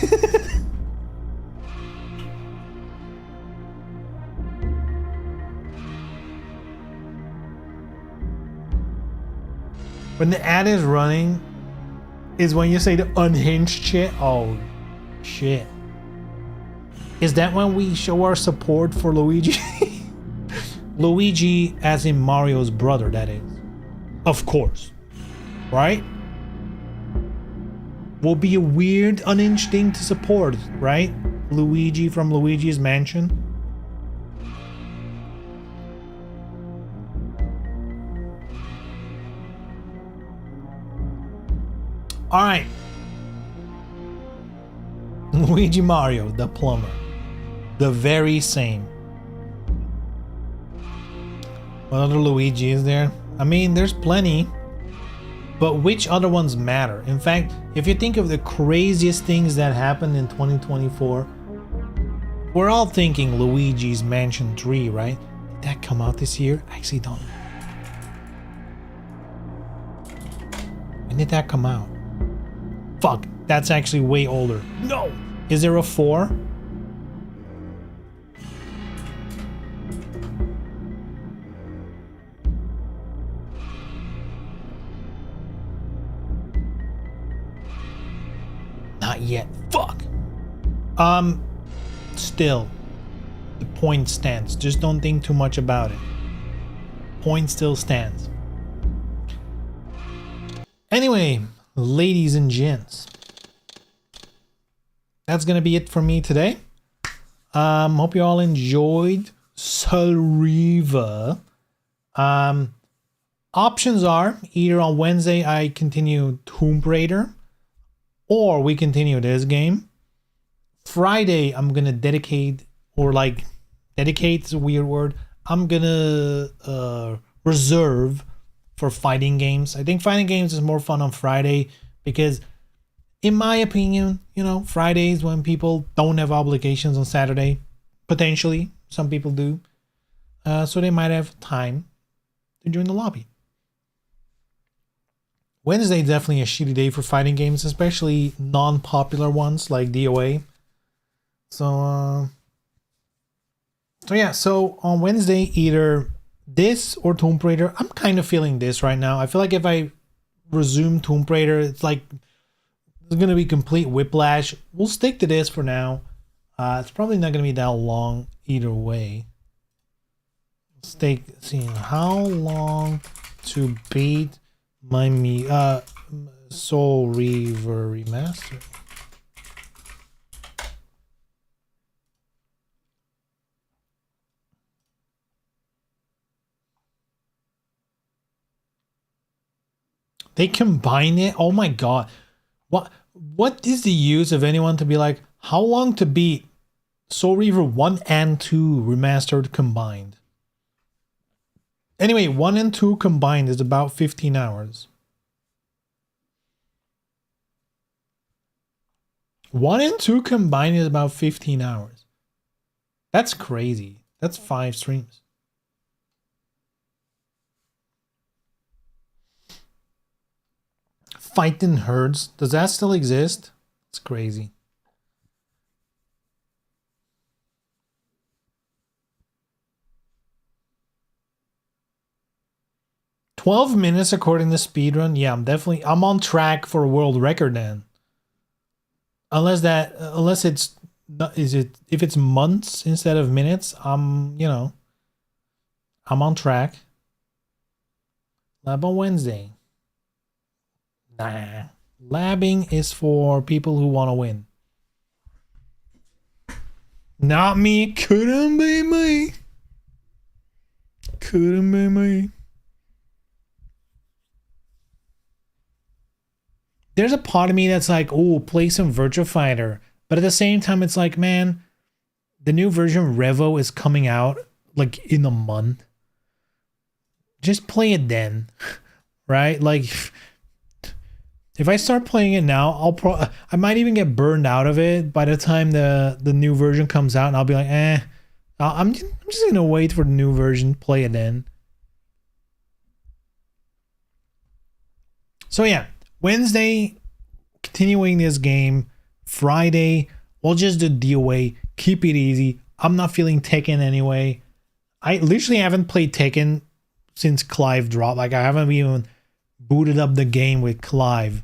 When the ad is running is when you say the unhinged shit. Oh, shit. Is that when we show our support for Luigi? Luigi as in Mario's brother, that is. Of course. Right? Will be a weird unhinged thing to support, right? Luigi from Luigi's Mansion. Alright. Luigi Mario, the plumber. The very same. What other Luigi is there? I mean, there's plenty. But which other ones matter? In fact, if you think of the craziest things that happened in 2024, we're all thinking Luigi's Mansion 3, right? Did that come out this year? I actually don't know. When did that come out? Fuck, that's actually way older. No! Is there a 4? Not yet. Fuck! Still. The point stands. Just don't think too much about it. Point still stands. Anyway, ladies and gents, that's gonna be it for me today. Hope you all enjoyed Reaver. Options are either on Wednesday I continue Tomb Raider, or we continue this game. Friday I'm gonna dedicate, or like dedicate is a weird word, I'm gonna reserve for fighting games. I think fighting games is more fun on Friday because, in my opinion, you know, Fridays when people don't have obligations on Saturday. Potentially, some people do. So they might have time to join the lobby. Wednesday definitely a shitty day for fighting games, especially non-popular ones like DOA. So yeah, so on Wednesday, either this or Tomb Raider. I'm kind of feeling this right now. I feel like if I resume Tomb Raider, it's like it's gonna be complete whiplash. We'll stick to this for now. It's probably not gonna be that long either way. Let's see how long to beat my Soul Reaver Remastered. They combine it. Oh my god. What is the use of anyone to be like, how long to beat Soul Reaver 1 and 2 remastered combined? Anyway, 1 and 2 combined is about 15 hours. 1 and 2 combined is about 15 hours. That's crazy. That's 5 streams. Fighting Herds. Does that still exist? It's crazy. "12 minutes according to speedrun." Yeah, I'm on track for a world record then. Unless it's if it's months instead of minutes, I'm on track. Lab on Wednesday. Nah. Labbing is for people who want to win. Not me. Couldn't be me. Couldn't be me. There's a part of me that's like, oh, play some Virtua Fighter. But at the same time, it's like, man, the new version of Revo is coming out like in a month. Just play it then. Right? Like, If I start playing it now, I might even get burned out of it by the time the new version comes out, and I'll be like, I'm just gonna wait for the new version, play it then. So yeah, Wednesday, continuing this game. Friday, we'll just do DOA, keep it easy. I'm not feeling Tekken anyway. I literally haven't played Tekken since Clive dropped. Like, I haven't even booted up the game with Clive.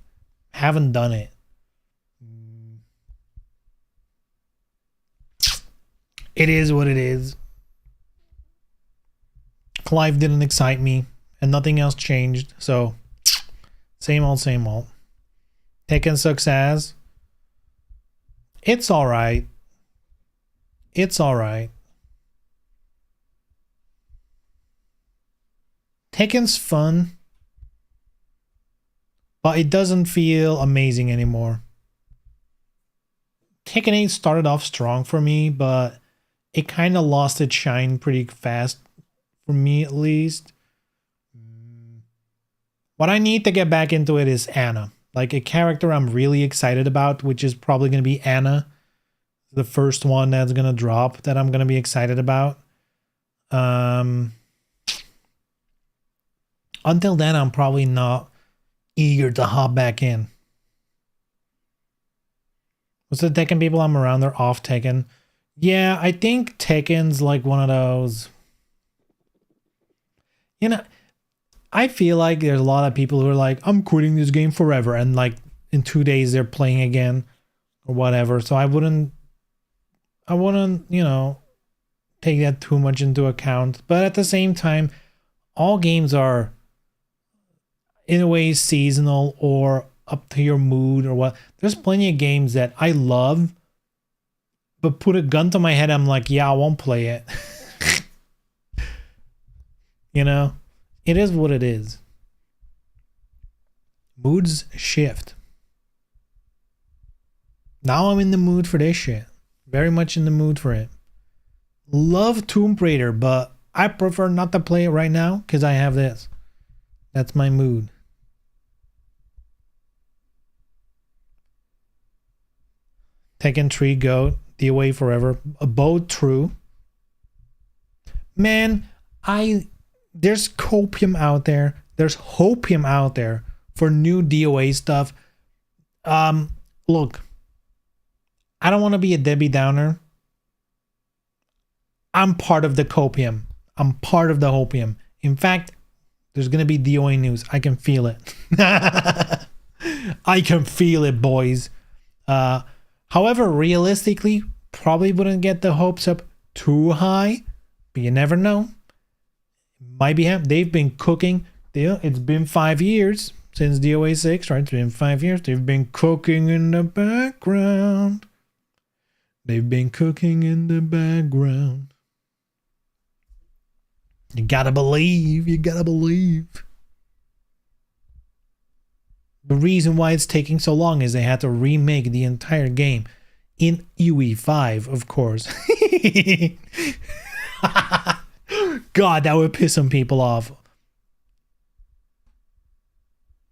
Haven't done it. It is what it is. Clive didn't excite me, and nothing else changed. So, same old, same old. Tekken sucks ass. It's alright. It's alright. Tekken's fun, but it doesn't feel amazing anymore. Tekken 8 started off strong for me, but it kind of lost its shine pretty fast, for me at least. What I need to get back into it is Anna. Like, a character I'm really excited about, which is probably going to be Anna. The first one that's going to drop that I'm going to be excited about. Until then, I'm probably not eager to hop back in. What's the Tekken people I'm around? They're off Tekken. Yeah, I think Tekken's like one of those... You know, I feel like there's a lot of people who are like, I'm quitting this game forever. And like in 2 days, they're playing again or whatever. So I wouldn't, you know, take that too much into account. But at the same time, all games are in a way seasonal or up to your mood or what. There's plenty of games that I love, but put a gun to my head, I'm like, yeah, I won't play it. You know? It is what it is. Moods shift. Now I'm in the mood for this shit. Very much in the mood for it. Love Tomb Raider, but I prefer not to play it right now because I have this. That's my mood. Tekken 3 GOAT. DOA forever. Both true. Man, there's copium out there. There's hopium out there for new DOA stuff. Look, I don't want to be a Debbie Downer. I'm part of the copium. I'm part of the hopium. In fact, there's going to be DOA news. I can feel it. I can feel it, boys. However, realistically, probably wouldn't get the hopes up too high, but you never know. Might be happening. They've been cooking. It's been 5 years since DOA 6, right? It's been 5 years. They've been cooking in the background. They've been cooking in the background. You gotta believe. You gotta believe. The reason why it's taking so long is they had to remake the entire game in UE5, of course. God, that would piss some people off.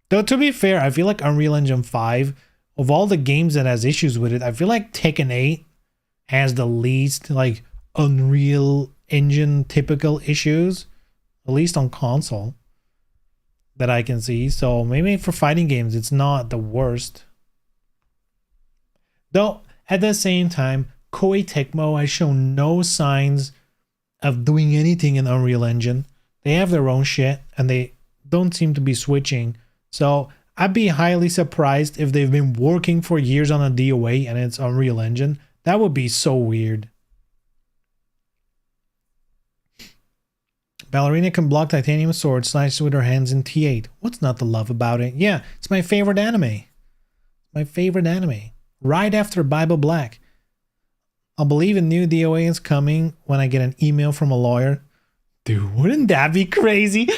Though, to be fair, I feel like Unreal Engine 5, of all the games that has issues with it, I feel like Tekken 8 has the least, like, Unreal Engine typical issues, at least on console, that I can see. So maybe for fighting games, it's not the worst. Though, at the same time, Koei Tecmo has shown no signs of doing anything in Unreal Engine. They have their own shit, and they don't seem to be switching. So I'd be highly surprised if they've been working for years on a DOA and it's Unreal Engine. That would be so weird. Ballerina can block titanium sword slashes with her hands in T8. What's not to love about it? Yeah, it's my favorite anime. My favorite anime. Right after Bible Black. I'll believe a new DOA is coming when I get an email from a lawyer. Dude, wouldn't that be crazy?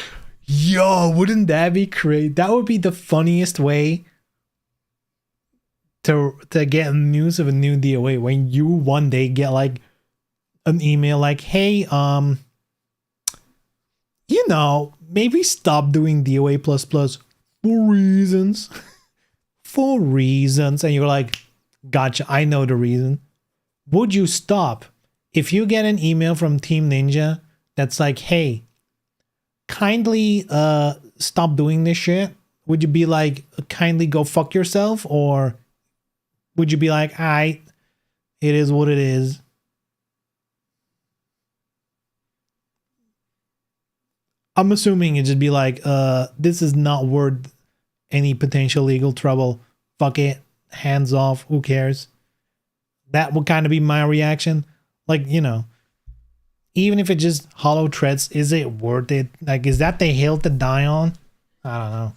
Yo, wouldn't that be crazy? That would be the funniest way to get news of a new DOA. When you one day get like an email like, hey, you know, maybe stop doing DOA++ for reasons. for reasons. And you're like, gotcha, I know the reason. Would you stop if you get an email from Team Ninja that's like, hey, kindly stop doing this shit? Would you be like, kindly go fuck yourself? Or would you be like, it is what it is? I'm assuming it'd just be like, this is not worth any potential legal trouble. Fuck it. Hands off. Who cares? That would kind of be my reaction. Like, you know, even if it just hollow threads, is it worth it? Like, is that the hill to die on? I don't know.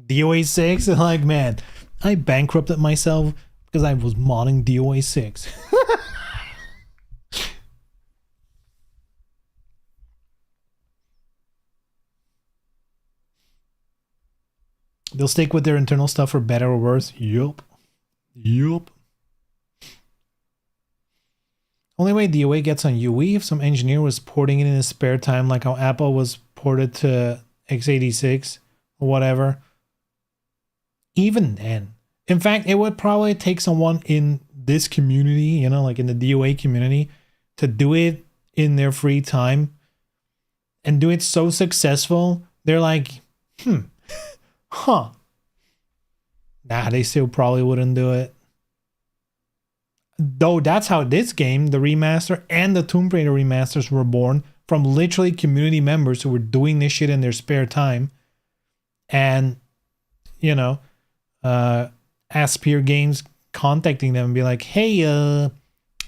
DOA 6? Like, man, I bankrupted myself because I was modding DOA 6. They'll stick with their internal stuff for better or worse. Yup. Yup. Only way DOA gets on UE if some engineer was porting it in his spare time, like how Apple was ported to x86 or whatever. Even then. In fact, it would probably take someone in this community, you know, like in the DOA community, to do it in their free time and do it so successful. They're like, huh. Nah, they still probably wouldn't do it. Though that's how this game, the remaster and the Tomb Raider remasters, were born, from literally community members who were doing this shit in their spare time. And, you know, Aspyr Games contacting them and be like, hey, how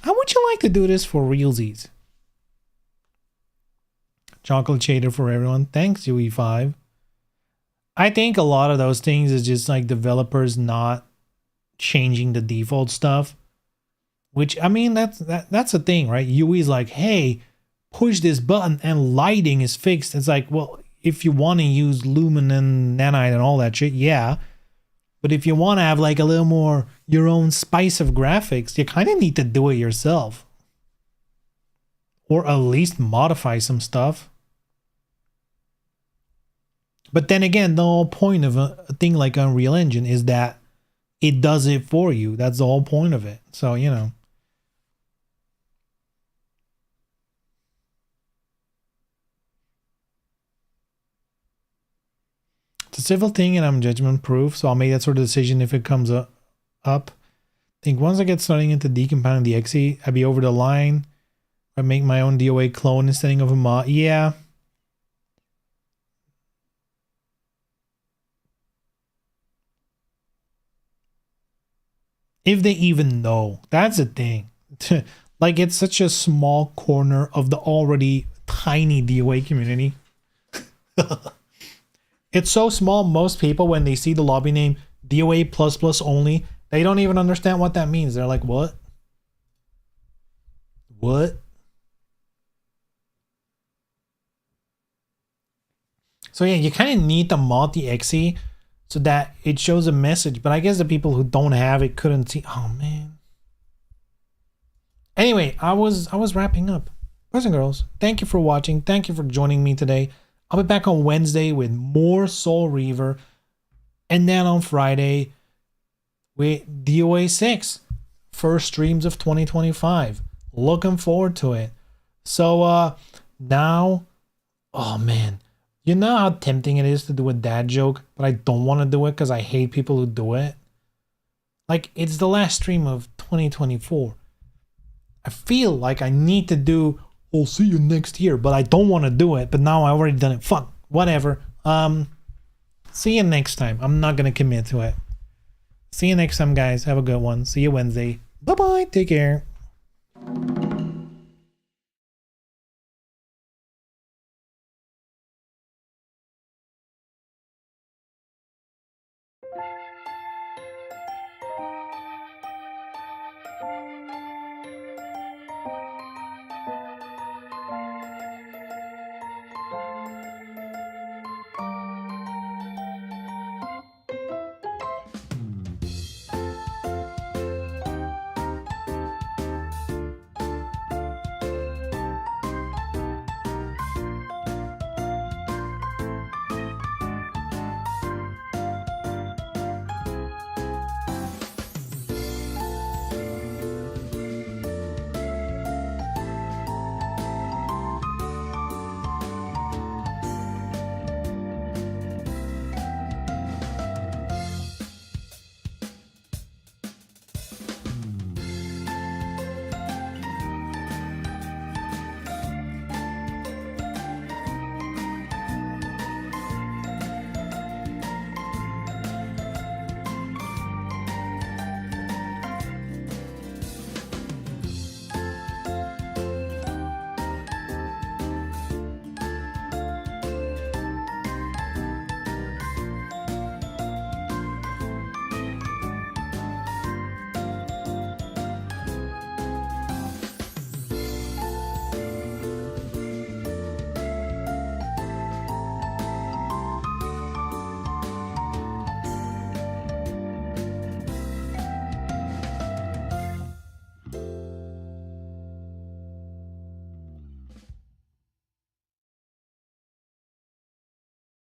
would you like to do this for realsies? Chocolate shader for everyone. Thanks, UE5. I think a lot of those things is just like developers not changing the default stuff. Which, I mean, that's the thing, right? UE's like, hey, push this button and lighting is fixed. It's like, well, if you want to use lumen and nanite and all that shit, yeah. But if you want to have like a little more your own spice of graphics, you kind of need to do it yourself. Or at least modify some stuff. But then again, the whole point of a thing like Unreal Engine is that it does it for you. That's the whole point of it. So, you know. It's a civil thing and I'm judgment proof, so I'll make that sort of decision if it comes up. I think once I get starting into decompounding the XE, I'd be over the line. I make my own DOA clone instead of a mod. Yeah. If they even know. That's the thing. Like, it's such a small corner of the already tiny DOA community. It's so small, most people, when they see the lobby name DOA++ only, they don't even understand what that means. They're like, what? What? So yeah, you kind of need to mod the XE so that it shows a message. But I guess the people who don't have it couldn't see. Oh, man. Anyway, I was wrapping up. Boys and girls, thank you for watching. Thank you for joining me today. I'll be back on Wednesday with more Soul Reaver. And then on Friday with DOA 6. First streams of 2025. Looking forward to it. So now, oh man. You know how tempting it is to do a dad joke, but I don't want to do it because I hate people who do it. Like, it's the last stream of 2024. I feel like I need to do, I'll see you next year, but I don't want to do it. But now I already done it. Fuck, whatever. See you next time. I'm not going to commit to it. See you next time, guys. Have a good one. See you Wednesday. Bye-bye. Take care.